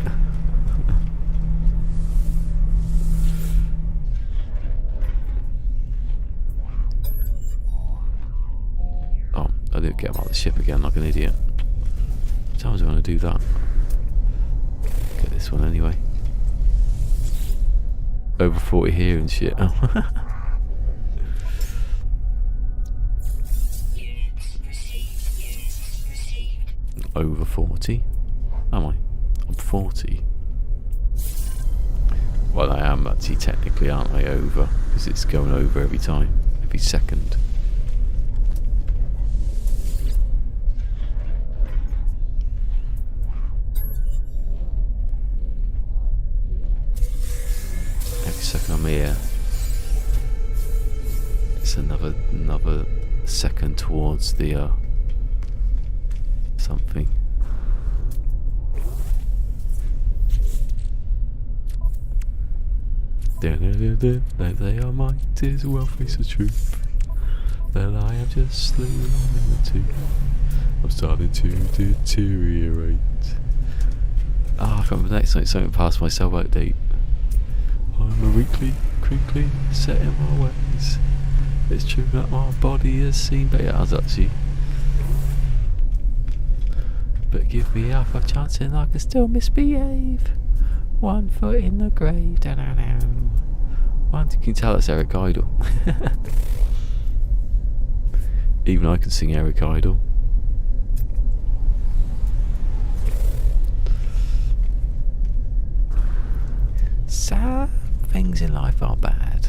Oh, I didn't get him out of the ship again like an idiot. How times am I going to do that? Get this one anyway. Over 40 here and shit. Over 40? Am I? I'm 40. Well, I am actually technically, aren't I, over? Because it's going over every time, every second. Every second I'm here, it's another second towards the something. They are mine, 'tis well face the truth that I am just slowly in the tooth. I'm starting to deteriorate. Ah, I can't remember the next night, something past my sell-out date. I'm a wrinkly, crinkly, set in my ways. It's true that my body has seen better. It has actually. But give me half a chance and I can still misbehave. 1 foot in the grave, da-da-da. Well, you can tell that's Eric Idle. Even I can sing Eric Idle. Some things in life are bad.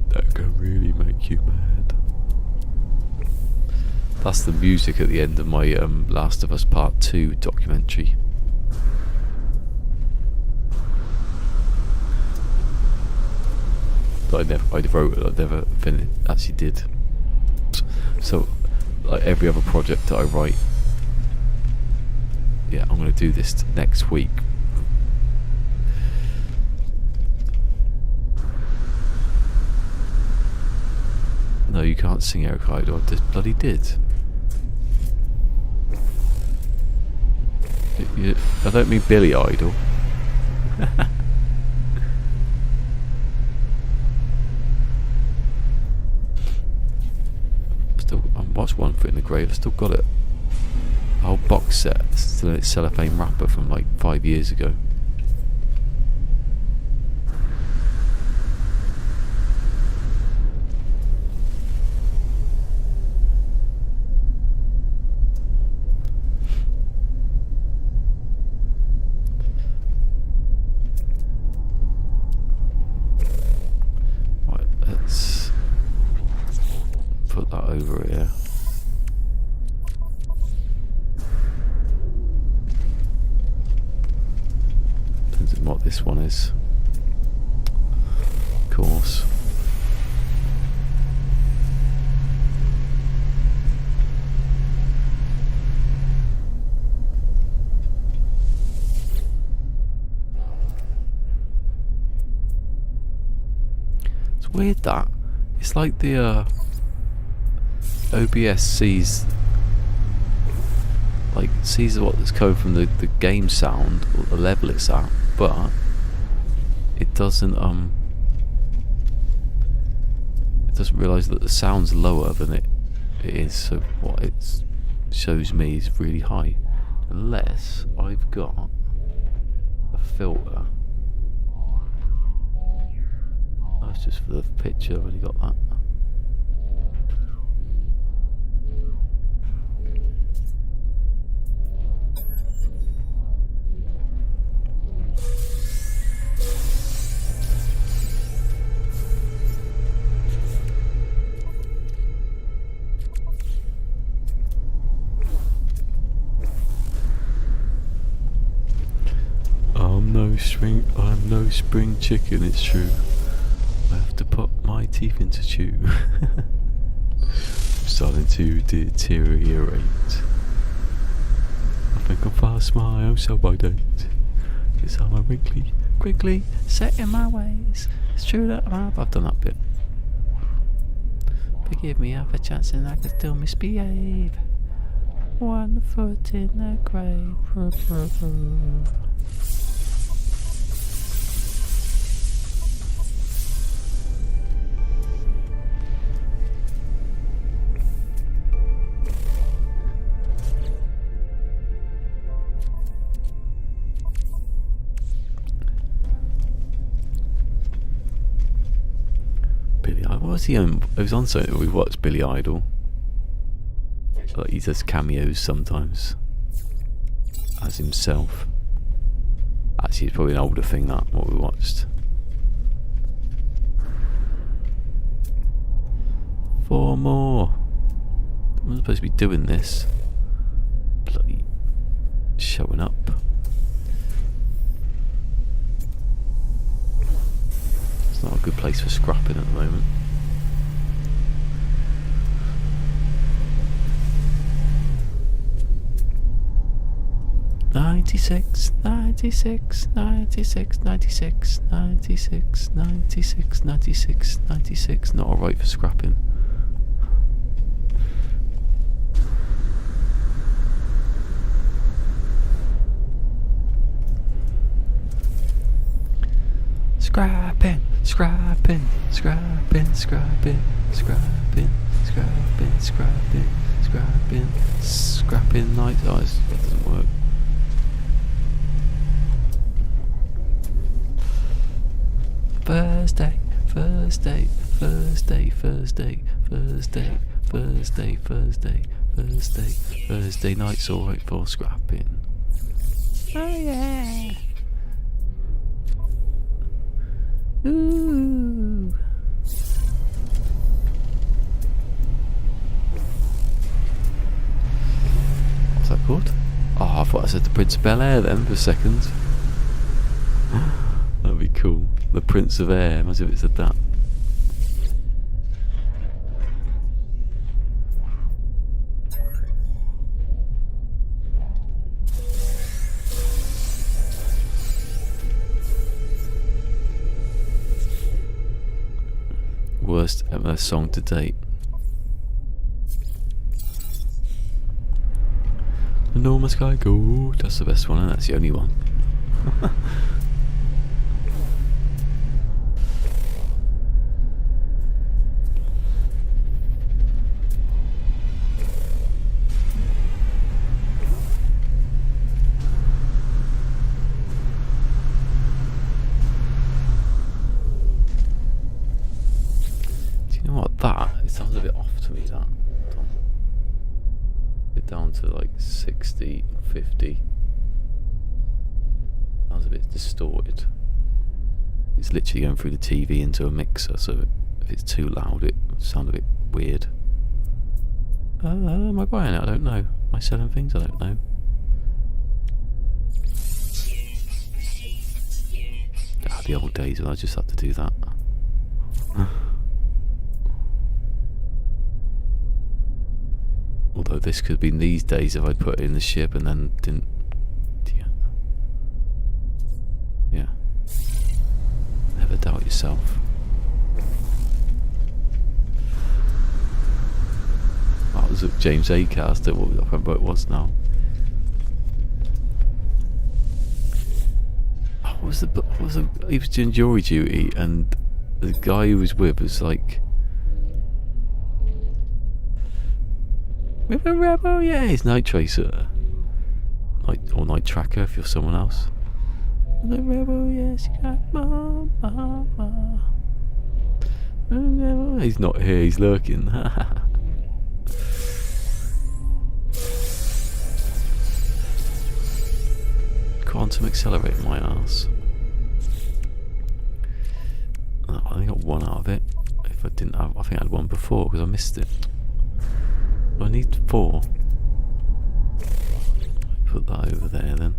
That can really make you mad. That's the music at the end of my Last of Us Part 2 documentary. I wrote it, I never finished, actually did. So, like every other project that I write, yeah, I'm going to do this next week. No, you can't sing Eric Idle, I just bloody did. I don't mean Billy Idol. Watch 1 Foot in the Grave, I still got it. The whole box set, still in its cellophane wrapper from like 5 years ago. Right, let's put that over here. What this one is, of course. It's weird that it's like the OBS sees what's coming from the game sound or the level it's at, but it doesn't realise that the sound's lower than it is, so what it shows me is really high, unless I've got a filter. That's just for the picture, I've only got that. I'm no no spring chicken, it's true. I have to put my teeth into chew. I'm starting to deteriorate. I think I'll pass my own so I don't. Cause I'm a quickly set in my ways. It's true that I've done that bit. Forgive me, half a chance and I can still misbehave. 1 foot in the grave. Billy Idol. What was he on? It was on something we watched, Billy Idol. Like he does cameos sometimes as himself. Actually, it's probably an older thing that what we watched. 4 more. I'm supposed to be doing this. Bloody showing up. It's not a good place for scrapping at the moment. "96, 96, 96, 96, 96, 96, 96, 96." Not alright for scrapping. Scrapping, scrapping, scrapping, scrapping, scrapping, scrapping, scrapping, scrapping, scrapping night. Oh, that doesn't work. Thursday, Thursday, Thursday, Thursday, Thursday, Thursday, Thursday, Thursday, Thursday night's alright for scrapping. Oh yeah. Ooh. What's that called? Oh, I thought I said the Prince of Bel-Air then for a second. That'd be cool. The Prince of Air, as if it said that. Worst NMS song to date. Enormous Sky Gold. That's the best one, and that's the only one. It sounds a bit off to me, that. Get down to like 60, 50. Sounds a bit distorted. It's literally going through the TV into a mixer, so if it's too loud, it sounds a bit weird. Am I buying it? I don't know. Am I selling things? I don't know. Ah, the old days when I just had to do that. Although this could have been these days if I'd put it in the ship and then didn't. Yeah. Never doubt yourself. That was James Acast. I can't remember what it was now. What was the? He was doing jury duty, and the guy he was with was like. With a rebel, yeah, he's Night Tracer. Or Night Tracker if you're someone else. The rebel, yes, you got mama. He's not here, he's lurking. Quantum accelerate my ass. Oh, I only got 1 out of it. If I didn't have, I think I had 1 before because I missed it. I need 4. Put that over there then.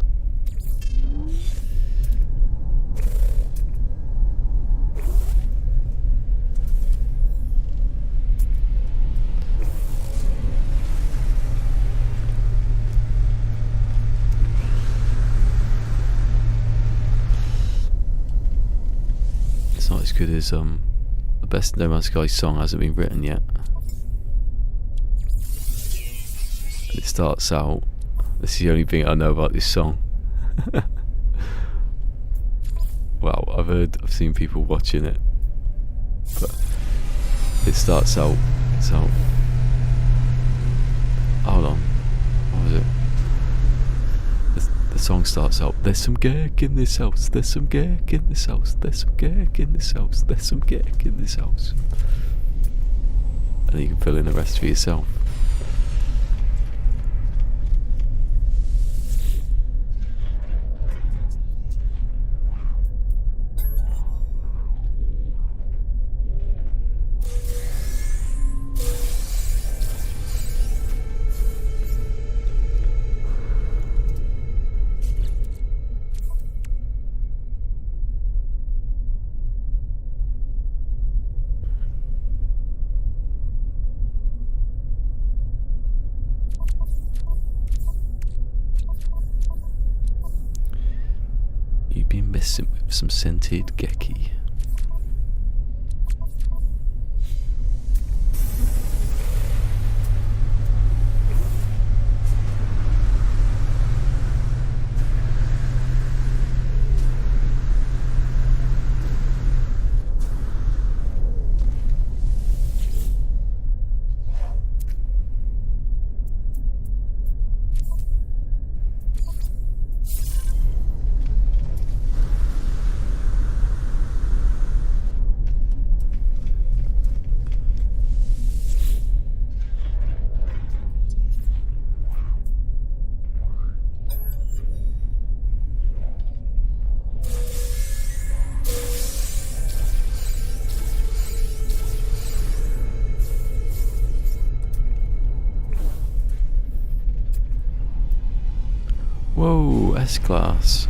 as good as the best No Man's Sky song hasn't been written yet. And it starts out. This is the only thing I know about this song. Well, I've seen people watching it, but it starts out. So, hold on, what was it? The song starts out. There's some gurk in this house. There's some gurk in this house. There's some gurk in this house. There's some gurk in this house. And then you can fill in the rest for yourself. You've been messing with some scented gecky. Whoa, S-Class.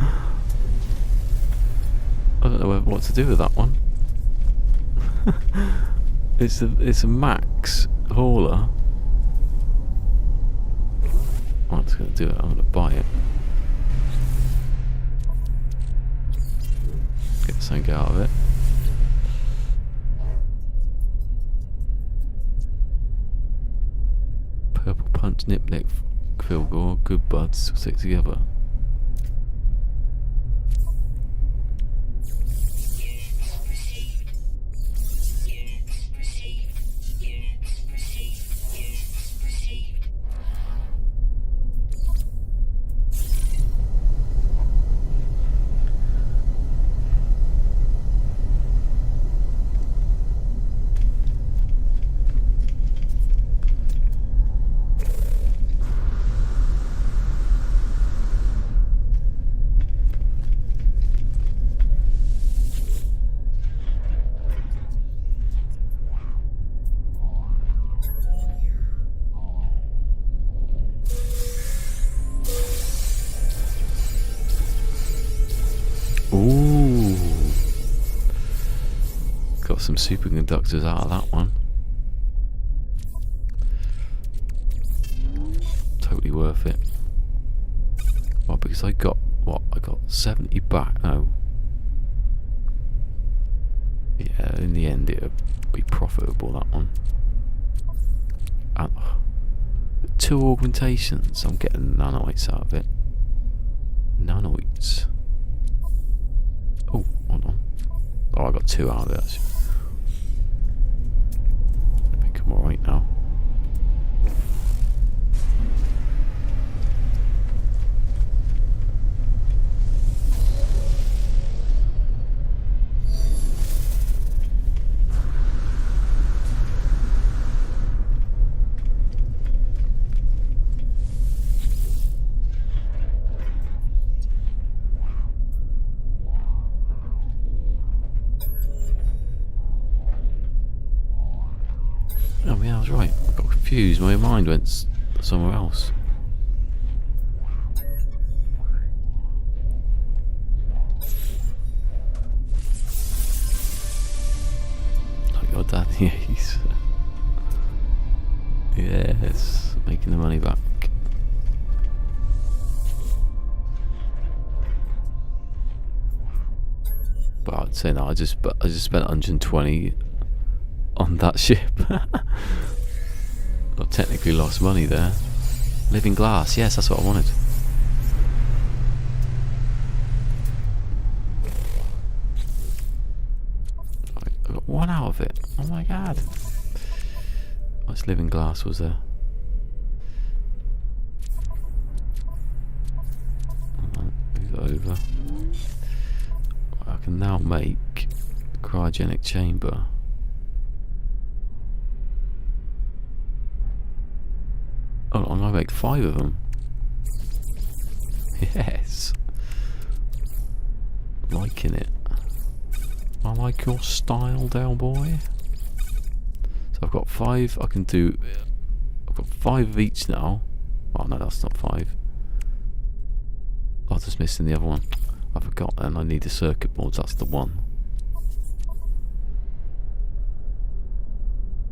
I don't know what to do with that one. It's a max hauler. I'm just gonna do it. I'm gonna buy it. Get something out of it. Purple punch, nip neck, Philgore, good buds, stick together. Ooh, got some superconductors out of that one. Totally worth it. Well, because I got what? I got 70 back. No. Yeah, in the end it'll be profitable, that one. And 2 augmentations. I'm getting nanoids out of it. Nanoids. Oh, hold on. Oh, I got 2 out of it, actually. I think I'm alright now. Oh yeah, I was right. I got confused. My mind went somewhere else. Like your daddy, yes. Yes, making the money back. I'd say no. I just spent 120 on that ship. I've technically lost money there. Living glass, yes, that's what I wanted. I got one out of it. Oh my god. Much living glass was there? Move over. I can now make cryogenic chamber. Oh, I'm gonna make 5 of them. Yes. Liking it. I like your style, Dale boy. So I've got 5. I can do. I've got 5 of each now. Oh no, that's not 5. I was just missing the other one. I forgot, and I need the circuit boards. That's the one.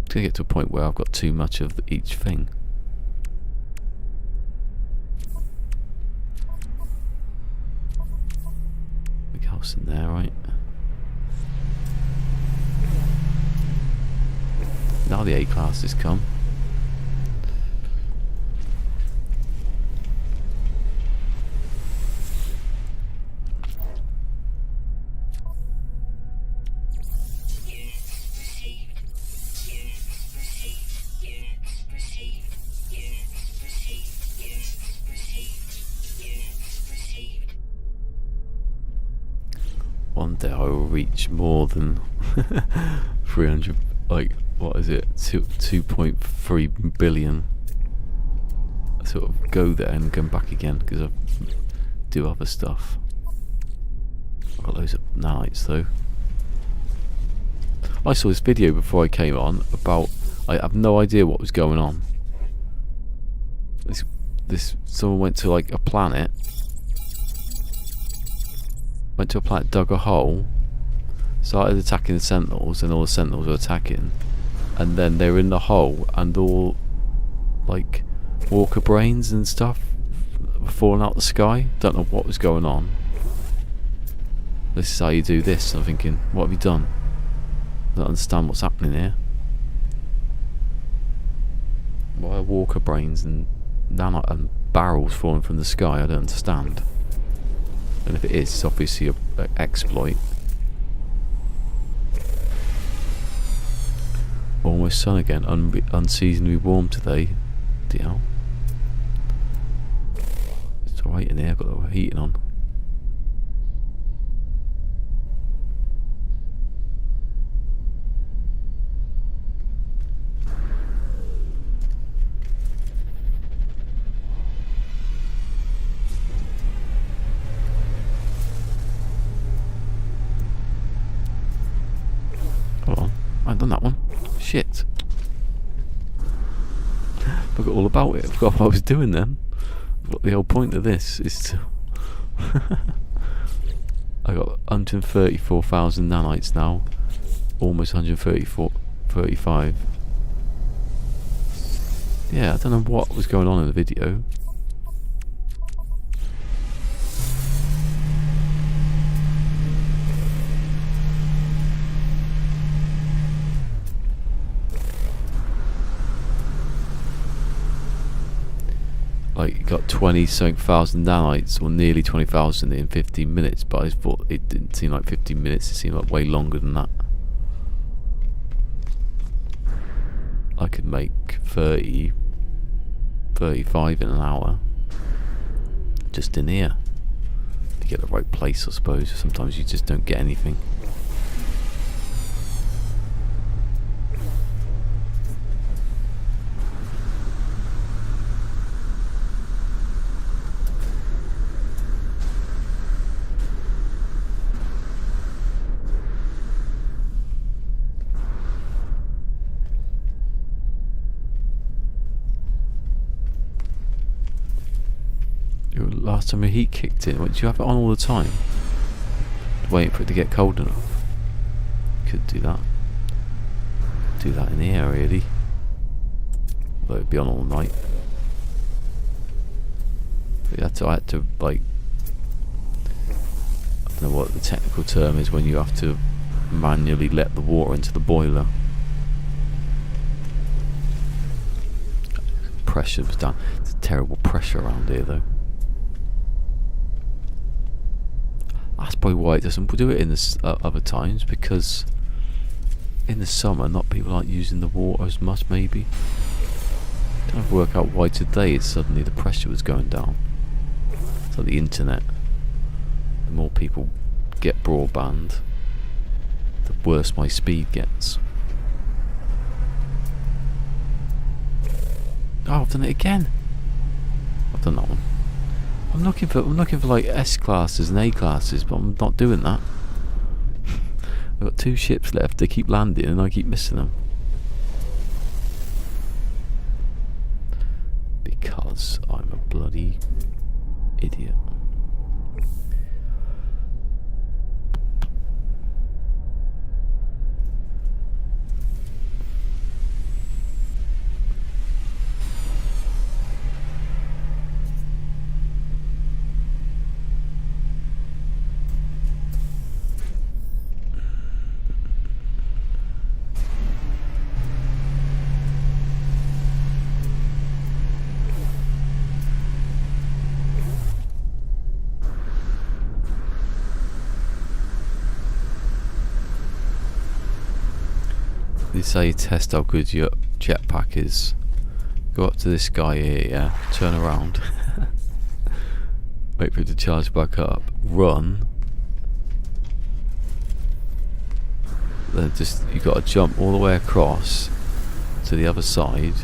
It's gonna get to a point where I've got too much of each thing. Big house in there, right? Now the A-class has come. One day I will reach more than 300, like, what is it, 2.3 billion. I sort of go there and come back again because I do other stuff. I've got loads of nanites though. I saw this video before I came on about, I have no idea what was going on. Someone went to like a planet. Went to a planet, dug a hole, started attacking the sentinels, and all the sentinels were attacking. And then they were in the hole, and all like walker brains and stuff were falling out the sky. Don't know what was going on. This is how you do this. I'm thinking, what have you done? I don't understand what's happening here. Why are walker brains and barrels falling from the sky? I don't understand. And if it is, it's obviously an exploit. Almost sun again. Unseasonably warm today. DL. It's alright in here. I've got the heating on. Hold on. I haven't done that one. Shit. I forgot all about it. I forgot what I was doing then. What the whole point of this is to... I got 134,000 nanites now. Almost 135. Yeah, I don't know what was going on in the video. Like, got 20-something thousand nanites, or nearly 20,000 in 15 minutes, but I thought it didn't seem like 15 minutes, it seemed like way longer than that. I could make 30, 35 in an hour, just in here. To get the right place, I suppose. Sometimes you just don't get anything. Last time the heat kicked in, did you have it on all the time? Waiting for it to get cold enough. Could do that. Do that in here, really. But it'd be on all night. But I had to like don't know what the technical term is when you have to manually let the water into the boiler. Pressure's down. It's a terrible pressure around here though. That's probably why it doesn't do it in the other times, because in the summer not people aren't using the water as much maybe. Don't work out why today it's suddenly the pressure was going down. It's like the internet. The more people get broadband, the worse my speed gets. Oh, I've done it again. I've done that one. I'm looking for like S classes and A classes, but I'm not doing that. I've got 2 ships left. They keep landing and I keep missing them. Because I'm a bloody idiot. They say test how good your jetpack is. Go up to this guy here, yeah, turn around, wait for it to charge back up, run, then just, you got to jump all the way across to the other side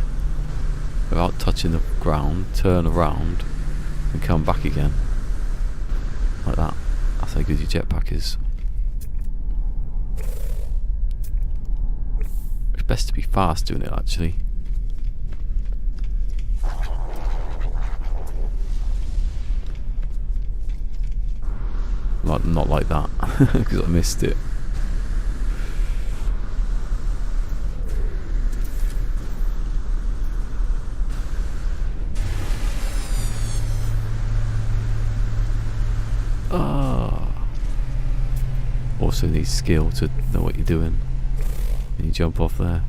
without touching the ground, turn around and come back again, like that. That's how good your jetpack is. It's best to be fast doing it actually. Not like that, because I missed it. Also needs skill to know what you're doing when you jump off there.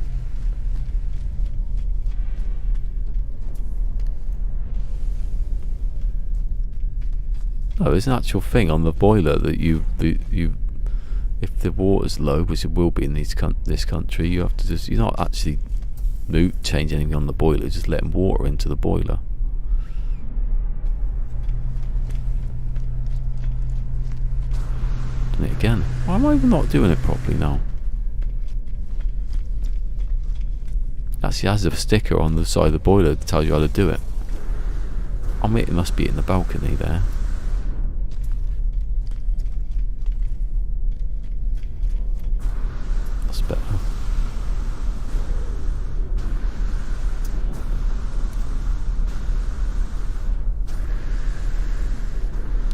No, there's an actual thing on the boiler that you if the water's low, which it will be in this country, you have to just, you're not actually change anything on the boiler, just letting water into the boiler. Done it again. Why am I even not doing it properly now? Actually has a sticker on the side of the boiler that tells you how to do it. I mean, it must be in the balcony there. That's better.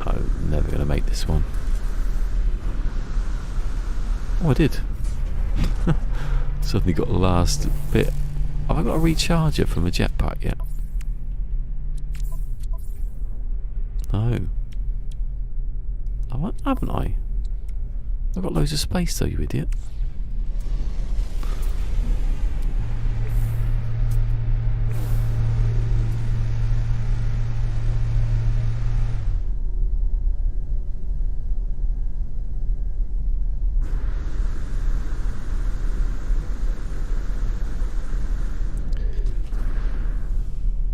I'm never going to make this one. Oh, I did. Suddenly got the last bit. Have I got a recharger from a jetpack yet? No. Haven't I? I've got loads of space though, you idiot.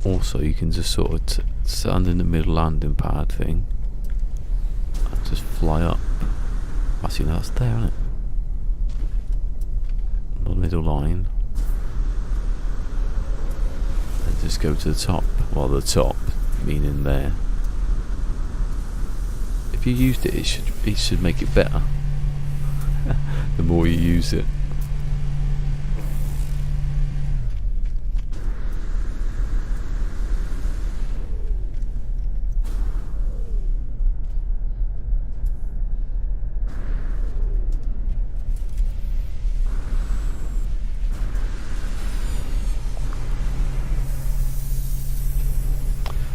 Also, you can just sort of stand in the middle landing pad thing and just fly up. Actually, no, that's there, isn't it? The middle line. And just go to the top. Well, the top, meaning there. If you used it, it should make it better. The more you use it.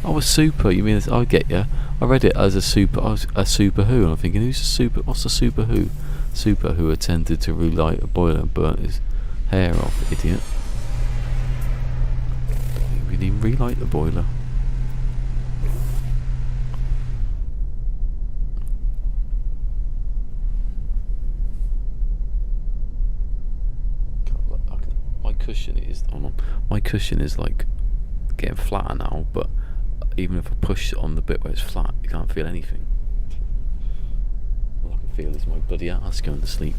I a super. You mean I get you. I read it as a super. A super who, and I'm thinking, who's a super? What's a super who? Super who attempted to relight a boiler and burnt his hair off. Idiot. We didn't relight the boiler. My cushion is like getting flatter now, but even if I push it on the bit where it's flat, you can't feel anything. All I can feel is my bloody ass going to sleep.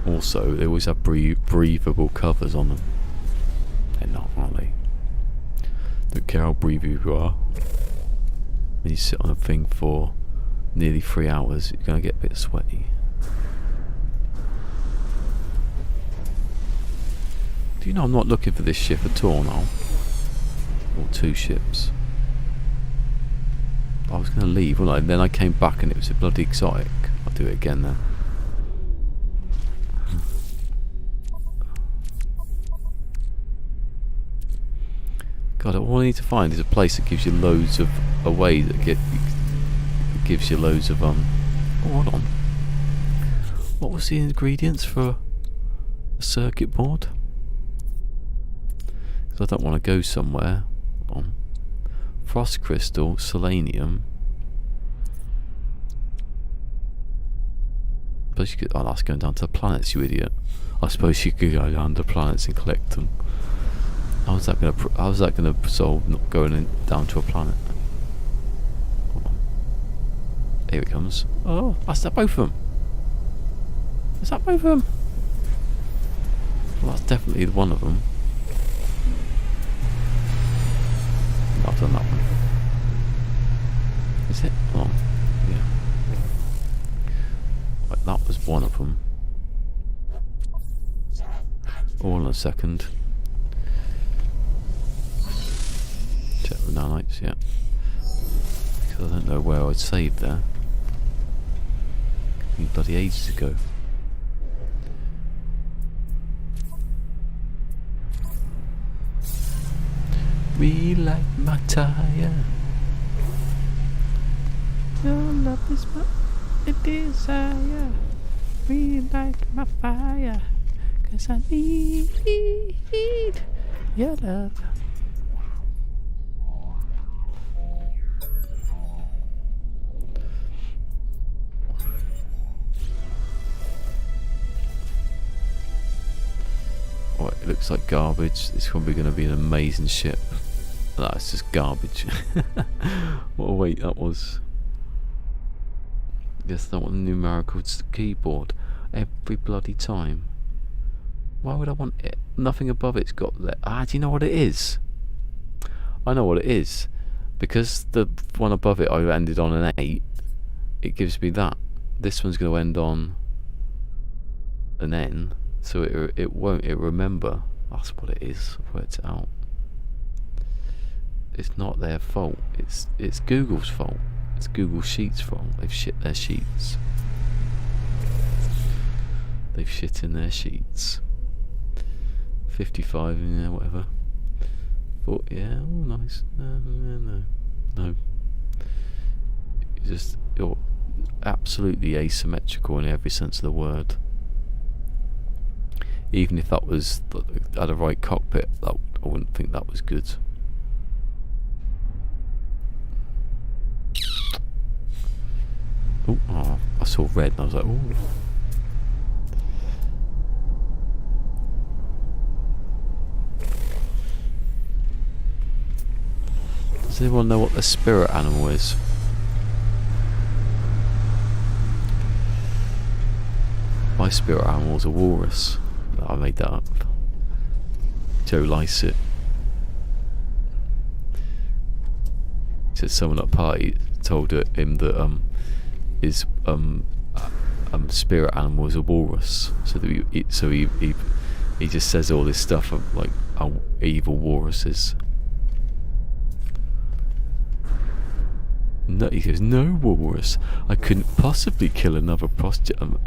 Also, they always have breathable covers on them. They're not, are they? Don't care how breathable you are. When you sit on a thing for nearly 3 hours, you're going to get a bit sweaty. Do you know I'm not looking for this ship at all now? Or 2 ships. I was going to leave, wasn't I? And then I came back and it was a bloody exotic. I'll do it again then. God, all I need to find is a place that gives you loads of a way that gives you loads of Oh, hold on. What was the ingredients for a circuit board? Because I don't want to go somewhere. Hold on. Frost crystal, selenium. Suppose you could. Oh, that's going down to the planets, you idiot. I suppose you could go down to planets and collect them. How's that gonna solve not going down to a planet? Hold on. Here it comes. Oh, that's that both of them. Is that both of them? Well, that's definitely one of them. No, I've done that one. Is it? Oh, yeah. Right, that was one of them. All in a second. Check the nanites, yeah. Because I don't know where I'd saved there. Bloody ages ago. Relight my tire. Your love is my desire. Relight my fire. 'Cause I need your love. Right, it looks like garbage. It's probably going to be an amazing ship. That's just garbage. What a weight that was. Guess that one numerical keyboard every bloody time. Why would I want it? Nothing above it's got that. Ah, do you know what it is? I know what it is. Because the one above it I ended on an 8, it gives me that. This one's going to end on an N, so it won't remember. That's what it is. I've worked it out. It's not their fault. It's Google's fault. It's Google Sheets' fault. They've shit their sheets. They've shit in their sheets. 55, yeah, whatever. Thought, yeah, oh, nice. No. You're absolutely asymmetrical in every sense of the word. Even if that was had a right cockpit, I wouldn't think that was good. Oh, I saw red and I was like, ooh. Does anyone know what the spirit animal is? My spirit animal is a walrus. I made that up. Joe Lycett. Said someone at a party told him that his spirit animal is a walrus. So that he just says all this stuff of like how evil walrus is. No, he goes, no, walrus. I couldn't possibly kill another prostitute.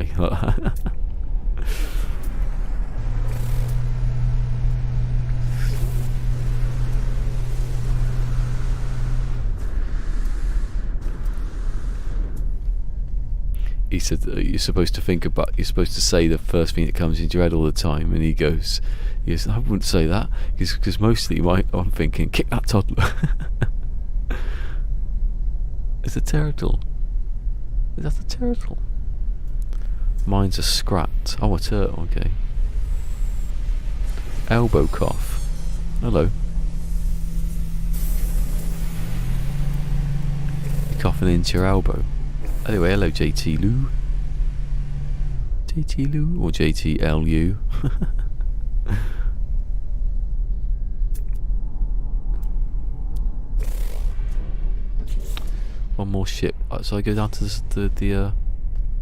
He said that you're supposed to think about, you're supposed to say the first thing that comes into your head all the time, and he goes, I wouldn't say that, because mostly I'm thinking, kick that toddler. It's a turtle. Is that a turtle? Mine's a scrat. Oh, a turtle, okay. Elbow cough. Hello. You're coughing into your elbow. Anyway, hello JT Lou. JT Lou or JTLU? One more ship. So I go down to the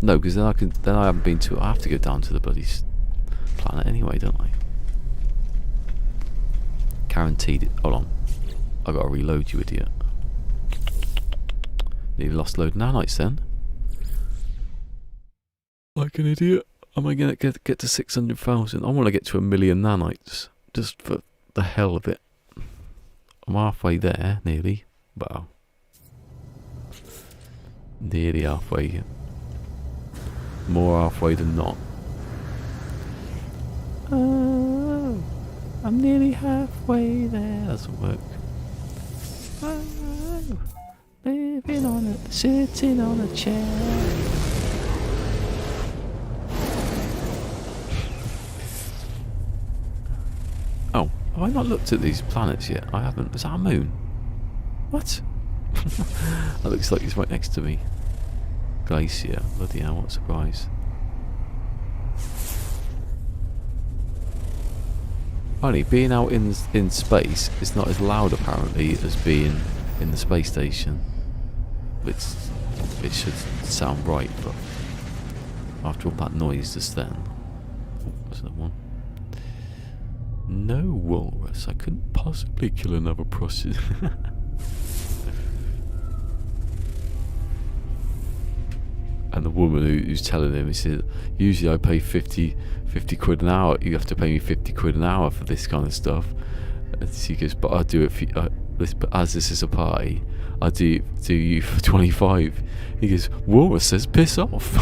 no, because then I haven't been to. I have to go down to the bloody planet anyway, don't I? Guaranteed it. Hold on. I gotta reload, you idiot. Nearly lost load of nanites then. Like an idiot. Am I gonna get to 600,000? I want to get to 1 million nanites, just for the hell of it. I'm halfway there, nearly. Well, nearly halfway. More halfway than not. Oh, I'm nearly halfway there. That doesn't work. Oh, living on it, sitting on a chair. Oh, have I not looked at these planets yet? I haven't. Is that a moon? What? That looks like it's right next to me. Glacier. Bloody hell, what a surprise. Funny, being out in space is not as loud apparently as being in the space station. It should sound right, but after all that noise just then. Oh, there's another one. No, walrus, I couldn't possibly kill another prostitute. And the woman who's telling him, he said, usually I pay 50 quid an hour. You have to pay me 50 quid an hour for this kind of stuff. And she goes, but I'll do it for but as this is a party, I'll do you for 25. He goes, walrus says, piss off.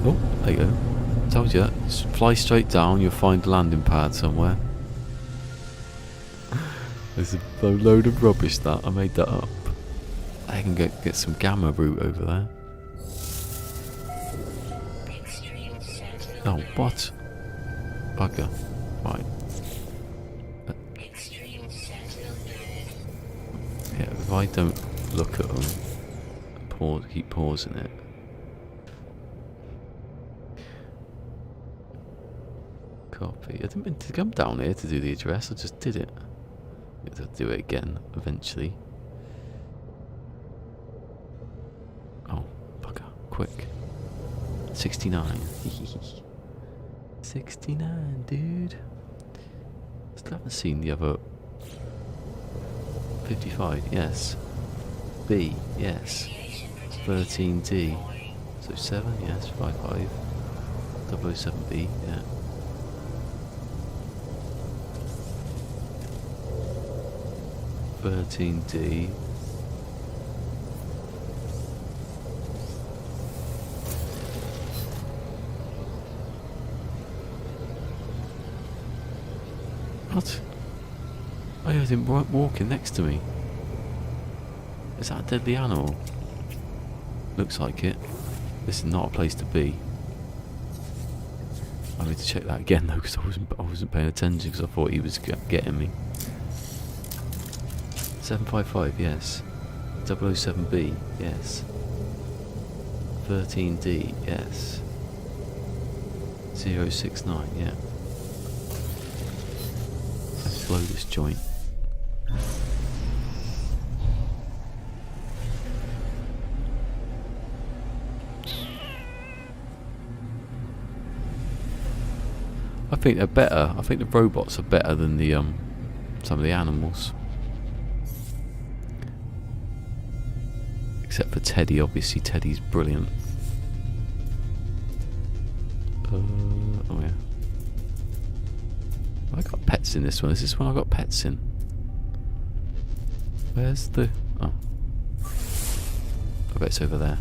Oh, there you go. Told you that. Just fly straight down, you'll find a landing pad somewhere. There's a load of rubbish that. I made that up. I can get some gamma root over there. Oh, what? Bugger. Right. Yeah, if I don't look at them, keep pausing it. Copy. I didn't mean to come down here to do the address, I just did it. I'll do it again eventually. Oh, bugger. Quick. 69. 69, dude. Still haven't seen the other. 55, yes. B, yes. 13D. So 7, yes. 55. 007B, yeah. 13D. What? I heard him walking next to me. Is that a deadly animal? Looks like it. This is not a place to be. I need to check that again though, because I wasn't paying attention because I thought he was getting me. 755, yes. 007B, yes. 13D, yes. 069, yeah. Let's blow this joint. I think they're better. I think the robots are better than the some of the animals. Except for Teddy, obviously. Teddy's brilliant. Oh yeah. I got pets in this one. Is this one I got pets in? Where's the... Oh. I bet it's over there.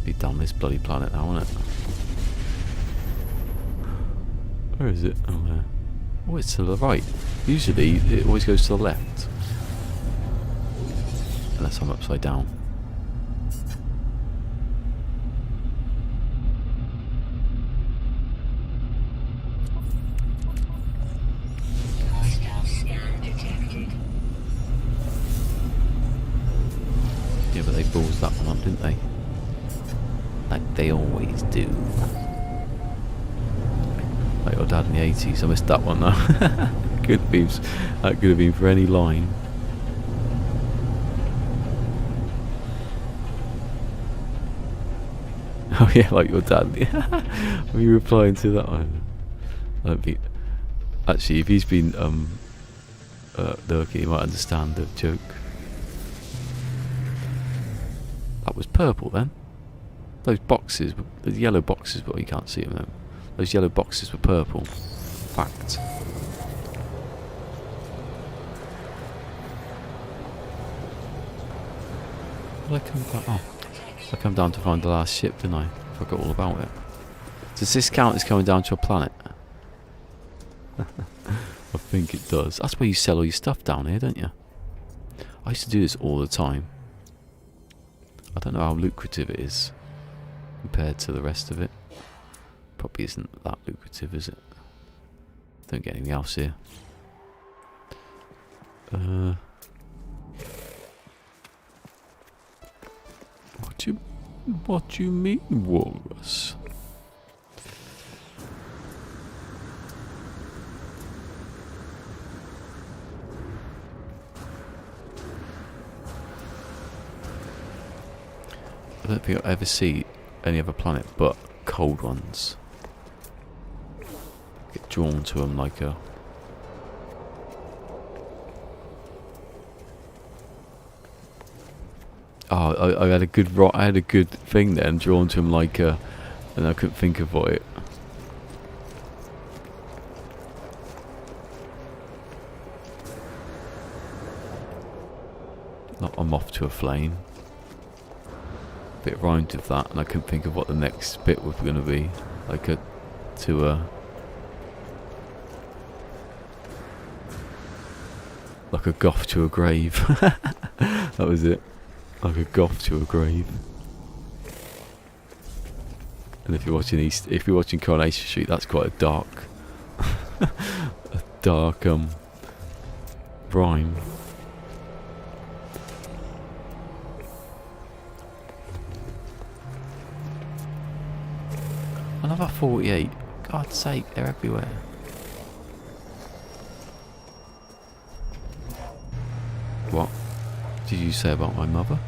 Be done this bloody planet now, isn't it? Where is it? Oh, there. Oh, it's to the right. Usually, it always goes to the left. Unless I'm upside down. Hostile scan detected. Yeah, but they balls that one up, didn't they? Like they always do. Like your dad in the 80s. I missed that one though. That could have been for any line. Oh yeah, like your dad. Were you replying to that one? Actually, if he's been lurking, he might understand the joke. That was purple then. Those boxes, the yellow boxes, but you can't see them though. Those yellow boxes were purple. Fact. Well, I come down to find the last ship, didn't I? Forgot all about it. Does this count as coming down to a planet? I think it does. That's where you sell all your stuff down here, don't you? I used to do this all the time. I don't know how lucrative it is compared to the rest of it. Probably isn't that lucrative, is it? Don't get anything else here. What do you mean, Walrus? I don't think I'll ever see any other planet but cold ones. Get drawn to them like a... Oh, I had a good thing then, drawn to him like a... And I couldn't think of what it... Not I'm off to a flame. Bit rhymed with that, and I couldn't think of what the next bit was going to be. Like a... To a... Like a goth to a grave. That was it. Like a goth to a grave. And if you're watching Coronation Street, that's quite a dark, a dark rhyme. Another 48. God's sake, they're everywhere. What did you say about my mother?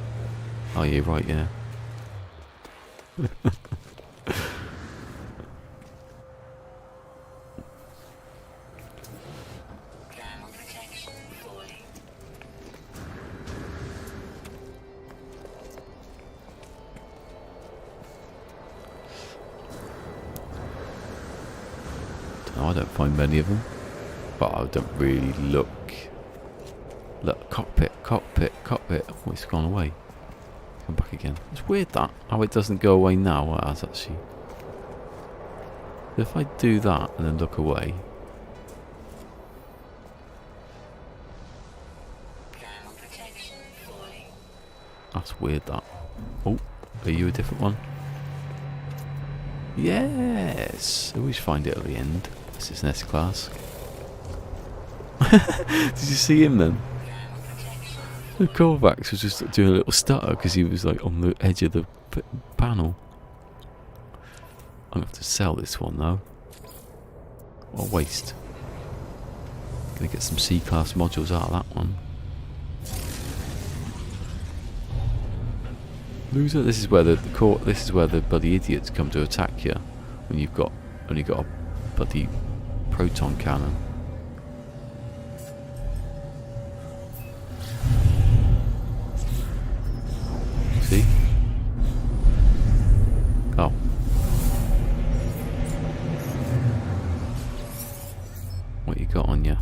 Oh yeah, right, yeah. Thermal protection falling. No, I don't find many of them, but I don't really look. Look, cockpit. Oh, it's gone away. Come back again. It's weird that. Oh, it doesn't go away now. It has actually. If I do that and then look away. Thermal protection falling. That's weird that. Oh, are you a different one? Yes! I always find it at the end. This is an S-Class. Did you see him then? The Corvax was just doing a little stutter because he was like on the edge of the panel. I'm going to have to sell this one though. What a waste. Gonna get some C-Class modules out of that one. Loser, this is where the bloody idiots come to attack you. when you've got only got a bloody proton cannon. See? Oh. What you got on you?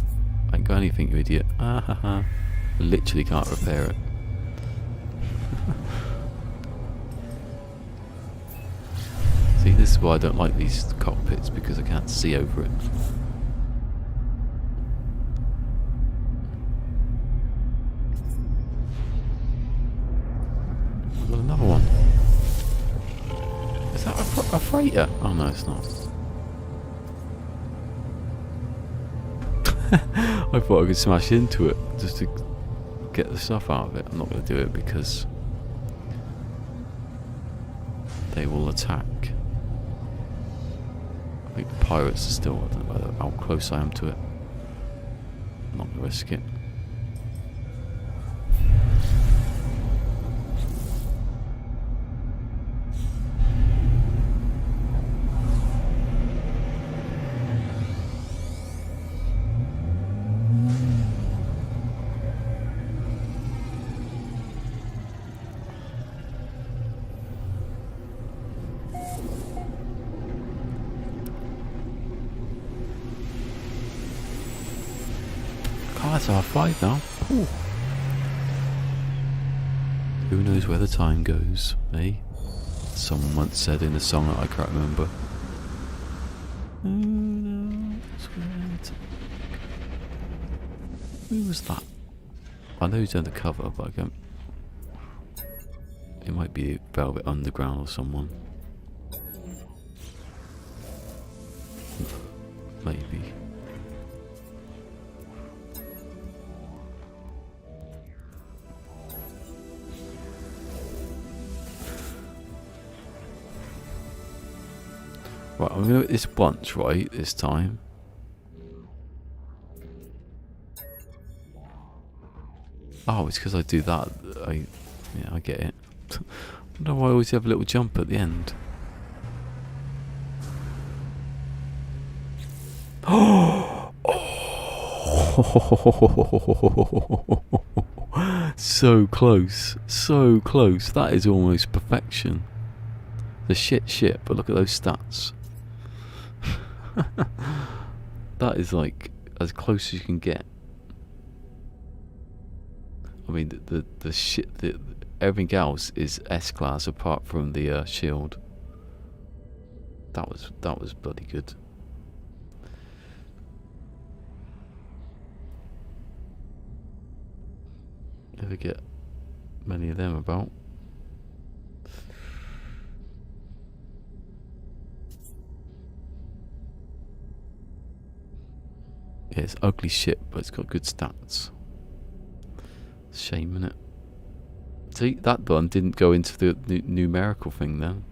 I ain't got anything, you idiot. Ah ha ha. Literally can't repair it. See, this is why I don't like these cockpits, because I can't see over it. I've got another one. Is that a freighter? Oh no, it's not. I thought I could smash into it just to get the stuff out of it. I'm not going to do it because they will attack. I think the pirates are still, I don't know how close I am to it. I'm not going to risk it. Oh, that's R5 now. Ooh. Who knows where the time goes, eh? Someone once said in a song that I can't remember. Who knows where who was that? I know he's undercover, but I can't. It might be Velvet Underground or someone. Maybe. Right, I'm going to do this once, right, this time. Oh, it's because I do that. Yeah, I get it. I don't know why I always have a little jump at the end. So close, so close. That is almost perfection. The shit, but look at those stats. That is like as close as you can get. I mean, the shit, everything else is S class apart from the shield. That was bloody good. Never get many of them about. Yeah, it's ugly shit, but it's got good stats. Shame, innit? See, that one didn't go into the numerical thing then.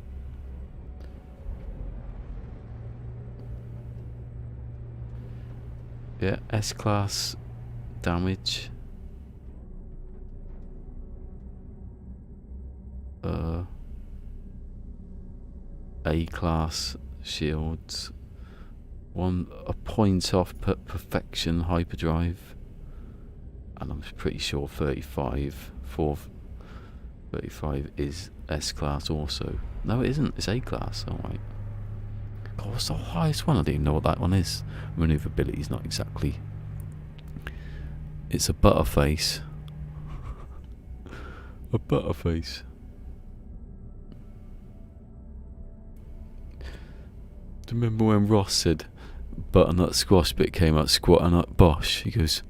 Yeah, S-class damage. A-class shields. A point off perfection hyperdrive, and I'm pretty sure 35 is S class also. No, it isn't. It's A class. All right. God, what's the highest one? I don't even know what that one is. Maneuverability is not exactly. It's a butterface. A butterface. Do you remember when Ross said butternut squash, but it came out squatternut bosh? He goes,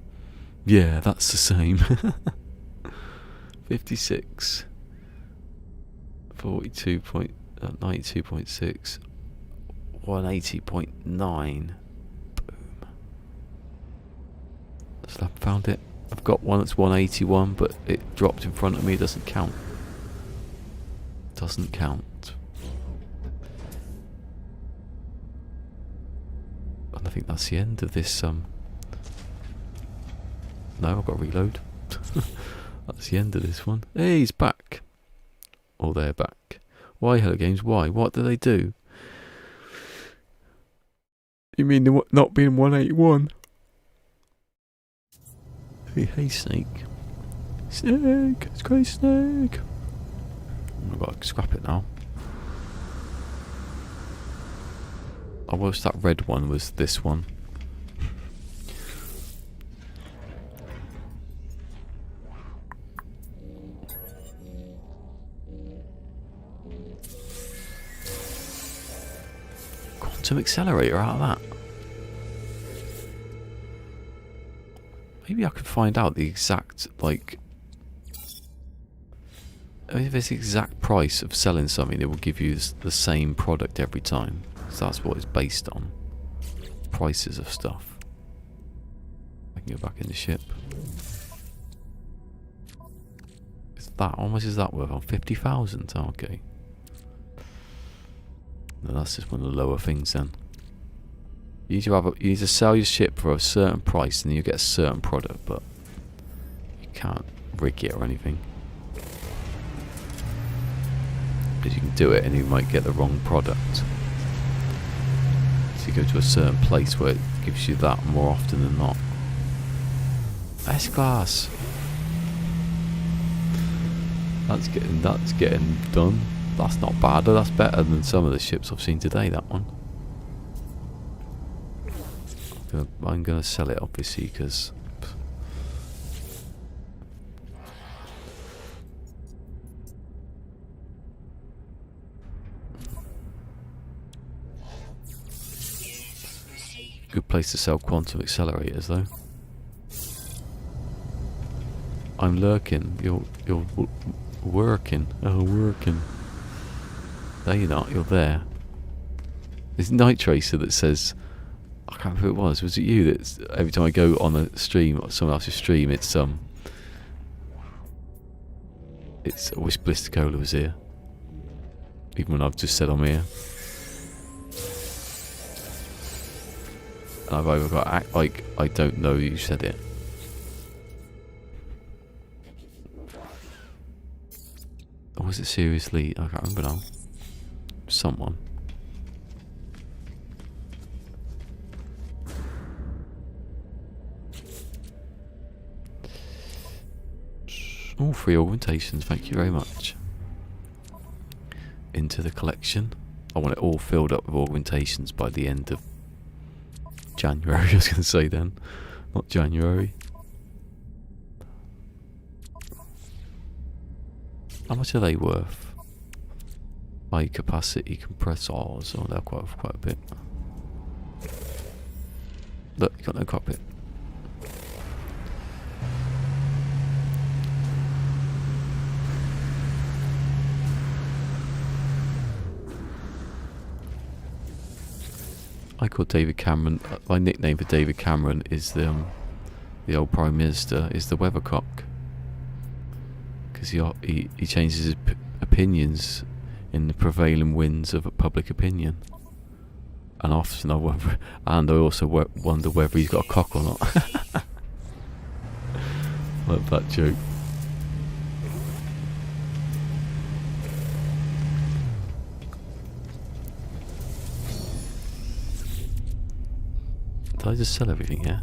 yeah, that's the same. 56, 42 point, 92.6, 180.9. Boom. So I found it. I've got one that's 181, but it dropped in front of me. It doesn't count. Doesn't count. And I think that's the end of this. No, I've got to reload. That's the end of this one. Hey, he's back. Or they're back. Why, Hello Games? Why? What do they do? You mean not being 181? Hey, Snake. Snake! It's crazy Snake! I've got to scrap it now. I wish that red one was this one. Quantum accelerator out of that. Maybe I could find out the exact, like, if it's the exact price of selling something, it will give you the same product every time. So that's what it's based on. Prices of stuff. I can go back in the ship. Is that, how much is that worth? On 50,000? Oh, okay. No, that's just one of the lower things then. You need to sell your ship for a certain price and then you get a certain product, but you can't rig it or anything. Because you can do it and you might get the wrong product. So you go to a certain place where it gives you that more often than not. S-Class! That's getting done. That's not bad, though. That's better than some of the ships I've seen today, that one. I'm gonna sell it obviously because good place to sell quantum accelerators though. I'm lurking. You're working. Oh, working. No, you're not. You're there. There's Night Tracer that says. I can't remember who it was. Was it you that every time I go on a stream or someone else's stream, it's I wish ballisticola was here. Even when I've just said I'm here. And I've either got act like I don't know you said it. Or was it seriously? I can't remember now. Someone. All 3 augmentations, thank you very much. Into the collection. I want it all filled up with augmentations by the end of January, I was going to say then. Not January. How much are they worth? High capacity compressors. Oh, they're quite a bit. Look, you got no cockpit. I call David Cameron. My nickname for David Cameron is the old Prime Minister is the weathercock, because he changes his opinions in the prevailing winds of public opinion, and often I also wonder whether he's got a cock or not. Love that joke. Did I just sell everything here?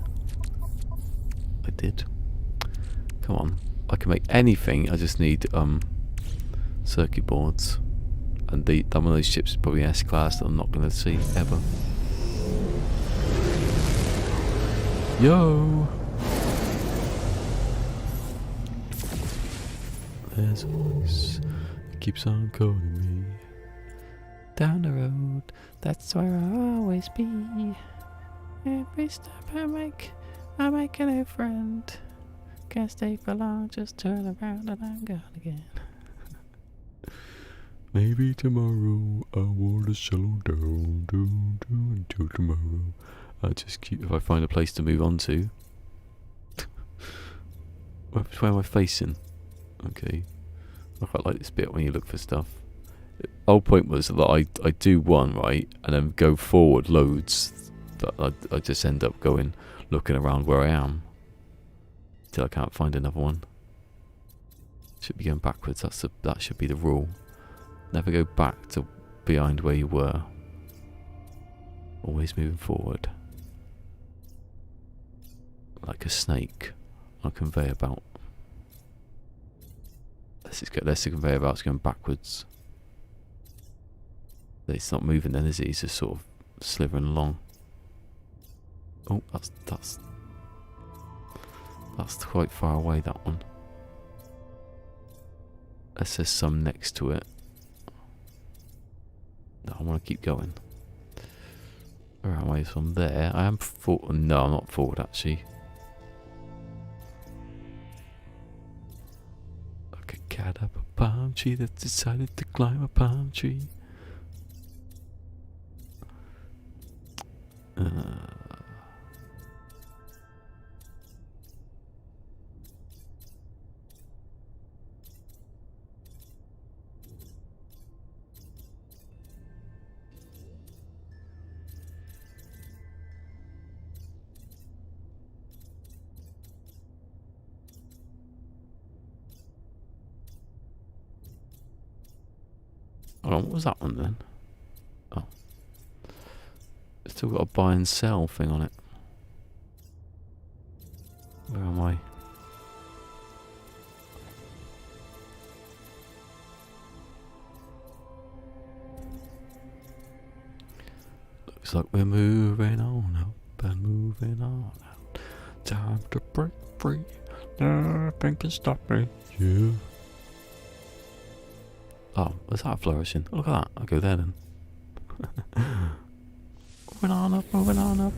I did. Come on. I can make anything. I just need circuit boards. And one of those ships is probably S-Class that I'm not going to see ever. Yo! There's a voice that keeps on calling me. Down the road, that's where I'll always be. Every step I make a new friend. Can't stay for long, just turn around and I'm gone again. Maybe tomorrow I want to slow down, until tomorrow. Just keep, if I find a place to move on to. Where am I facing? Okay. I quite like this bit when you look for stuff. The whole point was that I do one, right, and then go forward loads. But I just end up looking around where I am till I can't find another one. Should be going backwards. That should be the rule. Never go back to behind where you were. Always moving forward. Like a snake on a conveyor belt. Unless the conveyor belt's going backwards. It's not moving then, is it? He's just sort of slithering along. Oh, that's quite far away, that one. Unless there's some next to it. No, I want to keep going. Where am I? From there. I am forward. No, I'm not forward actually. Like a cat up a palm tree that decided to climb a palm tree. Oh, what was that one then? Oh. It's still got a buy and sell thing on it. Where am I? Looks like we're moving on up and moving on out. Time to break free. Nothing can stop me. Yeah. Oh, was that flourishing? Look at that. I'll go there then. Moving on up, moving on up.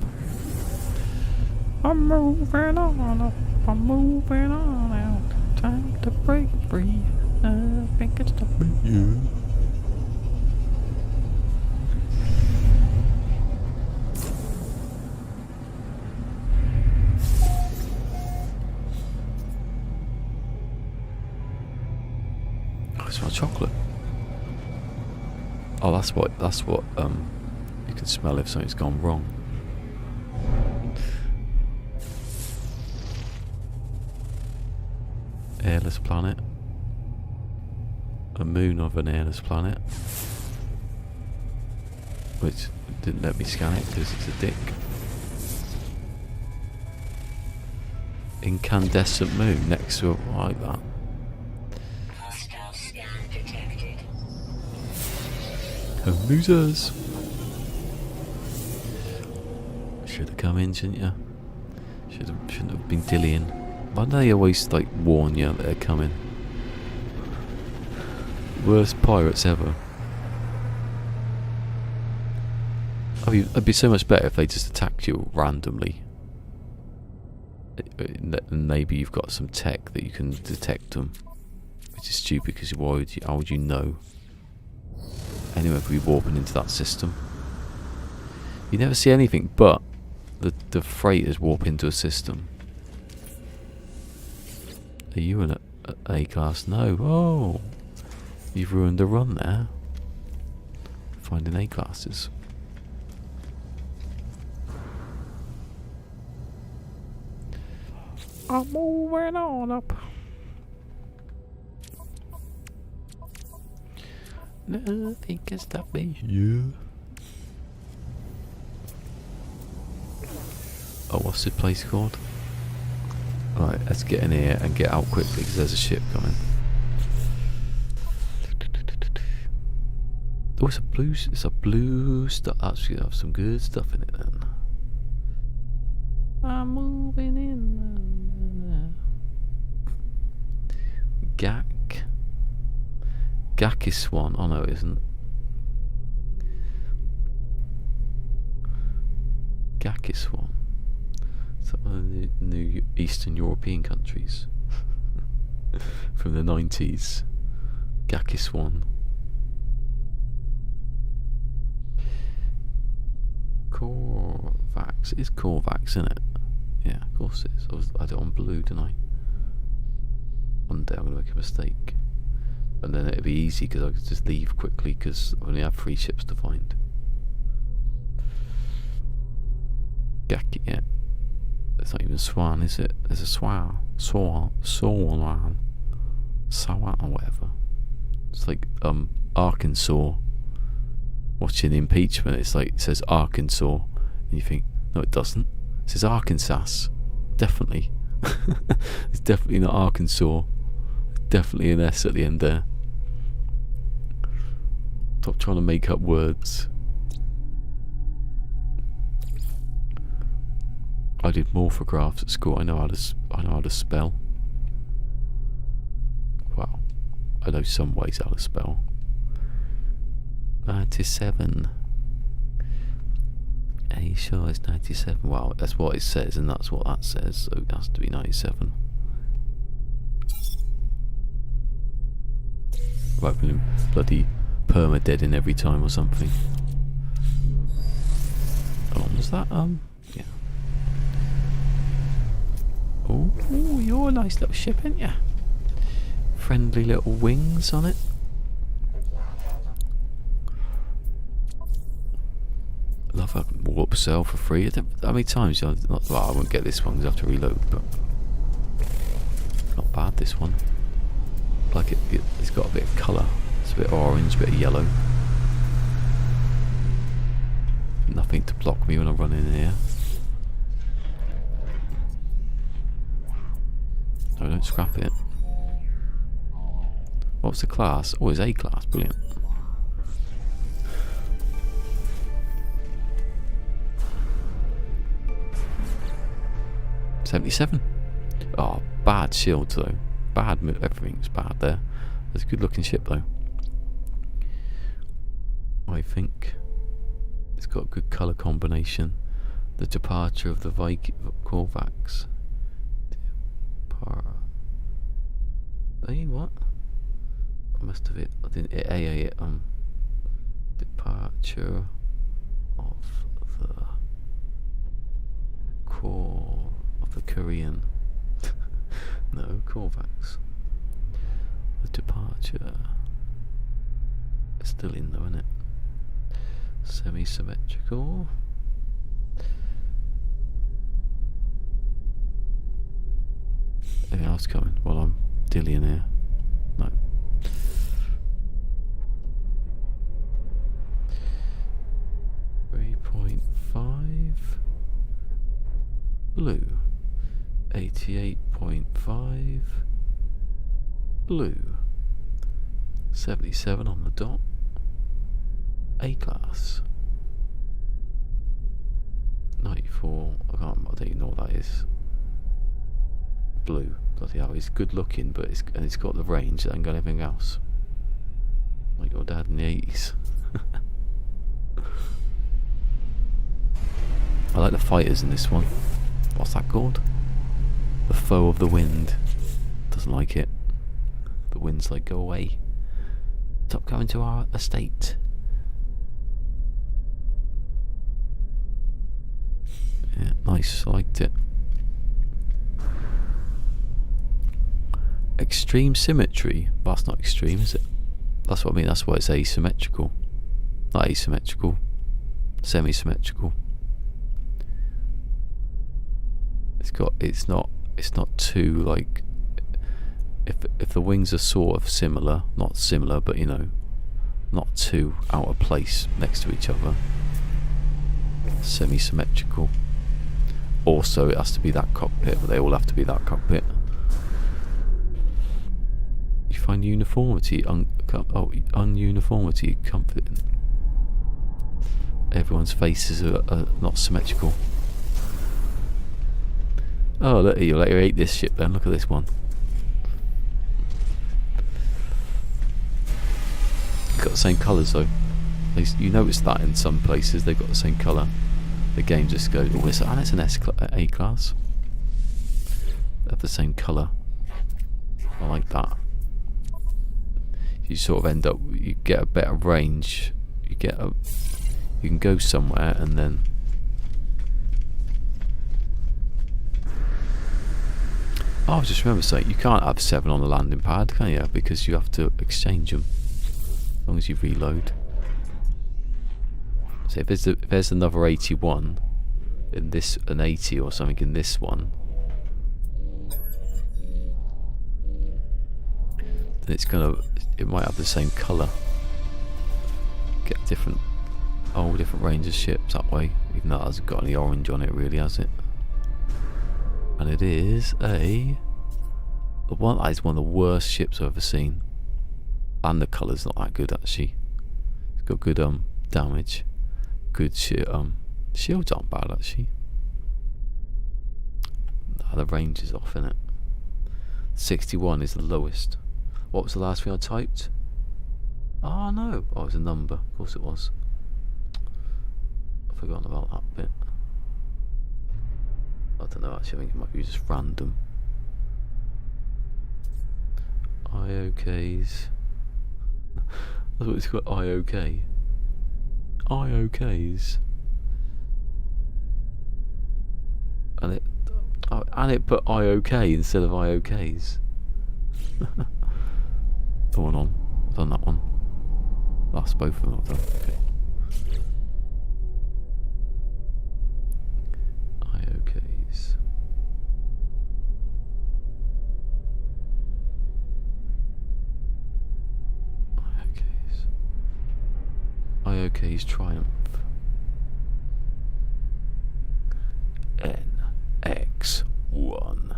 I'm moving on up, I'm moving on out. Time to break free. Nothing can stop me. Yeah. Oh, it's my chocolate. Oh, that's what you can smell if something's gone wrong. Airless planet. A moon of an airless planet. Which didn't let me scan it because it's a dick. Incandescent moon next to it like that. Hostile scan detected. Oh, losers! Should have come in, shouldn't you? Shouldn't have been dillying. Why do they always like warn you that they're coming? Worst pirates ever. It'd be so much better if they just attacked you randomly. And maybe you've got some tech that you can detect them. Which is stupid because how would you know? Anyone could be warping into that system. You never see anything but the freighters warp into a system. Are you in A class? No. Oh, you've ruined the run there. Finding A classes. I'm moving on up. Nothing can stop me. Yeah. Oh, what's this place called? Right, let's get in here and get out quickly because there's a ship coming. Oh, it's a blue stuff. Actually, have some good stuff in it then. I'm moving in. Gak is Swan. Oh no, it isn't. Gak is Swan. It's one of the new Eastern European countries from the 90s. Gakiswan. Corvax. It is Corvax, isn't it? Yeah, of course it is. I did it on blue, didn't I? One day I'm going to make a mistake. And then it'll be easy because I could just leave quickly because I only have 3 ships to find. Gak, yeah. It's not even Swan, is it? There's a Swan, or whatever. It's like Arkansas, watching the impeachment, it's like it says Arkansas, and you think, no, it doesn't. It says Arkansas. Definitely. It's definitely not Arkansas. Definitely an S at the end there. Stop trying to make up words. I did morphographs at school. I know how to spell. Well, I know some ways how to spell. 97. Are you sure it's 97? Well, that's what it says, and that's what that says, so it has to be 97. I've been bloody permadeath in every time or something. Oh, was that, yeah. Oh, you're a nice little ship, ain't ya? Friendly little wings on it. Love a warp cell for free. How many times? Well, I won't get this one because I have to reload, but not bad, this one. Like it's got a bit of colour. It's a bit of orange, a bit of yellow. Nothing to block me when I run in here. No, don't scrap it. What's the class? Oh, it's A class. Brilliant. $77. Oh, bad shields though. Bad, everything's bad there. It's a good looking ship though. I think it's got a good colour combination. The departure of the Corvax. Hey, what? I must have I didn't hit departure of the core of the Korean. No, Corvax. The departure. It's still in though, isn't it? Semi-symmetrical. Anything else coming while I'm dillying here? No. Blue. 88.5 blue. 77 on the dot. A class. 94. I don't even know what that is. Blue. Bloody hell, it's good looking, but it's got the range that ain't got anything else. Like your dad in the 80s. I like the fighters in this one. What's that called? The foe of the wind. Doesn't like it. The wind's like, go away. Stop coming to our estate. Yeah, nice. I liked it. Extreme symmetry. Well, that's not extreme, is it? That's what I mean. That's why it's asymmetrical. Not asymmetrical. Semi-symmetrical. It's not too like, if the wings are sort of similar, not similar, but you know, not too out of place next to each other. Semi-symmetrical. Also, it has to be that cockpit, but they all have to be that cockpit. You find uniformity ununiformity comforting. Everyone's faces are not symmetrical. Oh, look, you'll let her eat this ship then. Look at this one. It's got the same colours though. You notice that in some places they've got the same colour. The game just goes, oh, it's an A class. They have the same colour. I like that. You sort of end up, you get a better range. You can go somewhere and then. Oh, I just remember saying you can't have 7 on the landing pad, can you? Because you have to exchange them as long as you reload. So if there's another 81 in this, an 80 or something in this one, then it might have the same colour. Get different Oh, different range of ships that way. Even though it hasn't got any orange on it, really, has it? And it is a... That is one of the worst ships I've ever seen. And the colour's not that good, actually. It's got good damage. Good shields aren't bad, actually. The range is off, innit? 61 is the lowest. What was the last thing I typed? Oh no, oh, it was a number. Of course it was. I've forgotten about that bit. I don't know, actually. I think it might be just random. IOKs. That's what it's got. IOK. IOKs. And it put IOK instead of IOKs. The one on. I've done that one. That's both of them I've done. Okay. IOKs. IOKs Triumph. NX1.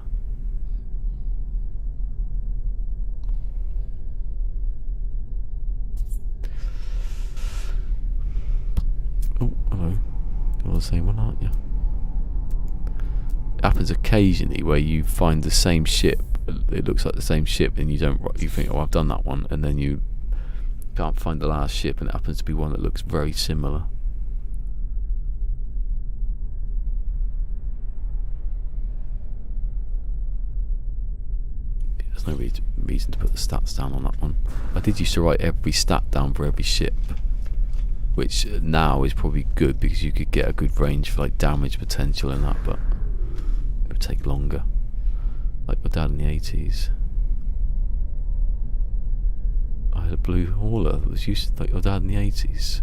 Oh, hello. You're the same one, aren't you? It happens occasionally where you find the same ship. It looks like the same ship, and you think, oh, I've done that one, and then you can't find the last ship, and it happens to be one that looks very similar. There's no reason to put the stats down on that one. I did used to write every stat down for every ship, which now is probably good because you could get a good range for like damage potential and that, but it would take longer. Like my dad in the 80s. I had a blue hauler that was used to, like your dad in the 80s.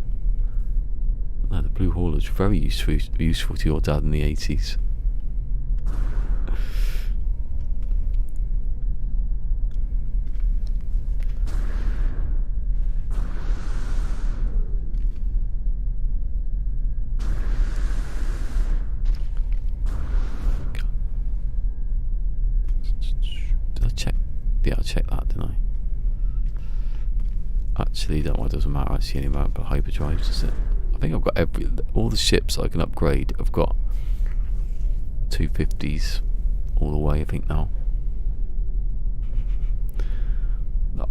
No, the blue hauler was very useful to your dad in the 80s. Did I check? Yeah, I checked that, didn't I? Actually, that one doesn't matter actually anymore, but hyperdrives, does it? I think I've got all the ships I can upgrade. I've got 250s all the way, I think now.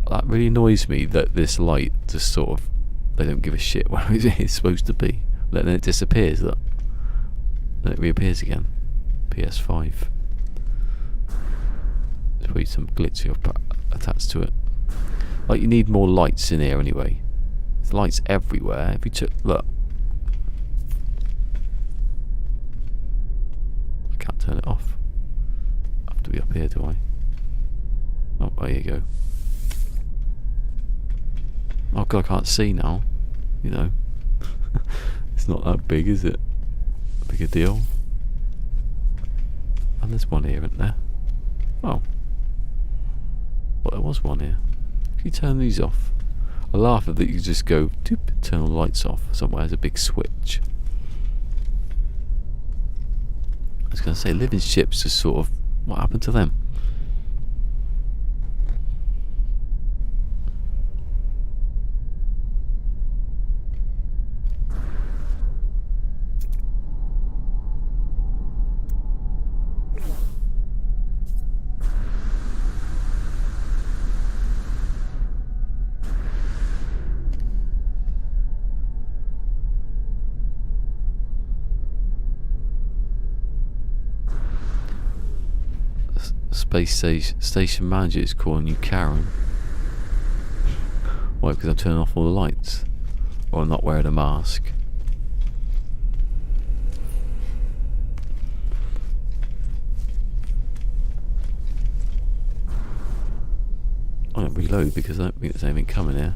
That really annoys me that this light just sort of, they don't give a shit where it's supposed to be. Then it disappears, look. Then it reappears again. PS5. There's probably some glitch attached to it. Like, you need more lights in here anyway. There's lights everywhere. If you took, look. I can't turn it off. I have to be up here, do I? Oh, there you go. Oh god, I can't see now. You know. It's not that big, is it? Big a deal. And there's one here, isn't there? Oh. Well, there was one here. You turn these off. I laugh at that you just go doop, turn all the lights off. Somewhere has a big switch. I was going to say, living ships just sort of, what happened to them? Space station manager is calling you Karen. Why? Because I'm turning off all the lights, or I'm not wearing a mask. I don't reload because I don't think there's anything coming here.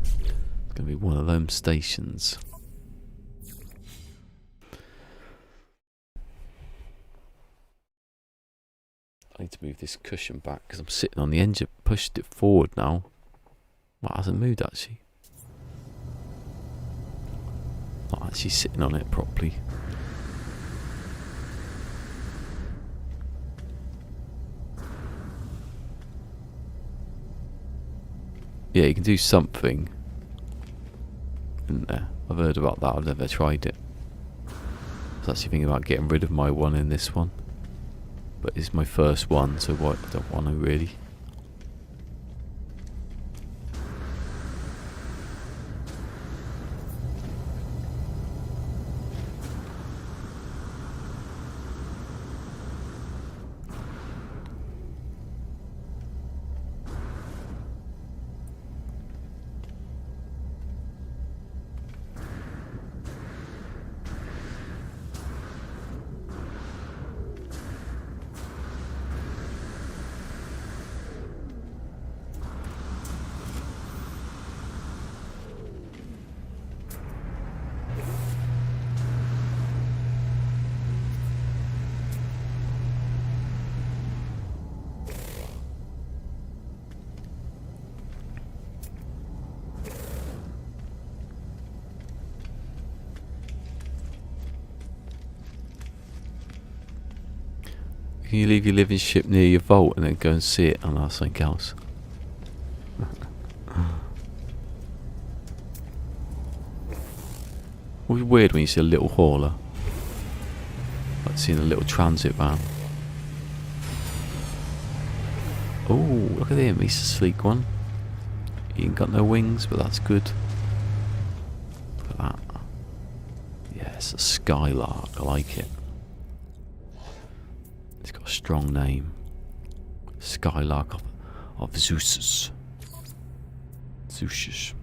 It's going to be one of them stations. I need to move this cushion back because I'm sitting on the engine. Pushed it forward now. Well, it hasn't moved actually. Not actually sitting on it properly. Yeah, you can do something in there. I've heard about that, I've never tried it. I was actually thinking about getting rid of my one in this one. But it's my first one, so what, I don't want to really. Can you leave your living ship near your vault and then go and see it and ask something else? Always weird when you see a little hauler. Like seeing a little transit van. Oh, look at him, he's a sleek one. He ain't got no wings, but that's good. Look at that. Yes, a Skylark, I like it. It's got a strong name. Skylark of Zeus. Zeus.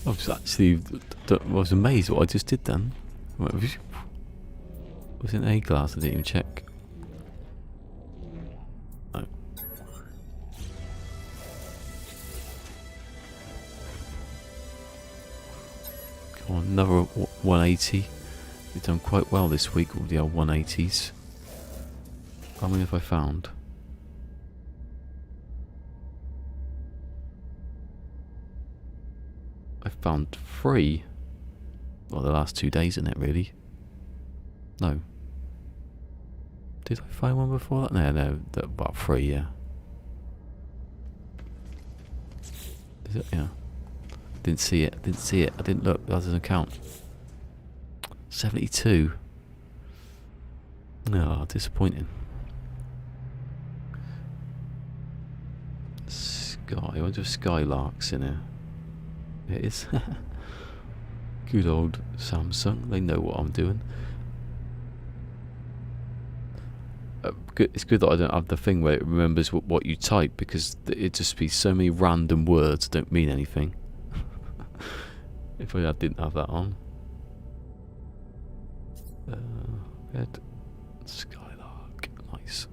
I was actually amazed what I just did then. Was it an A glass? I didn't even check. No. Come on, another 180. You've done quite well this week with the old 180s. How many have I found? I found 3. Well, the last 2 days, isn't it, really? No. Did I find one before that? No, about 3, yeah. Is it? Yeah. Didn't see it, I didn't look, that doesn't count. 72. Oh, disappointing. Sky, I wonder if Skylark's in here. It is. Good old Samsung. They know what I'm doing. It's good that I don't have the thing where it remembers what you type, because it'd just be so many random words that don't mean anything. If I didn't have that on. Red Skylark. Nice.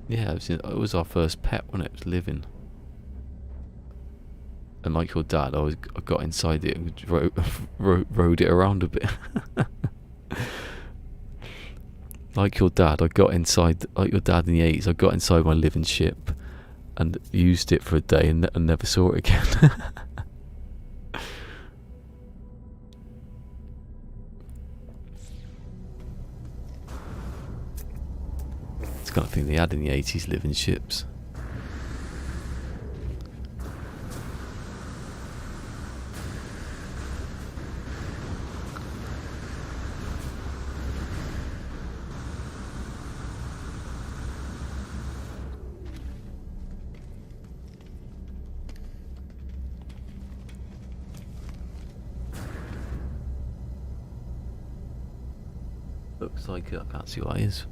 Yeah, it was our first pet when it was living. And like your dad, I got inside it and rode it around a bit. Like your dad, I got inside, like your dad in the 80s, I got inside my living ship and used it for a day and never saw it again. It's the kind of thing they had in the 80s, living ships. Looks like it, I can't see what it is.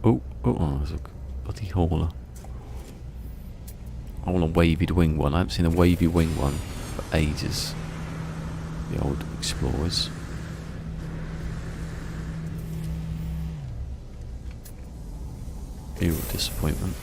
Oh, there's a bloody hauler. I want a wavy wing one. I haven't seen a wavy wing one for ages. The old explorers. Real disappointment.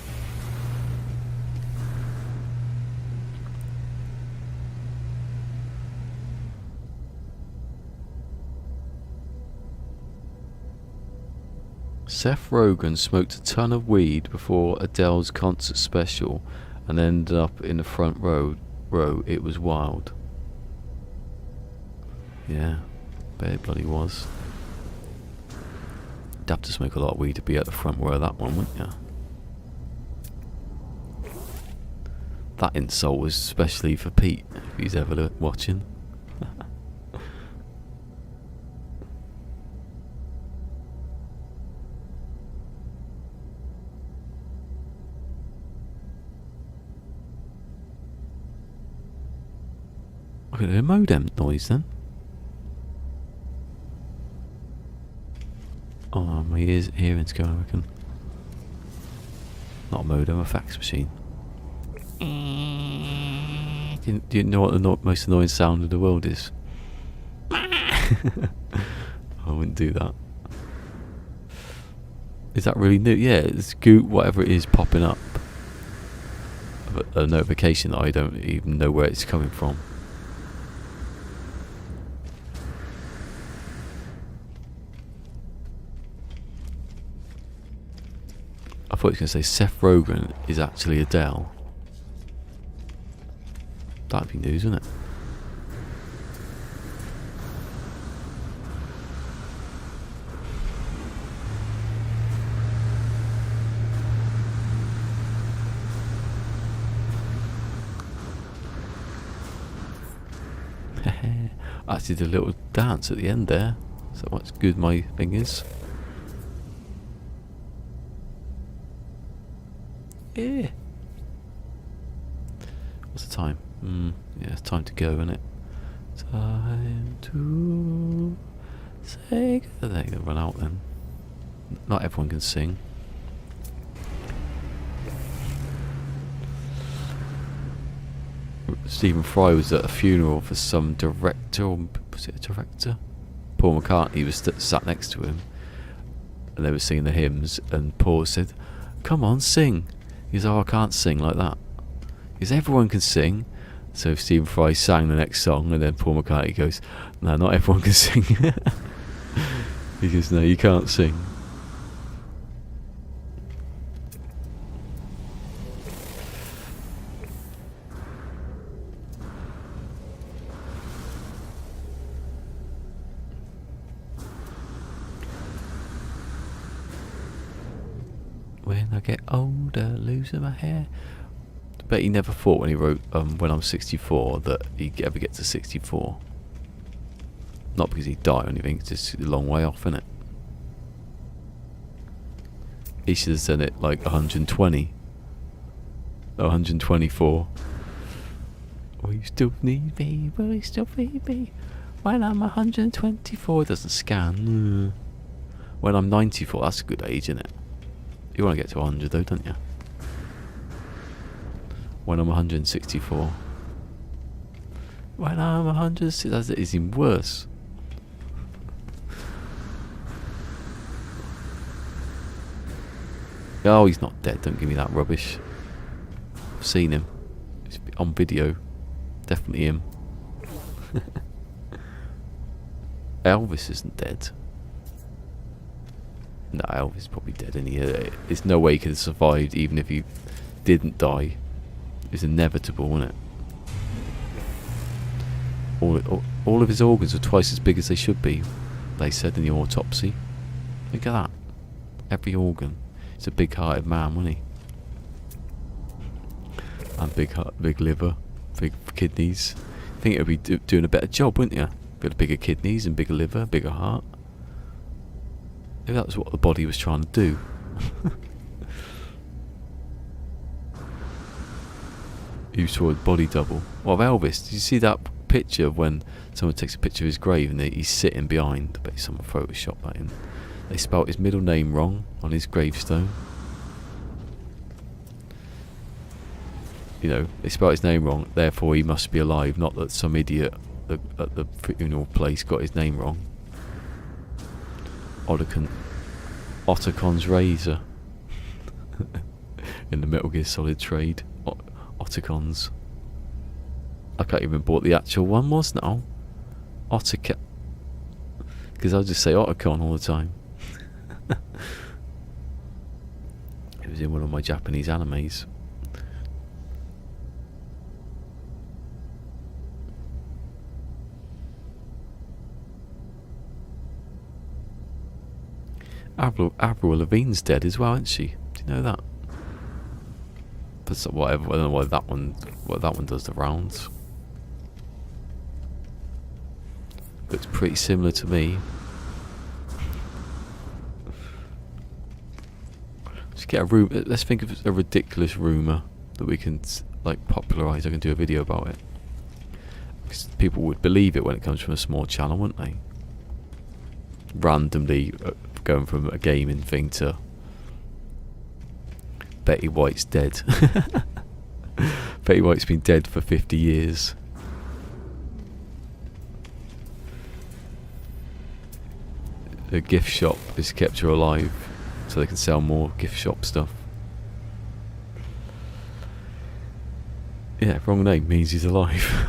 Seth Rogen smoked a ton of weed before Adele's concert special and ended up in the front row. It was wild. Yeah, bet it bloody was. You'd have to smoke a lot of weed to be at the front row of that one, wouldn't you? That insult was especially for Pete, if he's ever watching. Look at the modem noise then. Oh, my hearing's going, I reckon. Not a modem, a fax machine. Do you know what the most annoying sound in the world is? I wouldn't do that. Is that really new? Yeah, it's Goot, whatever it is, popping up. A notification that I don't even know where it's coming from. I thought he was going to say Seth Rogen is actually Adele. That'd be news, wouldn't it? I actually did a little dance at the end there. So what's good my thing is. Yeah. What's the time? Yeah, it's time to go, isn't it? Time to say goodbye. They're gonna run out then. Not everyone can sing. Stephen Fry was at a funeral for some director, or was it a director? Paul McCartney was sat next to him, and they were singing the hymns, and Paul said, "Come on, sing." He goes, "Oh, I can't sing like that." He goes, "Everyone can sing." So Stephen Fry sang the next song, and then Paul McCartney goes, "No, not everyone can sing." He goes, "No, you can't sing." When I get older, losing my hair. But he never thought when he wrote When I'm 64 that he'd ever get to 64. Not because he'd die or anything, it's just a long way off, innit? He should have done it like 120. 124. Will you still need me? Will you still need me? When I'm 124, it doesn't scan. When I'm 94, that's a good age, isn't it? You want to get to 100 though, don't you? When I'm 164. When I'm 160, that is even worse. Oh, he's not dead, don't give me that rubbish. I've seen him. It's on video. Definitely him. Elvis isn't dead. No, Elvis is probably dead, and there's no way he could have survived even if he didn't die. It's inevitable, isn't it? All of his organs are twice as big as they should be, they said in the autopsy. Look at that. Every organ. He's a big-hearted man, wasn't he? And big heart, big liver, big kidneys. I think it would be doing a better job, wouldn't you? Got bigger kidneys and bigger liver, bigger heart. Maybe that was what the body was trying to do. You saw a body double. Well, of Elvis, did you see that picture of when someone takes a picture of his grave and he's sitting behind? I bet someone photoshopped that in. They spelt his middle name wrong on his gravestone. you know, they spelled his name wrong, therefore he must be alive, not that some idiot at the funeral place got his name wrong. Ottocon's razor. In the Metal Gear Solid trade. Ottocon's. I can't even remember what the actual one was now. Ottocon. Because I just say Ottocon all the time. It was in one of my Japanese animes. Avril Lavigne's dead as well, isn't she? Do you know that? But whatever. I don't know why that one does the rounds. Looks pretty similar to me. Let's get a rumor. Let's think of a ridiculous rumor that we can like popularise. I can do a video about it. Because people would believe it when it comes from a small channel, wouldn't they? Randomly going from a gaming thing to Betty White's dead. Betty White's been dead for 50 years. A gift shop has kept her alive so they can sell more gift shop stuff. Yeah, wrong name means he's alive.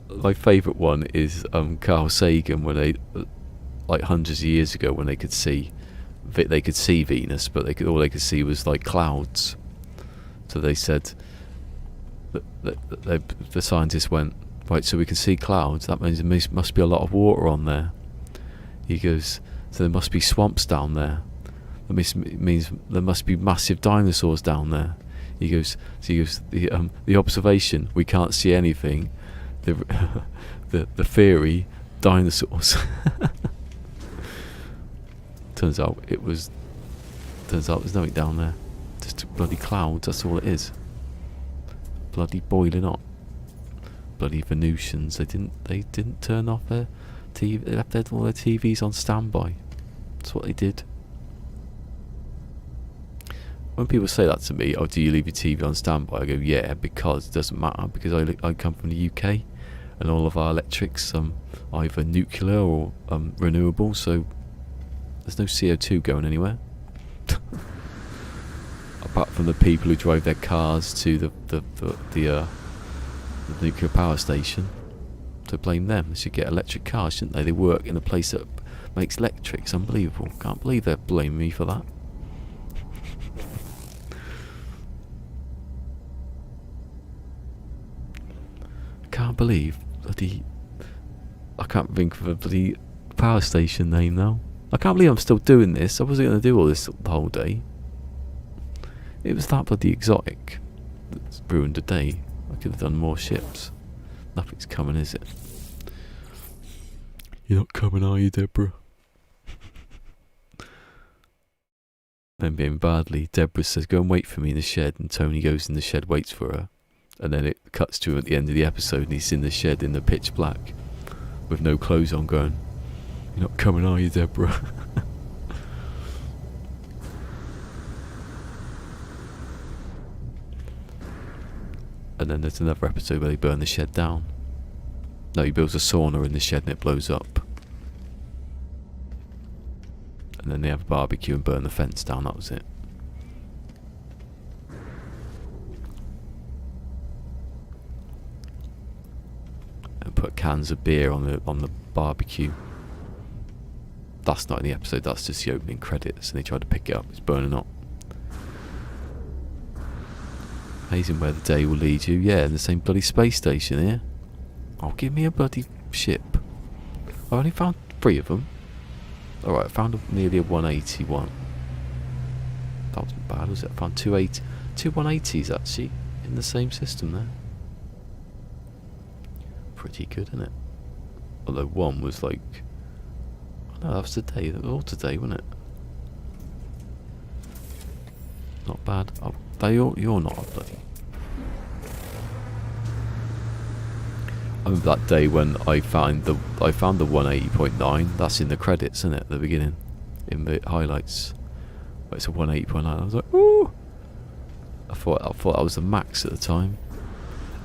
My favourite one is Carl Sagan, when they, like hundreds of years ago, when they could see Venus, but all they could see was like clouds. So they said that the scientists went, right, so we can see clouds, that means there must be a lot of water on there. He goes, so there must be swamps down there. That means there must be massive dinosaurs down there. He goes, the observation, we can't see anything. The theory, dinosaurs. Turns out there's nothing down there. Just bloody clouds, that's all it is. Bloody boiling hot. Bloody Venusians, they didn't turn off their TV, they left all their TVs on standby. That's what they did. When people say that to me, oh, do you leave your TV on standby? I go, yeah, because it doesn't matter, because I come from the UK and all of our electrics either nuclear or renewable, so there's no CO2 going anywhere. Apart from the people who drive their cars to the nuclear power station. To blame them. They should get electric cars, shouldn't they? They work in a place that makes electric. It's unbelievable. Can't believe they're blaming me for that. Can't believe bloody. I can't think of a bloody power station name now. I can't believe I'm still doing this. I wasn't going to do all this the whole day. It was that bloody exotic that's ruined the day. I could have done more ships. Nothing's coming, is it? You're not coming, are you, Deborah? Then being badly, Deborah says, go and wait for me in the shed, and Tony goes in the shed, waits for her. And then it cuts to him at the end of the episode, and he's in the shed in the pitch black with no clothes on, going, you're not coming, are you, Deborah? And then there's another episode where they burn the shed down. No, he builds a sauna in the shed and it blows up. And then they have a barbecue and burn the fence down, that was it. And put cans of beer on the barbecue. That's not in the episode, that's just the opening credits, and they try to pick it up, it's burning up. Amazing where the day will lead you. Yeah, in the same bloody space station here. Oh, give me a bloody ship. I've only found 3 of them. Alright, I found nearly a 181. That wasn't bad, was it? I found two 180s actually in the same system there. Pretty good, isn't it? Although one was like... Oh no, that was today. That was all today, wasn't it? Not bad. Oh, you're not a bloody... I remember that day when I found the 180.9. That's in the credits, isn't it? At the beginning, in the highlights. But it's a 180.9. I was like, ooh. I thought that was the max at the time.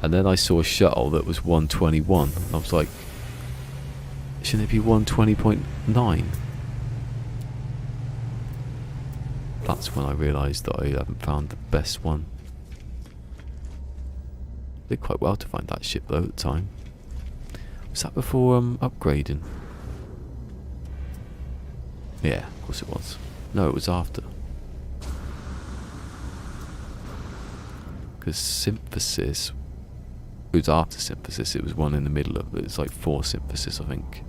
And then I saw a shuttle that was 121. And I was like, shouldn't it be 120.9? That's when I realised that I haven't found the best one. Did quite well to find that ship though at the time. Was that before upgrading? Yeah, of course it was. No, it was after. Because synthesis, it was after synthesis. It was one in the middle of it. It's like 4 synthesis, I think.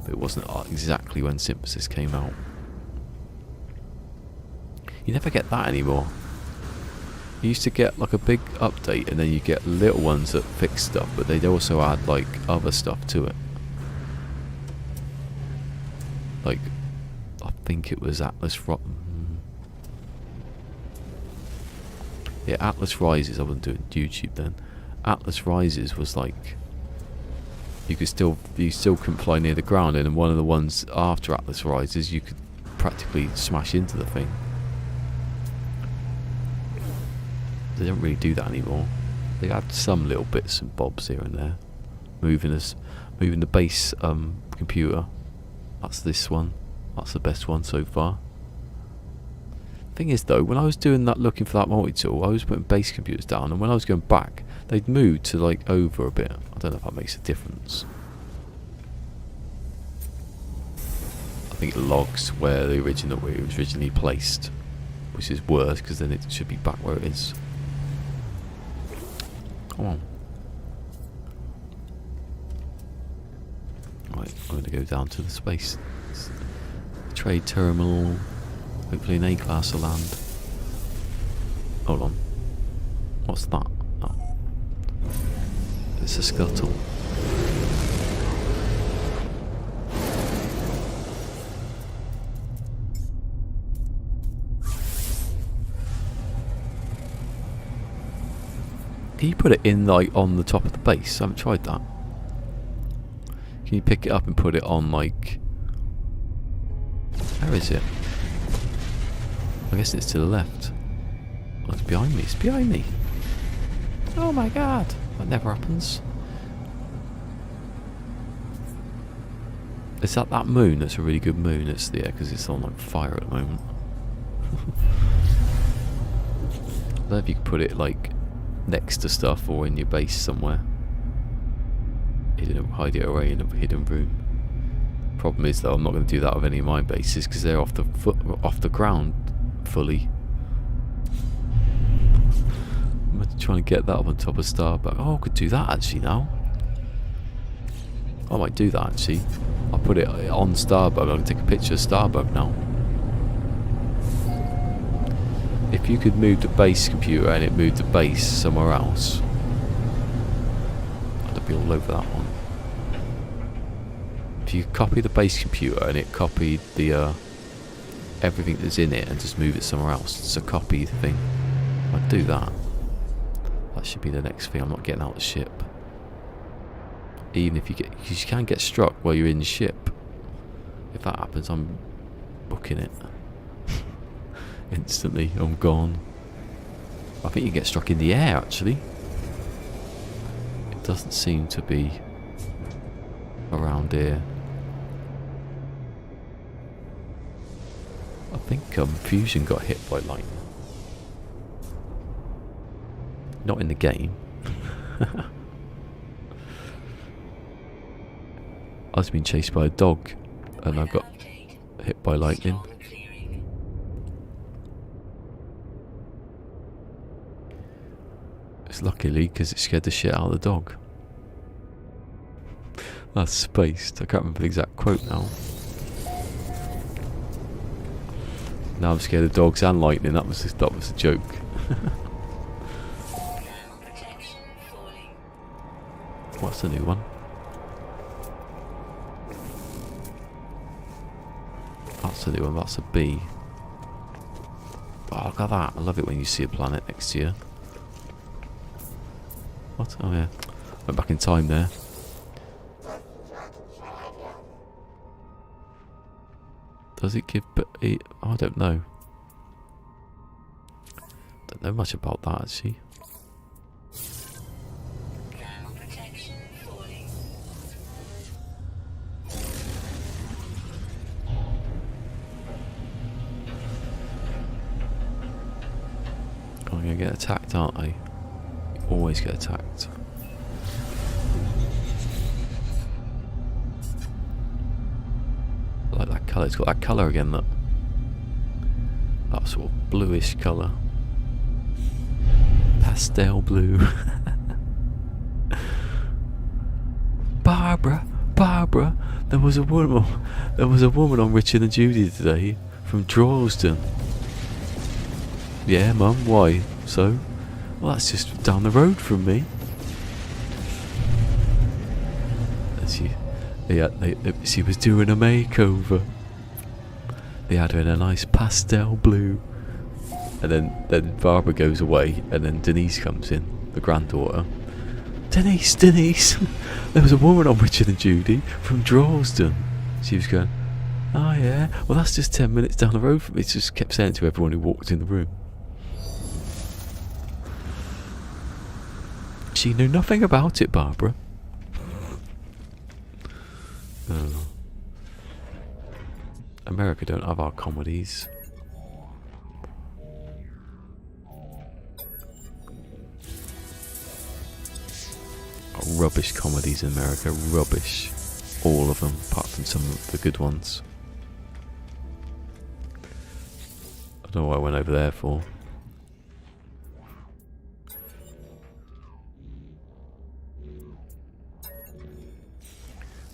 But it wasn't exactly when synthesis came out. You never get that anymore. You used to get like a big update and then you get little ones that fix stuff, but they'd also add like other stuff to it. Like, I think it was Atlas yeah, Atlas Rises. I wasn't doing YouTube then. Atlas Rises was like, you still couldn't fly near the ground, and in one of the ones after Atlas Rises you could practically smash into the thing. They don't really do that anymore. They add some little bits and bobs here and there. Moving the base computer. That's this one. That's the best one so far. Thing is though, when I was doing that, looking for that multi-tool, I was putting base computers down, and when I was going back, they'd moved to like over a bit. I don't know if that makes a difference. I think it logs where it was originally placed, which is worse because then it should be back where it is. Come on. Right, I'm going to go down to the space trade terminal. Hopefully an A-class will land. Hold on. What's that? Oh. It's a scuttle. Can you put it in like on the top of the base? I haven't tried that. Can you pick it up and put it on like... Where is it? I guess it's to the left. Oh, it's behind me. It's behind me. Oh my god. That never happens. Is that moon? That's a really good moon. It's there because it's on like fire at the moment. I don't know if you can put it like next to stuff or in your base somewhere. Hide it away in a hidden room. Problem is though, I'm not going to do that with any of my bases because they're off the ground fully. I'm trying to get that up on top of Starbug. Oh, I could do that actually now. I might do that actually. I'll put it on Starbug. I'll take a picture of Starbug now. If you could move the base computer and it moved the base somewhere else, I'd be all over that one. If you copy the base computer and it copied the everything that's in it and just move it somewhere else, it's a copy thing, I'd do that. That should be the next thing. I'm not getting out the ship. Even if because you can get struck while you're in the ship. If that happens, I'm booking it. Instantly, I'm gone. I think you get struck in the air actually. It doesn't seem to be around here. I think Fusion got hit by lightning. Not in the game. I was being chased by a dog and I got hit by lightning. It's luckily because it scared the shit out of the dog. That's spaced. I can't remember the exact quote now. Now I'm scared of dogs and lightning. That was a joke. What's the new one? That's the new one. That's a B. Oh, look at that. I love it when you see a planet next to you. What? Oh yeah. Went back in time there. Does it give... I don't know. Don't know much about that actually. Thermal protection falling. I'm gonna get attacked, aren't I? You always get attacked. I like that colour. It's got that colour again, that sort of bluish colour. Pastel blue. Barbara, there was a woman on Richard and Judy today from Droylsden. Yeah, Mum, why? So? Well, that's just down the road from me. And she was doing a makeover. They had her in a nice pastel blue. And then Barbara goes away, and then Denise comes in, the granddaughter. Denise, there was a woman on Richard and Judy from Droylsden. She was going, oh yeah, well that's just 10 minutes down the road from me. She just kept saying to everyone who walked in the room. She knew nothing about it, Barbara. Oh. America don't have our comedies. Rubbish comedies in America, rubbish. All of them, apart from some of the good ones. I don't know what I went over there for.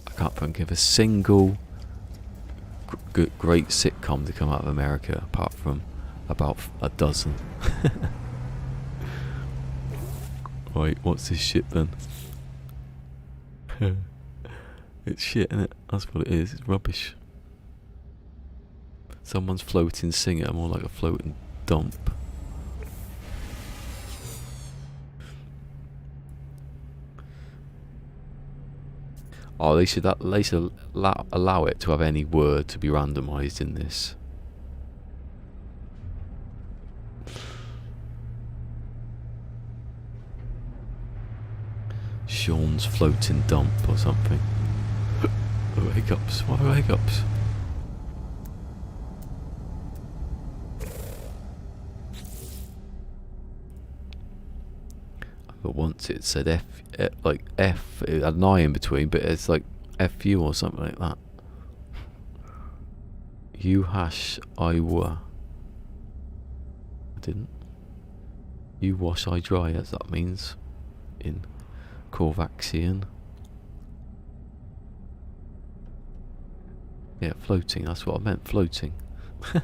I can't think of a single great sitcom to come out of America, apart from about a dozen. Right, what's this shit then? It's shit, isn't it? That's what it is. It's rubbish. Someone's floating singer, more like a floating dump. Oh, they should allow it to have any word to be randomised in this. Sean's floating dump or something. Oh, hiccups. What are hiccups? But once it said like F, it had an I in between, but it's like FU or something like that. You hash I were. I didn't. You wash I dry, as that means in Corvaxian. Yeah, floating, that's what I meant, floating. I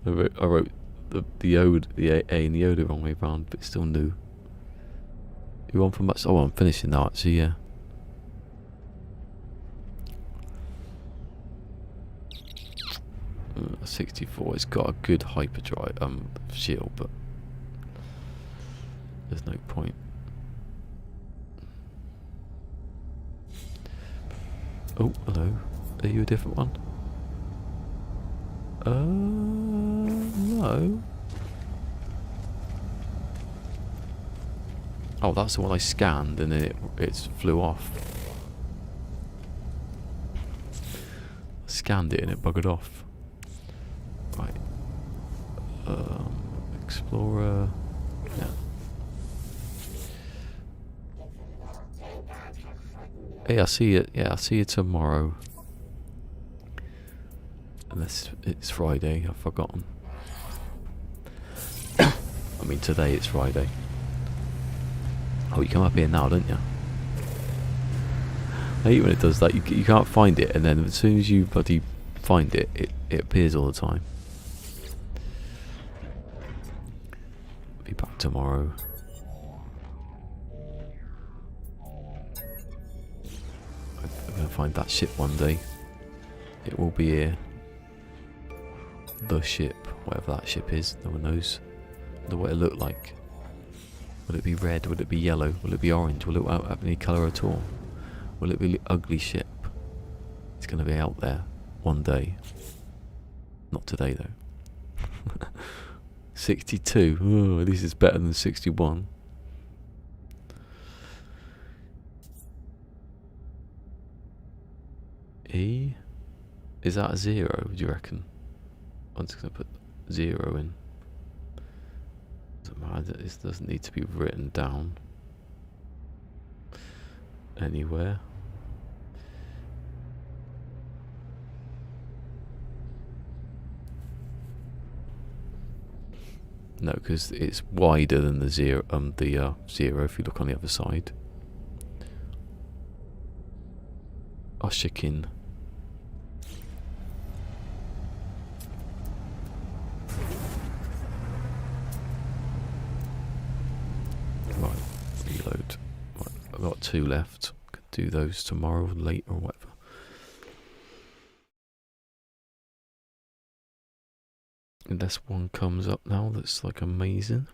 wrote the A and the O the wrong way round, but still new. You on for much? Oh, I'm finishing now actually, yeah. Uh, 64, it's got a good hyperdrive shield, but there's no point. Oh, hello. Are you a different one? No. Oh, that's the one I scanned and then it flew off. I scanned it and it buggered off. Right. Explorer. Yeah. Hey, I'll see you. Yeah, I'll see you tomorrow. Unless it's Friday, I've forgotten. I mean, today it's Friday. Oh, you come up here now, don't you? I hate when it does that. You can't find it, and then as soon as you bloody find it, it appears all the time. Be back tomorrow. I'm gonna find that ship one day. It will be here. The ship, whatever that ship is, no one knows. Know what it looked like. Will it be red? Will it be yellow? Will it be orange? Will it have any colour at all? Will it be an ugly ship? It's going to be out there one day. Not today though. 62. Oh, at least it's better than 61. E? Is that a 0, do you reckon? I'm just going to put 0 in. Doesn't matter, this doesn't need to be written down anywhere. No, because it's wider than the 0. Zero if you look on the other side. Oshikin. Right, reload. Right, I've got 2 left. Could do those tomorrow, later, or whatever. Unless one comes up now that's like amazing.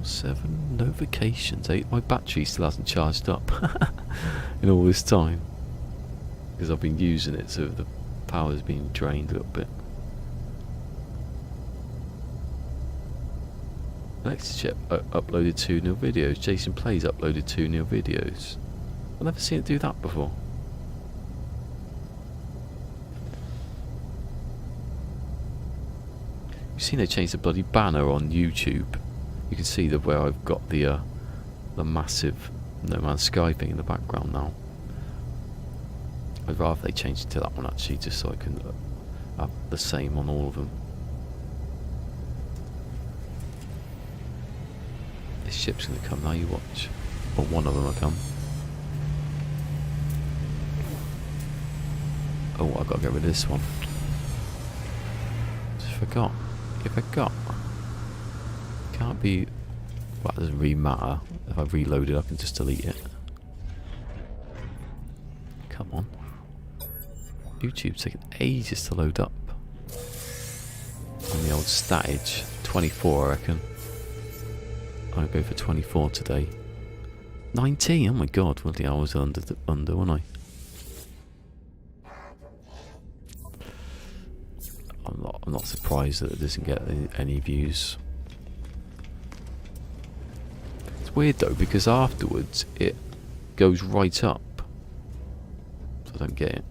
7 notifications. 8. My battery still hasn't charged up in all this time because I've been using it, so the power's been drained a little bit. Next chip uploaded 2 new videos. Jason Plays uploaded 2 new videos. I've never seen it do that before. You've seen they changed the bloody banner on YouTube. You can see where I've got the massive No Man's Sky thing in the background now. I'd rather they changed it to that one actually, just so I can have the same on all of them. This ship's gonna come now, you watch. Or one of them will come. Oh, I've got to get rid of this one. Just forgot. You forgot. Can't be. Well, it doesn't really matter. If I reload it, I can just delete it. Come on. YouTube's taking ages to load up. On the old statage. 24, I reckon. I'll go for 24 today. 19. Oh my god! Well, I was under, wasn't I? I'm not surprised that it doesn't get any views. It's weird though, because afterwards it goes right up. So I don't get it.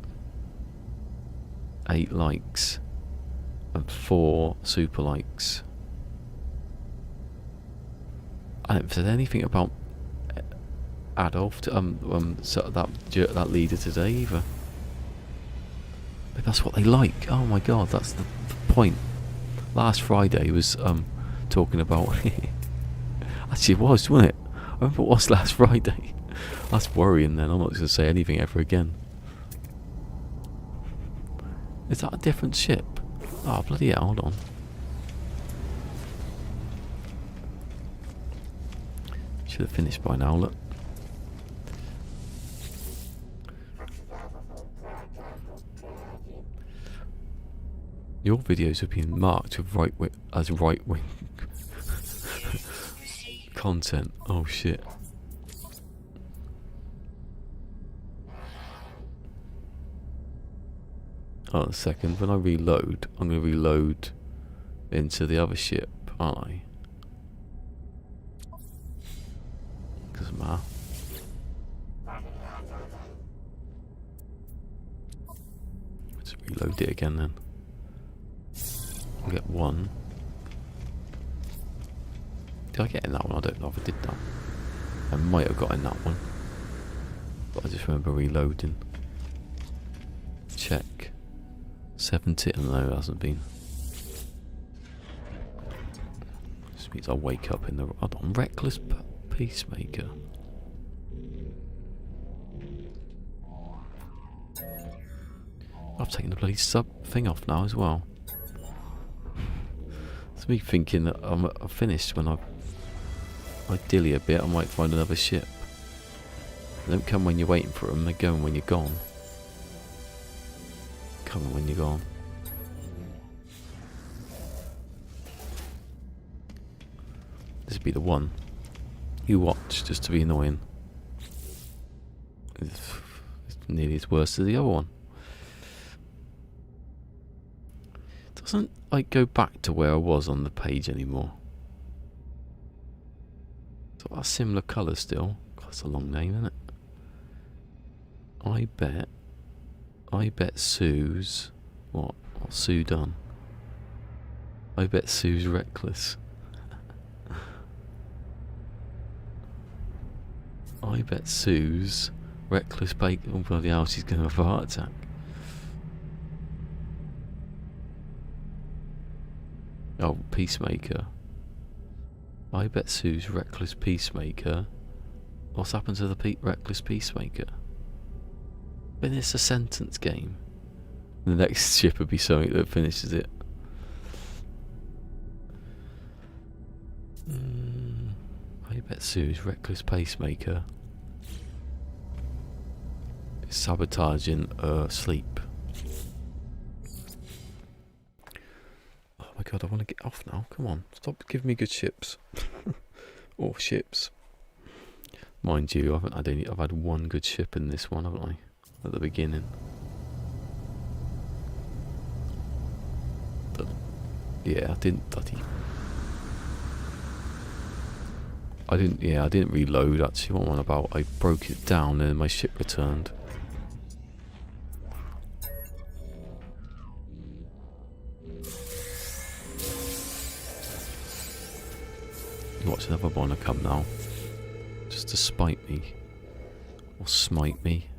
8 likes and 4 super likes. I haven't said anything about Adolf to, that leader today either. Maybe that's what they like. Oh my god, that's the point. Last Friday was talking about actually it was, wasn't it? I remember it was last Friday. That's worrying then. I'm not going to say anything ever again. Is that a different ship? Oh bloody hell, hold on. Should have finished by now, look. Your videos have been marked with right wing content. Oh shit. Oh, a second. When I reload, I'm going to reload into the other ship, aren't I? Doesn't matter. Let's reload it again then. I'll get 1. Did I get in that one? I don't know if I did that. I might have got in that one. But I just remember reloading. Check. 70. No, it hasn't been. This means I'll wake up in the... Hold on. Reckless Peacemaker. I've taken the bloody sub thing off now as well. It's me thinking that I'm finished when I dilly a bit. I might find another ship. They don't come when you're waiting for them. They're going when you're gone. Coming when you're gone. This would be the one. You watch just to be annoying. It's nearly as worse as the other one. doesn't like go back to where I was on the page anymore. So that's similar colour still. God, that's a long name, isn't it? I bet Sue's what? What's Sue done? I bet Sue's reckless. I bet Sue's reckless bacon. Oh bloody hell, she's gonna have a heart attack. Oh, peacemaker. I bet Sue's reckless peacemaker. What's happened to the reckless peacemaker? Then it's a sentence game. The next ship would be something that finishes it. I bet Sue's reckless pacemaker is sabotaging sleep. Oh my god, I want to get off now. Come on, stop giving me good ships. Or ships. Mind you, I haven't had any. I've had one good ship in this one, haven't I? At the beginning. But yeah, I didn't reload actually. What one about? I broke it down and my ship returned. Watch another one to come now. Just to spite me. Or smite me.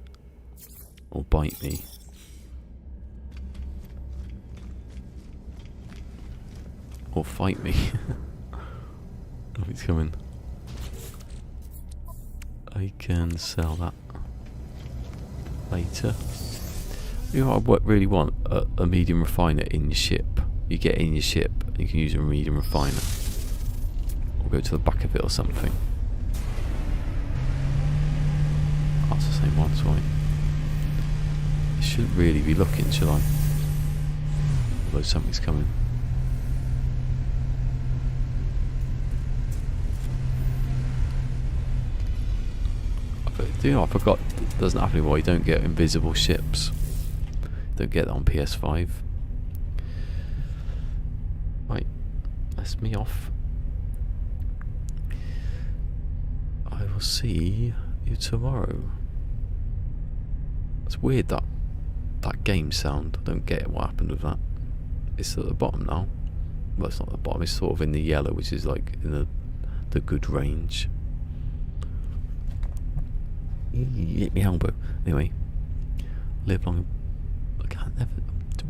Or bite me. Or fight me. Nothing's coming. I can sell that later. You know what I really want? A medium refiner in your ship. You get it in your ship and you can use a medium refiner. Or go to the back of it or something. That's the same one, sorry. I shouldn't really be looking, should I? Although something's coming. You know, I forgot, it doesn't happen anymore. You don't get invisible ships. Don't get that on PS5. Right, that's me off. I will see you tomorrow. It's weird that game sound. I don't get what happened with that. It's at the bottom now. Well, it's not at the bottom. It's sort of in the yellow, which is like in the good range. You hit my elbow. Anyway, live long. I can't never.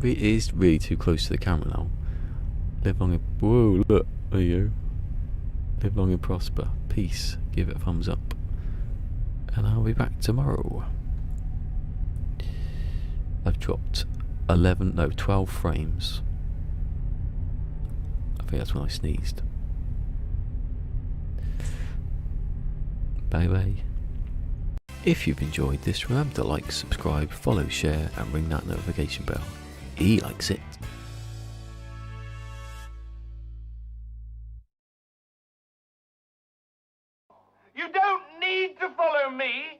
It is really too close to the camera now. Live long and. Whoa! Look, there you go. Live long and prosper. Peace. Give it a thumbs up. And I'll be back tomorrow. I've dropped 12 frames. I think that's when I sneezed. Bye bye. If you've enjoyed this, remember to like, subscribe, follow, share and ring that notification bell. He likes it. You don't need to follow me.